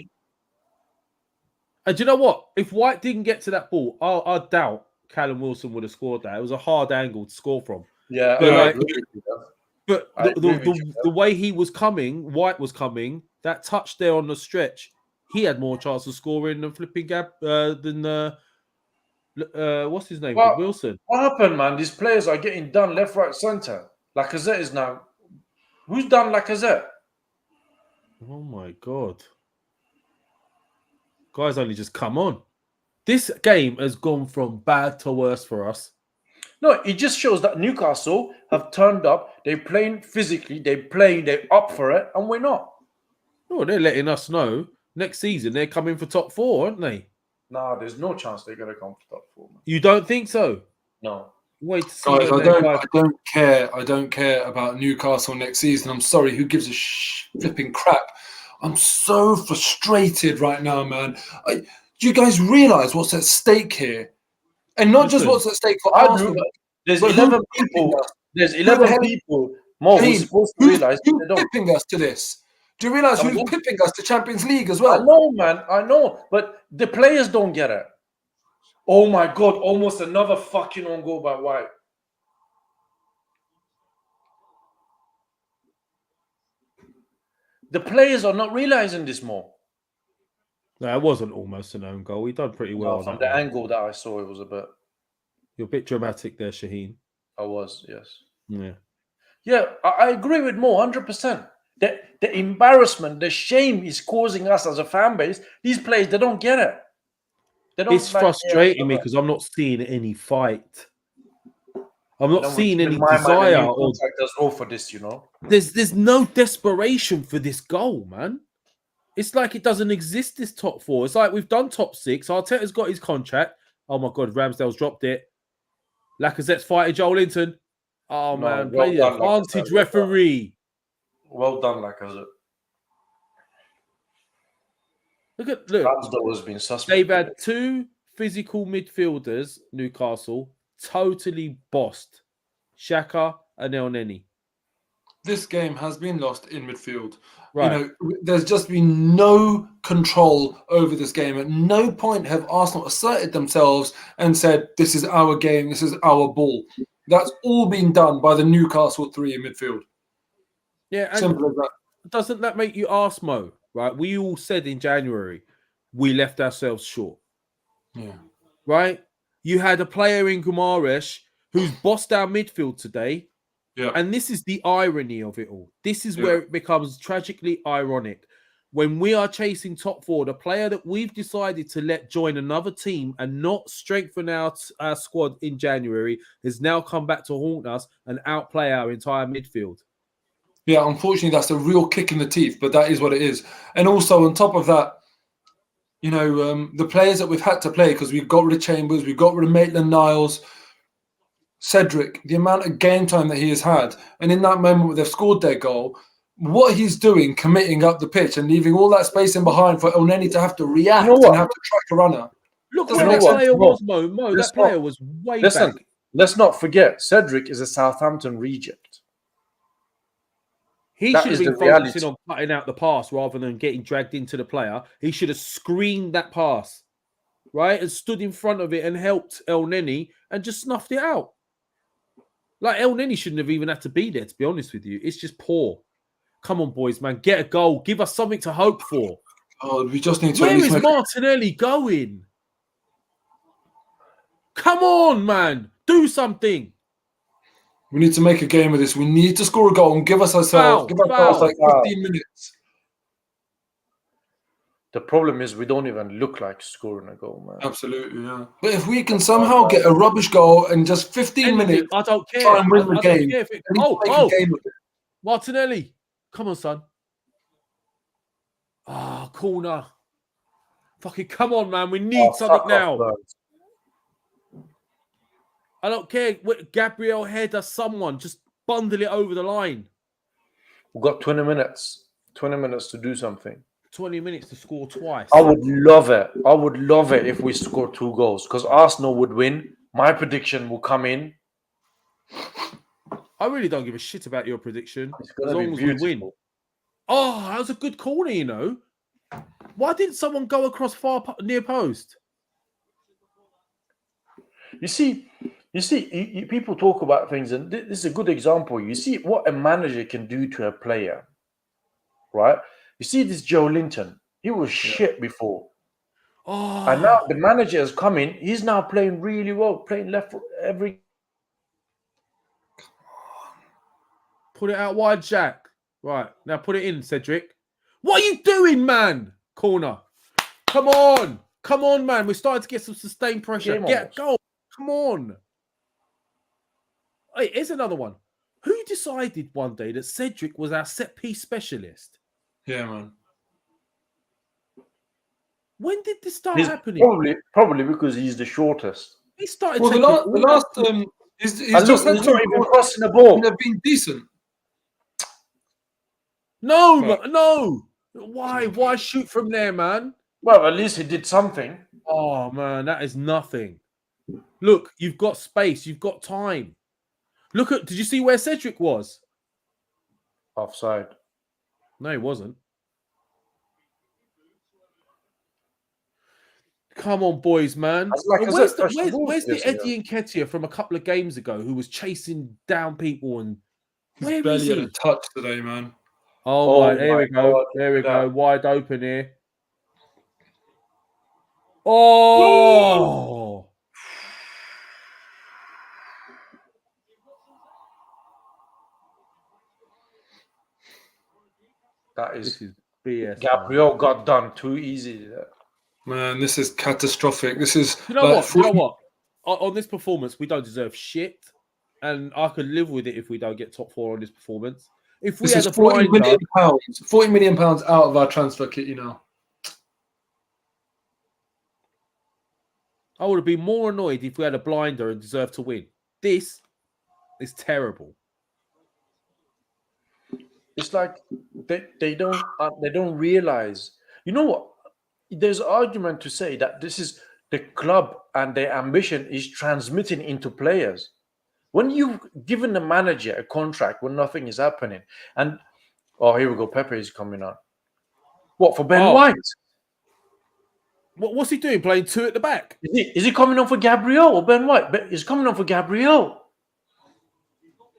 And do you know what? If White didn't get to that ball, I doubt Callum Wilson would have scored that. It was a hard angle to score from. Yeah, but the way he was coming, White was coming, that touch there on the stretch, he had more chance of scoring than flipping what's his name? Wilson. What happened, man? These players are getting done left, right, centre. Lacazette is now. Who's done Lacazette? Oh my God. Guys only just come on. This game has gone from bad to worse for us. No, it just shows that Newcastle have turned up. They're playing physically. They're up for it, and we're not. Oh, they're letting us know next season they're coming for top 4, aren't they? No, there's no chance they're going to come for top 4. Man. You don't think so? No. Wait to see. Guys, I don't care. I don't care about Newcastle next season. I'm sorry. Who gives a flipping crap? I'm so frustrated right now, man. Do you guys realise what's at stake here? And not just what's at stake for Arsenal. There's 11 people. There's 11 people. More who's supposed to realise who's pipping us to this? Do you realise who's pipping us to Champions League as well? I know, man. I know. But the players don't get it. Oh, my God. Almost another fucking on goal by White. The players are not realising this more. No, it wasn't almost an own goal. He done pretty well. No, from the angle that I saw, it was a bit... You're a bit dramatic there, Shaheen. I was, yes. Yeah. Yeah, I agree with Mo, 100%. The embarrassment, the shame is causing us as a fan base. These players, they don't get it. They don't it's frustrating me because I'm not seeing any fight. I'm not seeing any desire. Or does all for this, you know. There's no desperation for this goal, man. It's like it doesn't exist, this top 4. It's like we've done top 6. Arteta's got his contract. Oh, my God, Ramsdale's dropped it. Lacazette's fighting Joel Linton. Oh, no, man, play the advantage, referee. Well done, Lacazette. Look. Ramsdale has been suspect. They've had 2 physical midfielders, Newcastle, totally bossed. Xhaka and Elneny. This game has been lost in midfield. Right. You know, there's just been no control over this game. At no point have Arsenal asserted themselves and said, this is our game, this is our ball. That's all been done by the Newcastle 3 in midfield. Yeah, and simple as that. Doesn't that make you ask, Mo? Right? We all said in January we left ourselves short. Yeah. Right? You had a player in Gumaresh who's bossed our midfield today. Yeah. And this is the irony of it all. This is where it becomes tragically ironic. When we are chasing top 4, the player that we've decided to let join another team and not strengthen our squad in January has now come back to haunt us and outplay our entire midfield. Yeah, unfortunately, that's a real kick in the teeth, but that is what it is. And also, on top of that, you know, the players that we've had to play, because we've got rid of Chambers, we've got rid of Maitland-Niles, Cedric, the amount of game time that he has had, and in that moment where they've scored their goal, what he's doing, committing up the pitch and leaving all that space in behind for Elneny to have to react and have to track a runner. Look where that player was, Mo. That player was way back. Let's not forget, Cedric is a Southampton reject. He should have been focusing on cutting out the pass rather than getting dragged into the player. He should have screened that pass, right? And stood in front of it and helped Elneny and just snuffed it out. Like, Elneny shouldn't have even had to be there, to be honest with you. It's just poor. Come on, boys, man. Get a goal. Give us something to hope for. Oh, we just need to... Where is Martinelli going? Come on, man. Do something. We need to make a game of this. We need to score a goal and give us ourselves like 15 minutes. The problem is we don't even look like scoring a goal, man. Absolutely, yeah. But if we can somehow get a rubbish goal in just 15 minutes, I don't care. Try and win the game. Martinelli. Come on, son. Ah, corner. Fucking come on, man. We need something now. I don't care. Gabriel header, someone. Just bundle it over the line. We've got 20 minutes. 20 minutes to do something. 20 minutes to score twice. I would love it. I would love it if we score 2 goals because Arsenal would win. My prediction will come in. I really don't give a shit about your prediction as long as beautiful. we win. Oh, that was a good corner, you know. Why didn't someone go across far near post? You see, people talk about things, and this is a good example. You see what a manager can do to a player, right? You see this Joe Linton. He was shit before. Oh. And now the manager has come in. He's now playing really well, playing left foot every... Put it out wide, Jack. Right, now put it in, Cedric. What are you doing, man? Corner. Come on, man. We're starting to get some sustained pressure. Get a goal. Come on. Hey, here's another one. Who decided one day that Cedric was our set piece specialist? Yeah, man. When did this start happening? Probably because he's the shortest. He started. Well, the last he's just not even crossing the ball. They've been decent. No. Why shoot from there, man? Well, at least he did something. Oh man, that is nothing. Look, you've got space, you've got time. Did you see where Cedric was? Offside. No, he wasn't. Come on, boys, man. Where's the Eddie Nketiah from a couple of games ago who was chasing down people and He's barely had a touch today, man. Oh, my, here we go. There we go. Wide open here. Oh! This is BS. Gabriel got done too easy. Man, this is catastrophic. This is. You know what? On this performance, we don't deserve shit, and I could live with it if we don't get top 4 on this performance. If we had a £40 million, £40 million out of our transfer kit, you know. I would have been more annoyed if we had a blinder and deserved to win. This is terrible. It's like they don't realize. You know what? There's an argument to say that this is the club and their ambition is transmitting into players. When you've given the manager a contract when nothing is happening, and here we go, Pepe is coming on. What, for Ben White? What's he doing? Playing 2 at the back? Is he coming on for Gabriel or Ben White? He's coming on for Gabriel.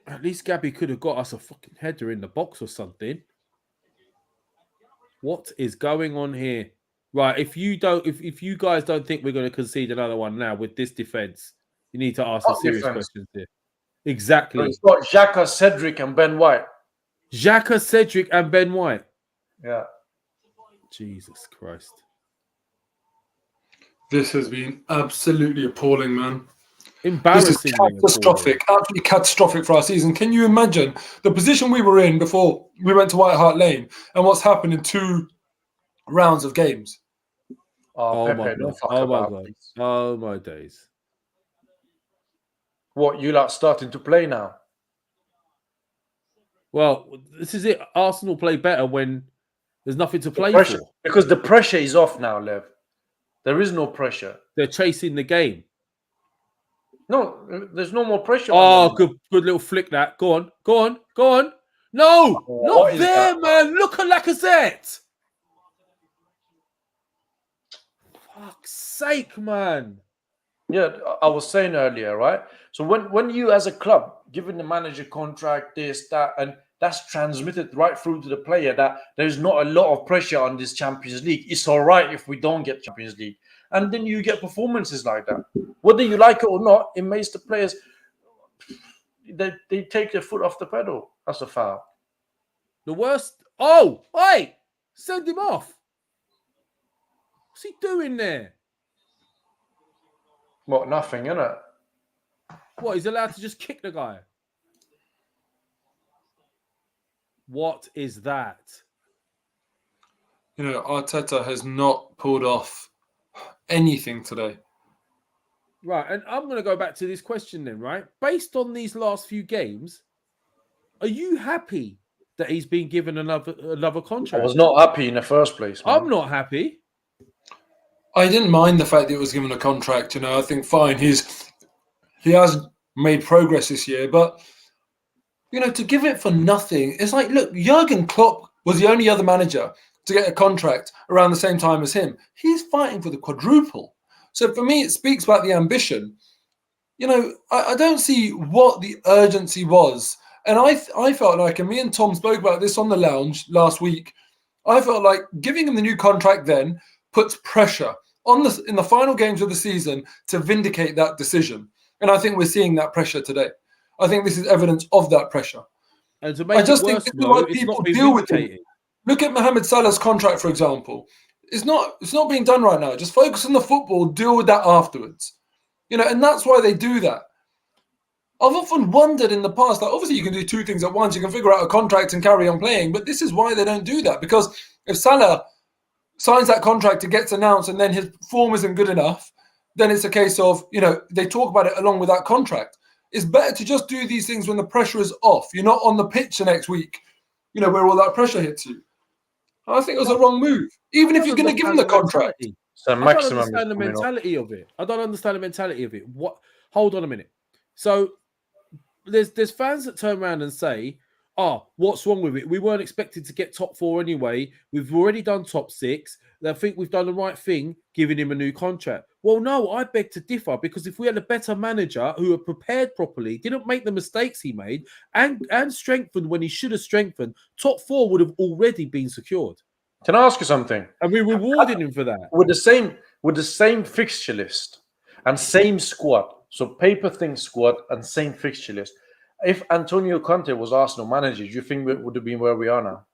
At least Gabby could have got us a fucking header in the box or something. What is going on here? Right, if you guys don't think we're going to concede another one now with this defense, you need to ask some serious questions here. Exactly. So it's got Xhaka, Cedric, and Ben White. Xhaka, Cedric, and Ben White. Yeah. Jesus Christ. This has been absolutely appalling, man. Embarrassing. This is catastrophic. Absolutely catastrophic for our season. Can you imagine the position we were in before we went to White Hart Lane and what's happened in 2 rounds of games? Oh my God. Oh my God. Oh my days. What, you lot starting to play now? Well, this is it. Arsenal play better when there's nothing to play for. Because the pressure is off now, Lev. There is no pressure. They're chasing the game. No, there's no more pressure. Oh, good little flick that. Go on. No, not there, man. Look at Lacazette. Fuck's sake, man. Yeah, I was saying earlier, right? So when you as a club giving the manager contract, this, that, and that's transmitted right through to the player that there's not a lot of pressure on this Champions League. It's all right if we don't get Champions League. And then you get performances like that. Whether you like it or not, it makes the players, they take their foot off the pedal. That's a foul. The worst. Oh, wait. Send him off. What's he doing there? What, nothing, innit? What, he's allowed to just kick the guy? What is that? You know, Arteta has not pulled off anything today. Right, and I'm going to go back to this question then, right? Based on these last few games, are you happy that he's been given another contract? I was not happy in the first place, man. I'm not happy. I didn't mind the fact that he was given a contract. You know, I think fine. He has made progress this year, but you know, to give it for nothing, it's like, look, Jurgen Klopp was the only other manager to get a contract around the same time as him. He's fighting for the quadruple. So for me, it speaks about the ambition. You know, I don't see what the urgency was. And I felt like, and me and Tom spoke about this on the lounge last week, I felt like giving him the new contract then puts pressure on in the final games of the season to vindicate that decision. And I think we're seeing that pressure today. I think this is evidence of that pressure. And to make I just it think worse, this is why people deal with him. Look at Mohamed Salah's contract, for example. It's not being done right now. Just focus on the football, deal with that afterwards. And that's why they do that. I've often wondered in the past, like obviously you can do two things at once. You can figure out a contract and carry on playing, but this is why they don't do that. Because if Salah signs that contract, it gets announced, and then his form isn't good enough, then it's a case of, they talk about it along with that contract. It's better to just do these things when the pressure is off. You're not on the pitch the next week, where all that pressure hits you. I think it was a wrong move. Even if you're going to give him the contract. So I don't understand the mentality of it. I don't understand the mentality of it. What? Hold on a minute. So there's fans that turn around and say, what's wrong with it? We weren't expected to get top 4 anyway. We've already done top 6. I think we've done the right thing, giving him a new contract. Well, no, I beg to differ, because if we had a better manager who had prepared properly, didn't make the mistakes he made, and strengthened when he should have strengthened, top 4 would have already been secured. Can I ask you something? And we rewarded him for that. With the same fixture list and same squad, so paper thing squad and same fixture list. If Antonio Conte was Arsenal manager, do you think we would have been where we are now?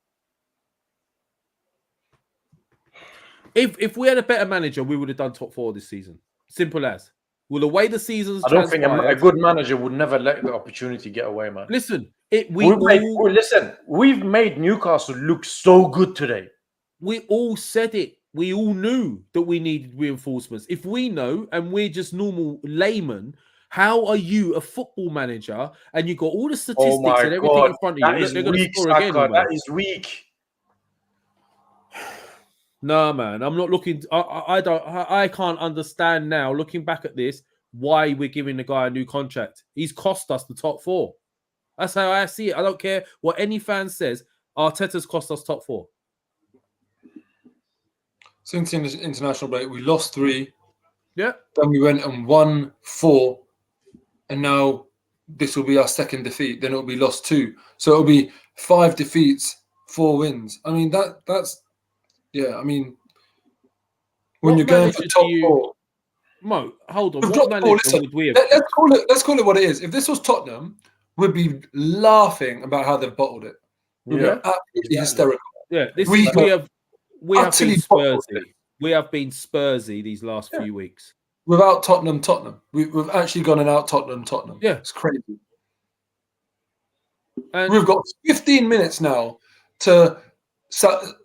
If we had a better manager, we would have done top 4 this season. Simple as. Well, the way the season's I don't think a good manager would never let the opportunity get away, man. Listen, we've made Newcastle look so good today. We all said it. We all knew that we needed reinforcements. If we know, and we're just normal laymen, how are you a football manager and you've got all the statistics and everything in front of you? They're going to score again. That is weak. No, man, I'm not looking. I can't understand now, looking back at this, why we're giving the guy a new contract. He's cost us the top 4. That's how I see it. I don't care what any fan says. Arteta's cost us top 4. Since the international break, we lost 3. Yeah. Then we went and won 4. And now this will be our second defeat. Then it'll be lost 2. So it'll be 5 defeats, 4 wins. I mean, that's... Yeah, I mean, when you're going for top 4, Mo, hold on. What manager would we have? Let's call it what it is. If this was Tottenham, we'd be laughing about how they've bottled it. We'd be absolutely hysterical. Yeah, we have been Spursy. We have been Spursy these last few weeks. Without Tottenham. We've actually gone and out Tottenham. Yeah, it's crazy. And we've got 15 minutes now to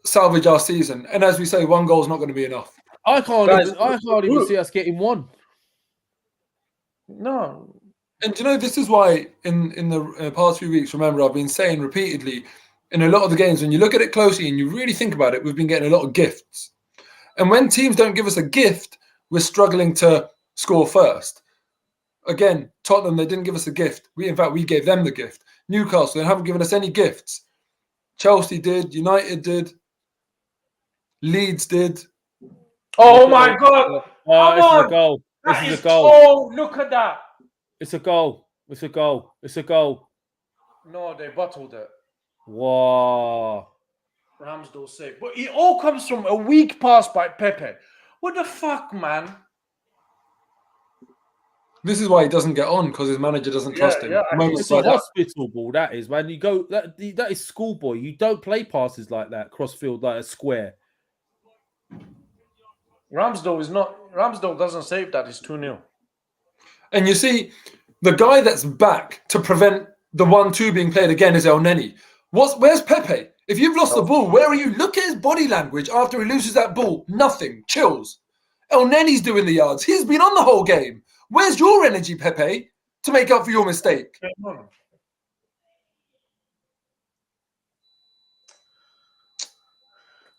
salvage our season, and as we say, 1 goal is not going to be enough. I can't even see us getting 1. No, and this is why in the past few weeks, remember, I've been saying repeatedly in a lot of the games, when you look at it closely and you really think about it, we've been getting a lot of gifts, and when teams don't give us a gift, we're struggling to score first. Again, Tottenham, they didn't give us a gift. We gave them the gift. Newcastle, they haven't given us any gifts. Chelsea did, United did, Leeds did. Oh my God! This is a goal. This is a goal. Oh, look at that! It's a goal. It's a goal. It's a goal. No, they bottled it. Wow. Ramsdale save, but it all comes from a weak pass by Pepe. What the fuck, man? This is why he doesn't get on, because his manager doesn't trust him. Yeah, it's a hospital ball, that is, man. You go that is schoolboy. You don't play passes like that, crossfield, like a square. Ramsdale doesn't save that. It's 2-0. And you see, the guy that's back to prevent the 1-2 being played again is El Neni. Where's Pepe? If you've lost the ball, where are you? Look at his body language after he loses that ball. Nothing. Chills. El Neni's doing the yards. He's been on the whole game. Where's your energy, Pepe, to make up for your mistake?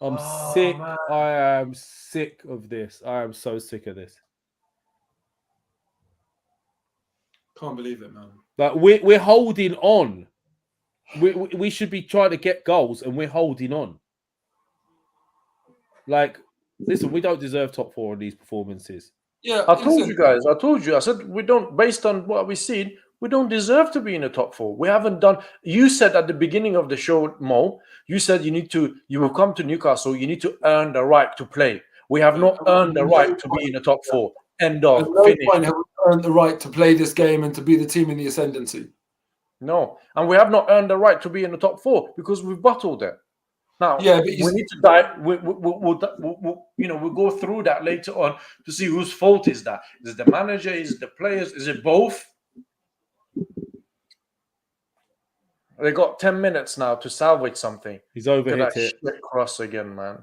I'm sick. Man. I am sick of this. I am so sick of this. Can't believe it, man. Like we're holding on. We should be trying to get goals, and we're holding on. Like, listen, we don't deserve top 4 in these performances. Yeah, I told you guys. I said we don't. Based on what we've seen, we don't deserve to be in the top 4. We haven't done. You said at the beginning of the show, Mo. You said you will come to Newcastle. You need to earn the right to play. We have not earned the right to be in the top 4. End of. Finish. Point have we earned the right to play this game and to be the team in the ascendancy. No, and we have not earned the right to be in the top 4 because we've bottled it. Now, Yeah, but we need to dive. We'll go through that later on to see whose fault is that. Is it the manager? Is it the players? Is it both? They got 10 minutes now to salvage something. He's overhit Look at that it. shit cross again, man.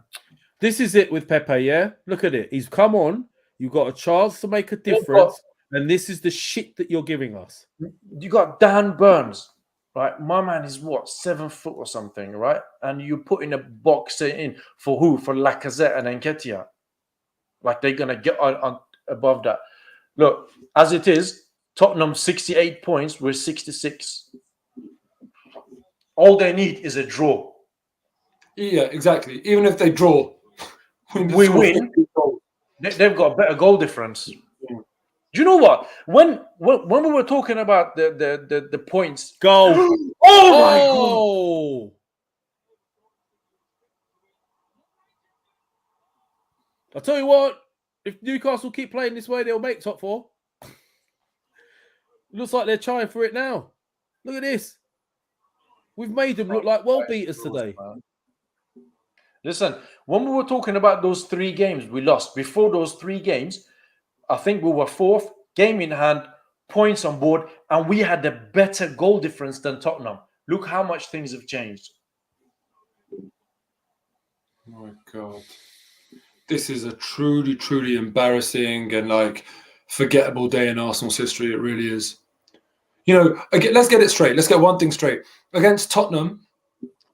This is it with Pepe, yeah? Look at it. He's come on. You've got a chance to make a difference. And this is the shit that you're giving us. You got Dan Burns, right? My man is what, 7 foot or something, right? And you put in a box in for who? For Lacazette and Nketiah. Like they're gonna get on above that. Look, as it is, Tottenham 68 points, we're 66. All they need is a draw. Yeah, exactly. Even if they draw, we win. They've got a better goal difference. Do you know what? When we were talking about the points, goal. Oh my god! I'll tell you what. If Newcastle keep playing this way, they'll make top 4. Looks like they're trying for it now. Look at this. We've made them look like world beaters today. Listen, when we were talking about those 3 games we lost, before those 3 games, I think we were 4th, game in hand, points on board, and we had a better goal difference than Tottenham. Look how much things have changed. My God. This is a truly, truly embarrassing and like forgettable day in Arsenal's history. It really is. You know, again, let's get it straight. Let's get one thing straight. Against Tottenham,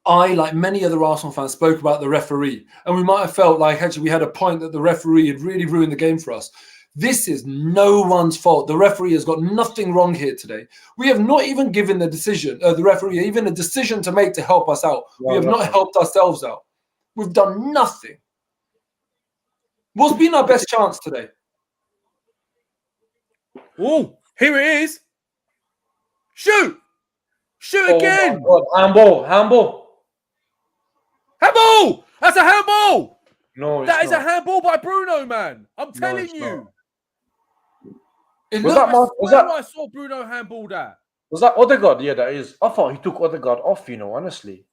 I, like many other Arsenal fans, spoke about the referee. And we might have felt like actually we had a point that the referee had really ruined the game for us. This is no one's fault. The referee has got nothing wrong here today. We have not even given the decision, the referee, even a decision to make to help us out. We have not helped ourselves out. We've done nothing. What's been our best chance today? Oh, here it is. Shoot! Shoot again! Handball! Handball! That's a handball! No, that is a handball by Bruno, man. I'm telling you. I saw Bruno handball that. Was that Odegaard? Yeah, that is. I thought he took Odegaard off, honestly.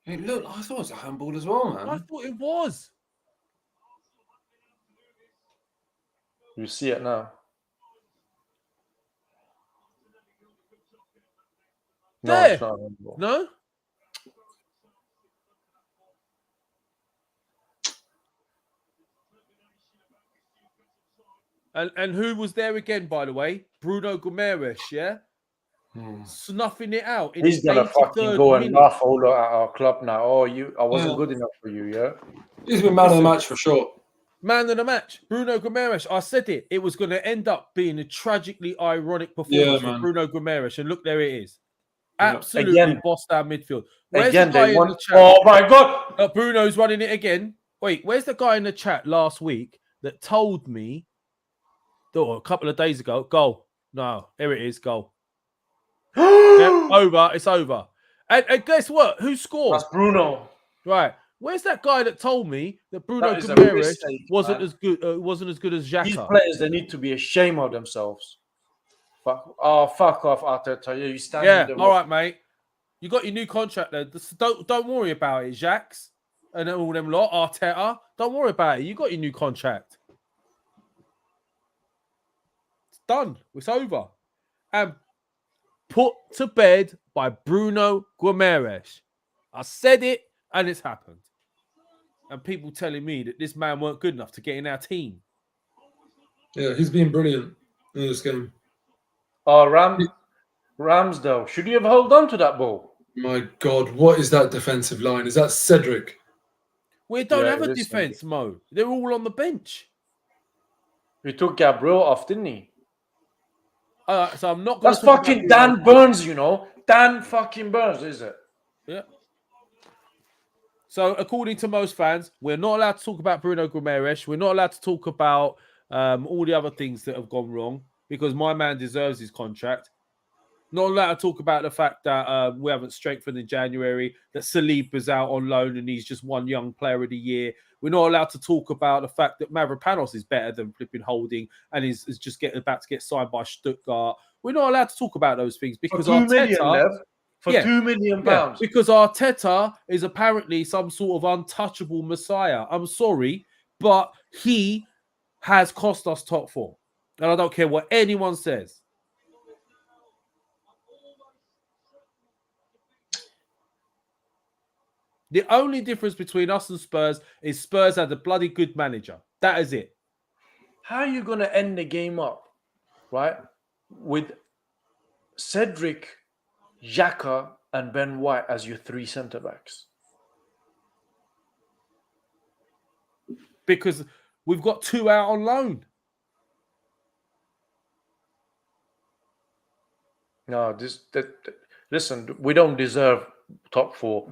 Hey, look, I thought it was a handball as well, man. I thought it was. You see it now. There. No, it's not. No? And who was there again, by the way? Bruno Gooners, yeah? Snuffing it out. He's going to fucking go and laugh all at our club now. Oh, I wasn't good enough for you, yeah? He's been man of the match for sure. Man of the match, Bruno Gooners. I said it. It was going to end up being a tragically ironic performance for Bruno Gooners. And look, there it is. Absolutely bossed our midfield. Where's the guy in the chat? Oh, my God. Bruno's running it again. Wait, where's the guy in the chat last week that told me, a couple of days ago, goal? No, here it is, goal. Over. It's over. And guess what? Who scored? That's Bruno. Right. Where's that guy that told me that Bruno Gooners wasn't as good as Xhaka? These players, they need to be ashamed of themselves. Fuck off, Arteta. You stand. Yeah, all right, mate. You got your new contract there. Don't worry about it, Jacques and all them lot. Arteta, don't worry about it. You got your new contract. It's done. It's over. And put to bed by Bruno Gooners. I said it, and it's happened. And people telling me that this man weren't good enough to get in our team. Yeah, he's been brilliant in this game. Oh, Ramsdale. Should you have held on to that ball? My God, what is that defensive line? Is that Cedric? We don't have a defense, Mo. They're all on the bench. He took Gabriel off, didn't he? So I'm not going to. That's fucking Dan Burns, Dan fucking Burns, is it? Yeah. So according to most fans, we're not allowed to talk about Bruno Gooners. We're not allowed to talk about all the other things that have gone wrong because my man deserves his contract. Not allowed to talk about the fact that we haven't strengthened in January, that Saliba's out on loan and he's just one young player of the year. We're not allowed to talk about the fact that Mavropanos is better than flipping Holding and is just about to get signed by Stuttgart. We're not allowed to talk about those things because Arteta for £2 million. Yeah, because Arteta is apparently some sort of untouchable messiah. I'm sorry, but he has cost us top four. And I don't care what anyone says. The only difference between us and Spurs is Spurs had a bloody good manager. That is it. How are you going to end the game up, right, with Cedric, Xhaka, and Ben White as your three centre-backs? Because we've got two out on loan. No, listen, we don't deserve top four.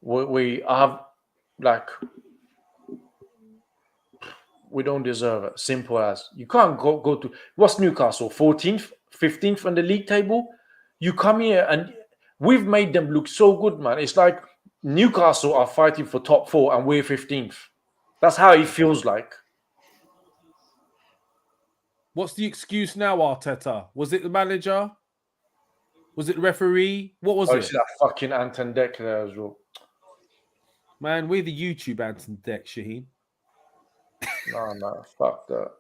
We have, we don't deserve it. Simple as. You can't go to, what's Newcastle, 14th, 15th on the league table? You come here and we've made them look so good, man. It's like Newcastle are fighting for top four and we're 15th. That's how it feels like. What's the excuse now, Arteta? Was it the manager? Was it the referee? What was it? It's that fucking Anton Deck there as well. Man, we're the YouTube Anton Deck, Shaheen. No, fuck that.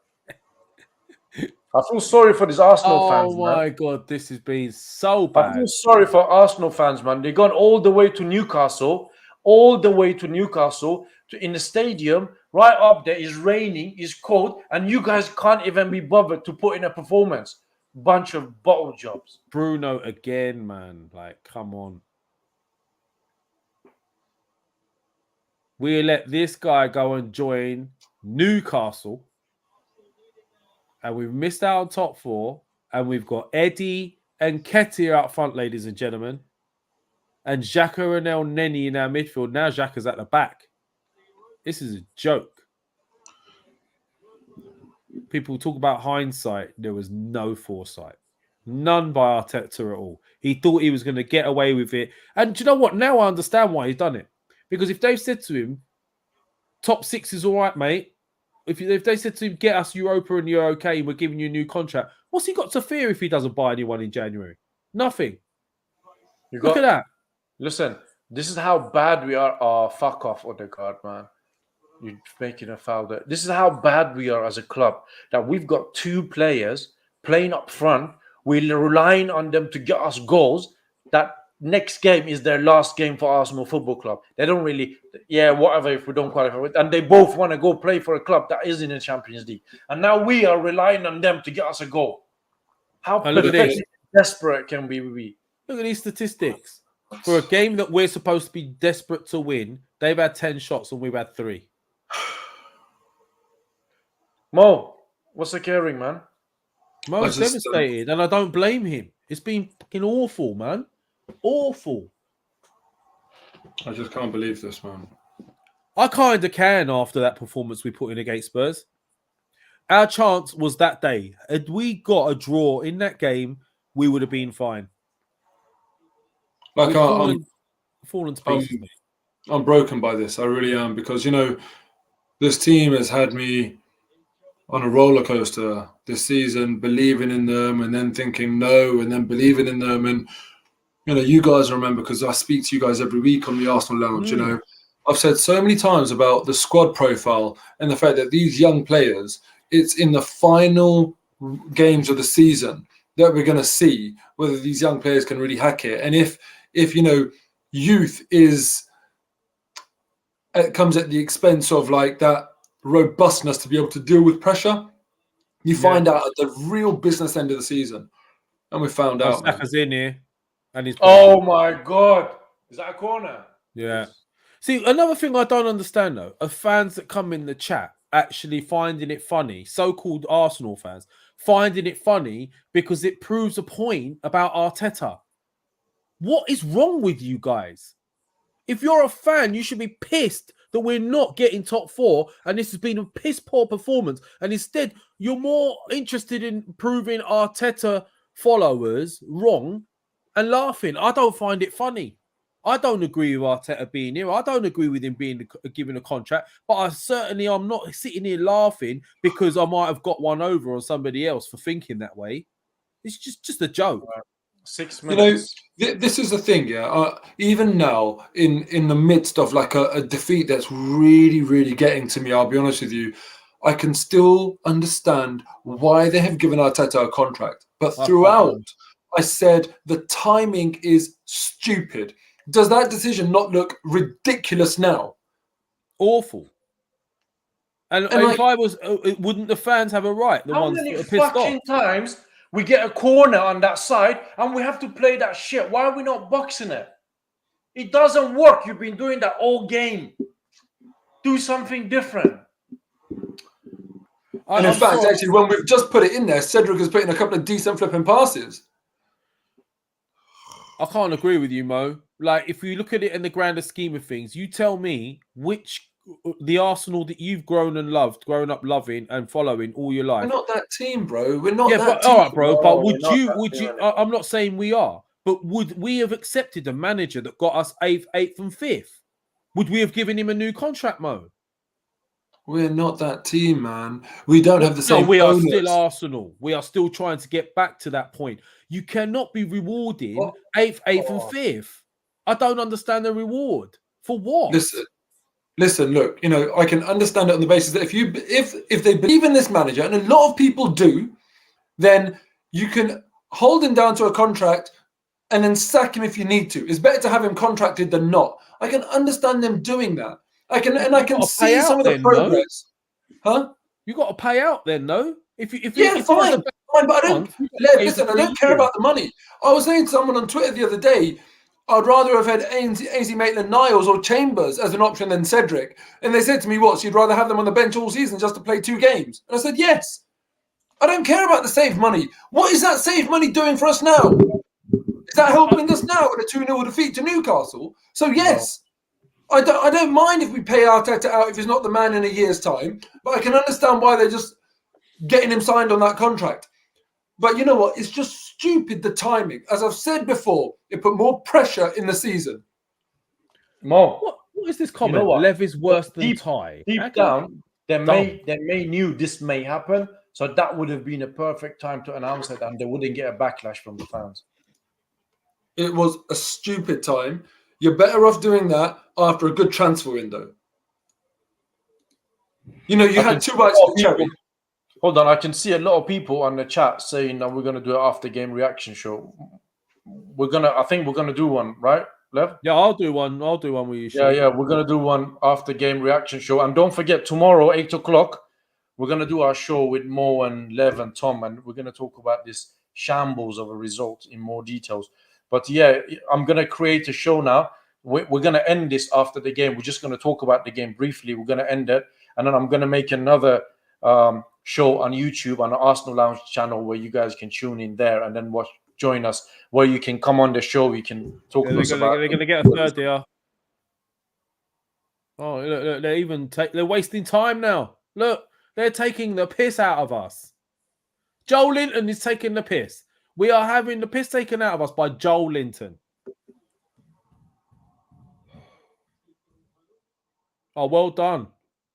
I feel sorry for these Arsenal fans, man. Oh my God, this has been so bad. I feel sorry for Arsenal fans, man. They've gone all the way to Newcastle, in the stadium, right up there. It's raining, it's cold, and you guys can't even be bothered to put in a performance. Bunch of bottle jobs. Bruno again, man. Like, come on. We let this guy go and join Newcastle, and we've missed out on top four, and we've got Eddie and Ketia up front, ladies and gentlemen, and Xhaka and El Neni in our midfield. Now Xhaka's at the back. This is a joke. People talk about hindsight. There was no foresight. None by Arteta at all. He thought he was going to get away with it. And do you know what? Now I understand why he's done it. Because if they've said to him, top six is all right, mate. If they said to him, get us Europa and you're okay, and we're giving you a new contract, what's he got to fear if he doesn't buy anyone in January? Nothing. Look at that. Listen, this is how bad we are. Oh, fuck off, Odegaard, man. You're making a foul there. This is how bad we are as a club, that we've got two players playing up front. We're relying on them to get us goals. That next game is their last game for Arsenal Football Club. They don't really, whatever if we don't qualify. And they both want to go play for a club that is in the Champions League. And now we are relying on them to get us a goal. How desperate can we be? Look at these statistics. For a game that we're supposed to be desperate to win, they've had 10 shots and we've had 3. Mo, what's the caring, man? Mo is devastated, and I don't blame him. It's been fucking awful, man. Awful. I just can't believe this, man. I kind of can after that performance we put in against Spurs. Our chance was that day. Had we got a draw in that game, we would have been fine. Like fallen to pieces, mate. I'm broken by this. I really am, because, this team has had me on a roller coaster this season, believing in them and then thinking no, and then believing in them. And, you guys remember, because I speak to you guys every week on the Arsenal Lounge, I've said so many times about the squad profile and the fact that these young players, it's in the final games of the season that we're going to see whether these young players can really hack it. And if youth it comes at the expense of that robustness to be able to deal with pressure, you find out at the real business end of the season. And we found out. Saka's in here. And he's oh my God. Is that a corner? Yeah. See, another thing I don't understand though, are fans that come in the chat actually finding it funny, so-called Arsenal fans, finding it funny because it proves a point about Arteta. What is wrong with you guys? If you're a fan, you should be pissed that we're not getting top 4 and this has been a piss poor performance. And instead, you're more interested in proving Arteta followers wrong and laughing. I don't find it funny. I don't agree with Arteta being here. I don't agree with him being given a contract. But I'm not sitting here laughing because I might have got one over on somebody else for thinking that way. It's just a joke. 6 You know, minutes. this is the thing, yeah. Even now, in the midst of like a defeat that's really, really getting to me, I'll be honest with you, I can still understand why they have given Arteta a contract. But throughout, I said the timing is stupid. Does that decision not look ridiculous now? Awful. And like, if I was, wouldn't the fans have a right? The How ones many that are pissed off. fucking times we get a corner on that side and we have to play that shit? Why are we not boxing it? It doesn't work. You've been doing that all game. Do something different. And in fact, actually, when we've just put it in there, Cedric has put in a couple of decent flipping passes. I can't agree with you, Mo. Like, if you look at it in the grander scheme of things, you tell me which the Arsenal that you've grown up loving and following all your life. We're not that team, bro. We're not that but team. all right, bro. No, but we're not that team. I'm not saying we are, but would we have accepted a manager that got us 8th and 5th? Would we have given him a new contract, Mo? We're not that team, man. We don't have the same. No, we owners. are still Arsenal. We are still trying to get back to that point. You cannot be rewarding 8th, and 5th. I don't understand the reward for what. Listen. Look, you know, I can understand it on the basis that if they believe in this manager, and a lot of people do, then you can hold him down to a contract and then sack him if you need to. It's better to have him contracted than not. I can understand them doing that. I can see some of the progress. No? Huh? You got to pay out then, no? If fine, but I don't. Listen, I don't care about the money. I was saying to someone on Twitter the other day, I'd rather have had Ainsley Maitland-Niles or Chambers as an option than Cedric. And they said to me, what, so you'd rather have them on the bench all season just to play 2 games? And I said, yes. I don't care about the saved money. What is that saved money doing for us now? Is that helping us now with a 2-0 defeat to Newcastle? So, yes. No. I don't mind if we pay Arteta out if he's not the man in a year's time. But I can understand why they're just getting him signed on that contract. But you know what? It's just stupid, the timing. As I've said before, it put more pressure in the season. Mo, what is this comment? You know Lev is worse than Ty. Deep down, they may knew this may happen. So that would have been a perfect time to announce it and they wouldn't get a backlash from the fans. It was a stupid time. You're better off doing that after a good transfer window. You know, you had 2 bites of the cherry. Hold on, I can see a lot of people on the chat saying that we're going to do an after-game reaction show. I think we're going to do one, right, Lev? Yeah, I'll do one with you. Yeah, we're going to do one after-game reaction show. And don't forget, tomorrow, 8 o'clock, we're going to do our show with Mo and Lev and Tom, and we're going to talk about this shambles of a result in more details. But yeah, I'm going to create a show now. We're going to end this after the game. We're just going to talk about the game briefly. We're going to end it. And then I'm going to make another show on YouTube on the Arsenal Lounge channel where you guys can tune in there and then join us, where you can come on the show. We can talk to us about. They're going to get a third here. Oh, look, they're wasting time now. Look, they're taking the piss out of us. Joel Linton is taking the piss. We are having the piss taken out of us by Joel Linton. Oh, well done.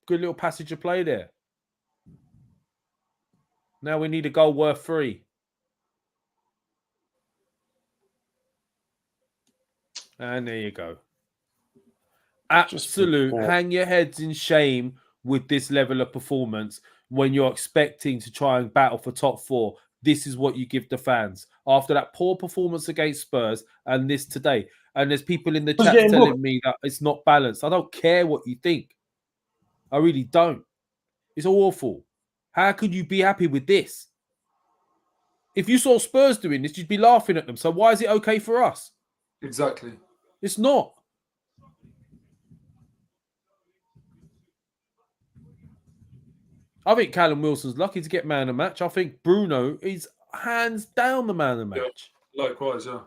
Good little passage of play there. Now we need a goal worth 3. And there you go. Absolute. Hang your heads in shame with this level of performance when you're expecting to try and battle for top 4. This is what you give the fans after that poor performance against Spurs and this today. And there's people in the chat telling me that it's not balanced. I don't care what you think. I really don't. It's awful. How could you be happy with this? If you saw Spurs doing this, you'd be laughing at them. So why is it okay for us? Exactly. It's not. I think Callum Wilson's lucky to get man of the match. I think Bruno is hands down the man of the match. Yeah, likewise, yeah.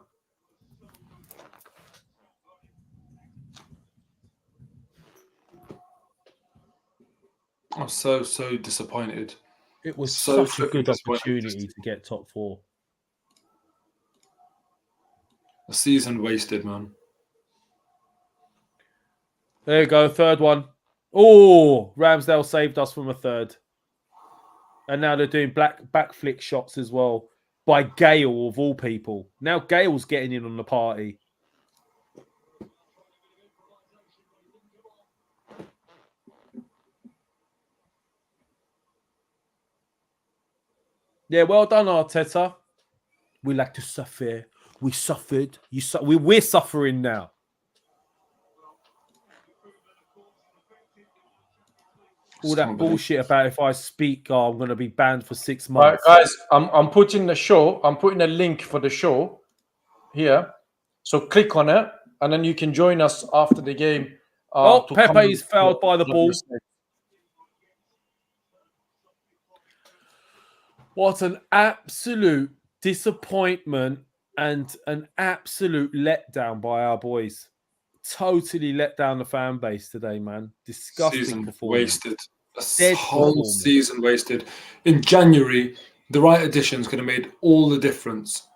I'm so disappointed. It was such a good opportunity to get top 4. A season wasted, man. There you go, third one. Oh, Ramsdale saved us from a third. And now they're doing back flick shots as well. by Gale of all people. Now Gale's getting in on the party. Yeah, well done, Arteta. We like to suffer. We suffered. We're suffering now. All that bullshit about if I speak, I'm going to be banned for 6 months. Right, guys, I'm putting the show. I'm putting a link for the show here. So click on it, and then you can join us after the game. Pepe is fouled by the ball. What an absolute disappointment and an absolute letdown by our boys. Totally let down the fan base today, man. Disgusting season performance. wasted. A whole season wasted. In January, the right additions could have made all the difference.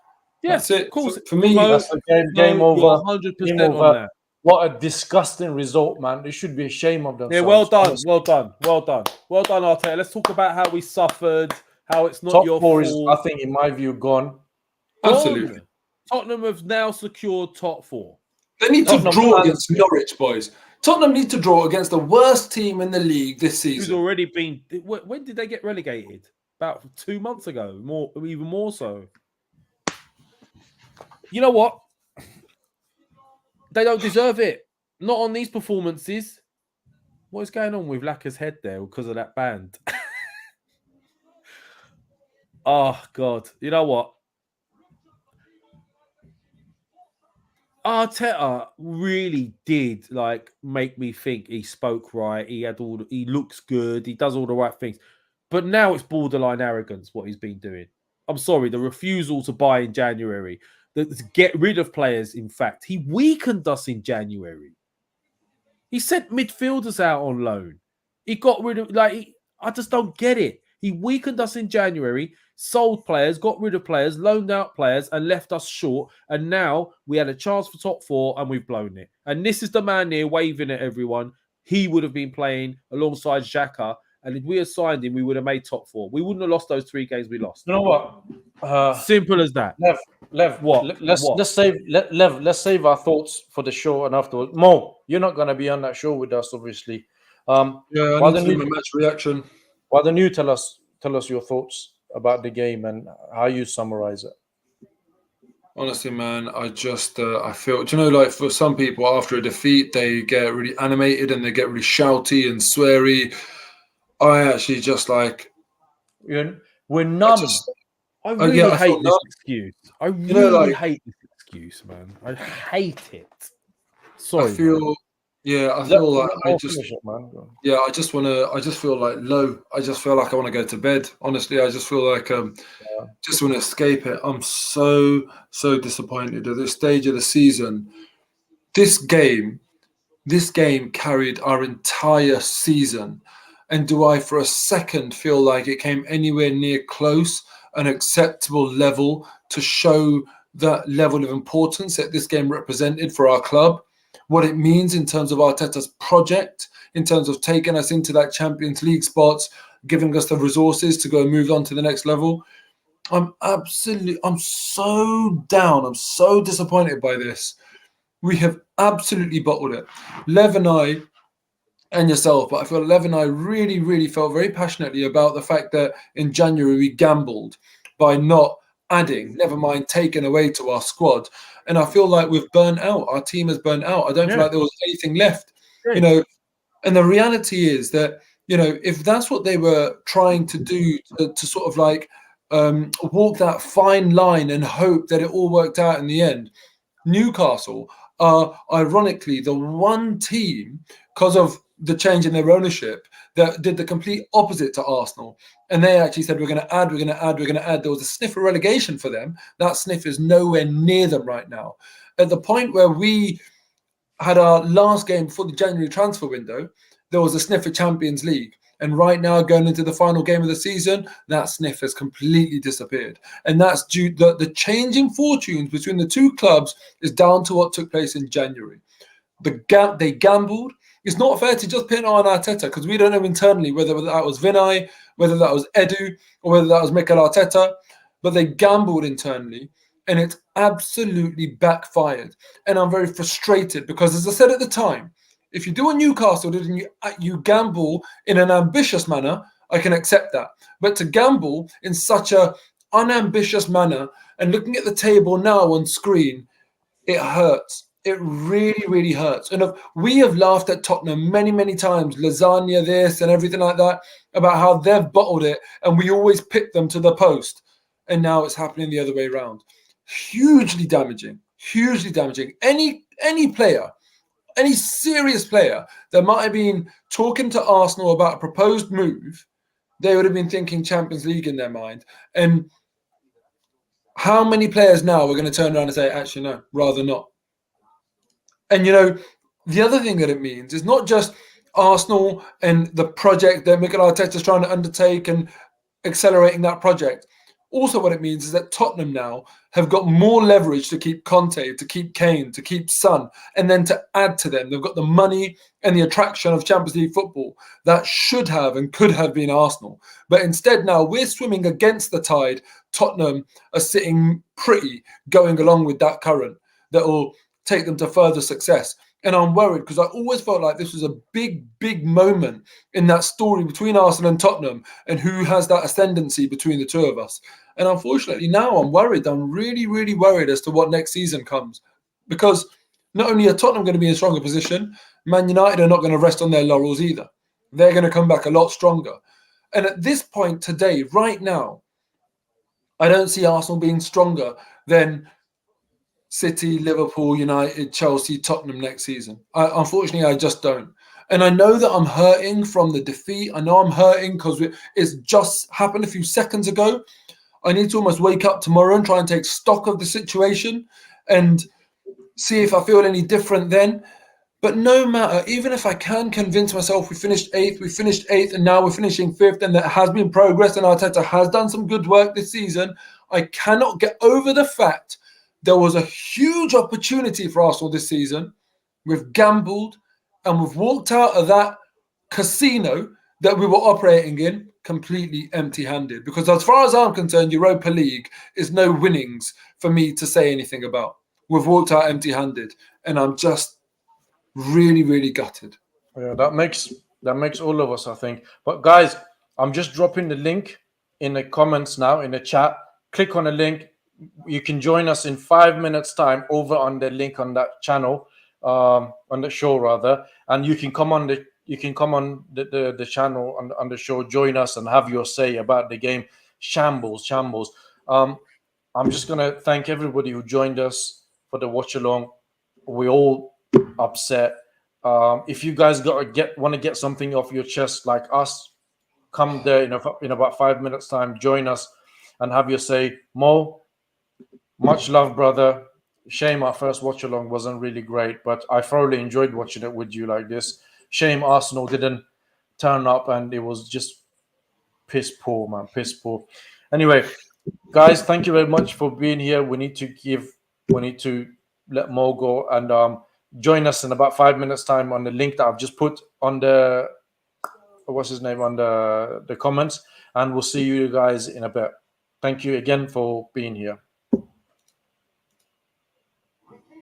Yes, that's it. Of course. For me, that's the game over. 100% on that. What a disgusting result, man. They should be ashamed of themselves. Yeah, well done. Honestly. Well done. Well done. Well done, Arteta. Let's talk about how we suffered, how it's not Top your four fault. is, I think, in my view, gone. Absolutely. Tottenham have now secured top 4. They need to draw against Norwich, boys. Tottenham need to draw against the worst team in the league this season. Who's already been... When did they get relegated? About 2 months ago. Even more so. You know what? They don't deserve it. Not on these performances. What is going on with Lacazette's head there because of that band? Oh, God. You know what? Arteta really did make me think he spoke right. He looks good. He does all the right things. But now it's borderline arrogance what he's been doing. I'm sorry, the refusal to buy in January, to get rid of players. In fact, he weakened us in January. He sent midfielders out on loan. He got rid of I just don't get it. He weakened us in January, sold players, got rid of players, loaned out players, and left us short. And now we had a chance for top 4, and we've blown it. And this is the man here waving at everyone. He would have been playing alongside Xhaka, and if we had signed him, we would have made top 4. We wouldn't have lost those 3 games we lost. You know what? Simple as that. Lev, what? Let's save our thoughts for the show and afterwards. Mo, you're not going to be on that show with us, obviously. I need to do my match reaction. Why don't you tell us your thoughts about the game and how you summarize it? Honestly, man, I feel, do you know, for some people after a defeat, they get really animated and they get really shouty and sweary. I actually just we're numb. I really hate this excuse. I really hate this excuse, man. I hate it. Sorry. I feel like I just feel like low. I just feel like I want to go to bed. Honestly, I just feel like just want to escape it. I'm so disappointed at this stage of the season. This game carried our entire season. And do I for a second feel like it came anywhere near close, an acceptable level to show that level of importance that this game represented for our club? What it means in terms of Arteta's project, in terms of taking us into that Champions League spots, giving us the resources to go and move on to the next level. I'm so down. I'm so disappointed by this. We have absolutely bottled it. Lev and I, and yourself, but I feel Lev and I really, really felt very passionately about the fact that in January we gambled by not adding, never mind taking away to our squad. And I feel like we've burnt out. Our team has burnt out. I don't feel like there was anything left, And the reality is that, if that's what they were trying to do to sort of walk that fine line and hope that it all worked out in the end, Newcastle are ironically the one team, because of the change in their ownership, that did the complete opposite to Arsenal. And they actually said, we're going to add. There was a sniff of relegation for them. That sniff is nowhere near them right now. At the point where we had our last game before the January transfer window, there was a sniff of Champions League. And right now, going into the final game of the season, that sniff has completely disappeared. And that's due to the changing fortunes between the two clubs is down to what took place in January. They gambled. It's not fair to just pin on Arteta because we don't know internally whether that was Vinay, whether that was Edu, or whether that was Mikel Arteta. but they gambled internally, and it absolutely backfired. And I'm very frustrated because, as I said at the time, if you do what Newcastle did and you gamble in an ambitious manner, I can accept that. But to gamble in such a unambitious manner, and looking at the table now on screen, it hurts. It really, really hurts. And we have laughed at Tottenham many, many times, lasagna this and everything like that, about how they've bottled it and we always pick them to the post. And now it's happening the other way around. Hugely damaging, hugely damaging. Any player, any serious player that might have been talking to Arsenal about a proposed move, they would have been thinking Champions League in their mind. And how many players now are going to turn around and say, actually, no, rather not? And, the other thing that it means is not just Arsenal and the project that Mikel Arteta is trying to undertake and accelerating that project. Also, what it means is that Tottenham now have got more leverage to keep Conte, to keep Kane, to keep Son, and then to add to them. They've got the money and the attraction of Champions League football that should have and could have been Arsenal. But instead now we're swimming against the tide. Tottenham are sitting pretty, going along with that current that will take them to further success. And I'm worried because I always felt like this was a big, big moment in that story between Arsenal and Tottenham and who has that ascendancy between the two of us. And unfortunately, now I'm worried. I'm really, really worried as to what next season comes. Because not only are Tottenham going to be in a stronger position, Man United are not going to rest on their laurels either. They're going to come back a lot stronger. And at this point today, right now, I don't see Arsenal being stronger than City, Liverpool, United, Chelsea, Tottenham next season. Unfortunately, I just don't. And I know that I'm hurting from the defeat. I know I'm hurting because it's just happened a few seconds ago. I need to almost wake up tomorrow and try and take stock of the situation and see if I feel any different then. But no matter, even if I can convince myself we finished eighth, and now we're finishing fifth, and there has been progress and Arteta has done some good work this season, I cannot get over the fact there was a huge opportunity for Arsenal this season. We've gambled and we've walked out of that casino that we were operating in completely empty-handed. Because as far as I'm concerned, Europa League is no winnings for me to say anything about. We've walked out empty-handed, and I'm just really, really gutted. Yeah, that makes all of us, I think. But guys, I'm just dropping the link in the comments now in the chat. Click on the link. You can join us in 5 minutes time over on the link on that channel, on the show rather, and you can come on the channel on the show, join us and have your say about the game. Shambles. I'm just gonna thank everybody who joined us for the watch along. We're all upset. If you guys want to get something off your chest like us, come there in about 5 minutes time, join us and have your say. Mo, much love, brother. Shame our first watch along wasn't really great, but I thoroughly enjoyed watching it with you like this. Shame Arsenal didn't turn up and it was just piss poor, man. Piss poor. Anyway, guys, thank you very much for being here. We need to let Mo go and join us in about 5 minutes time on the link that I've just put on the on the comments, and we'll see you guys in a bit. Thank you again for being here.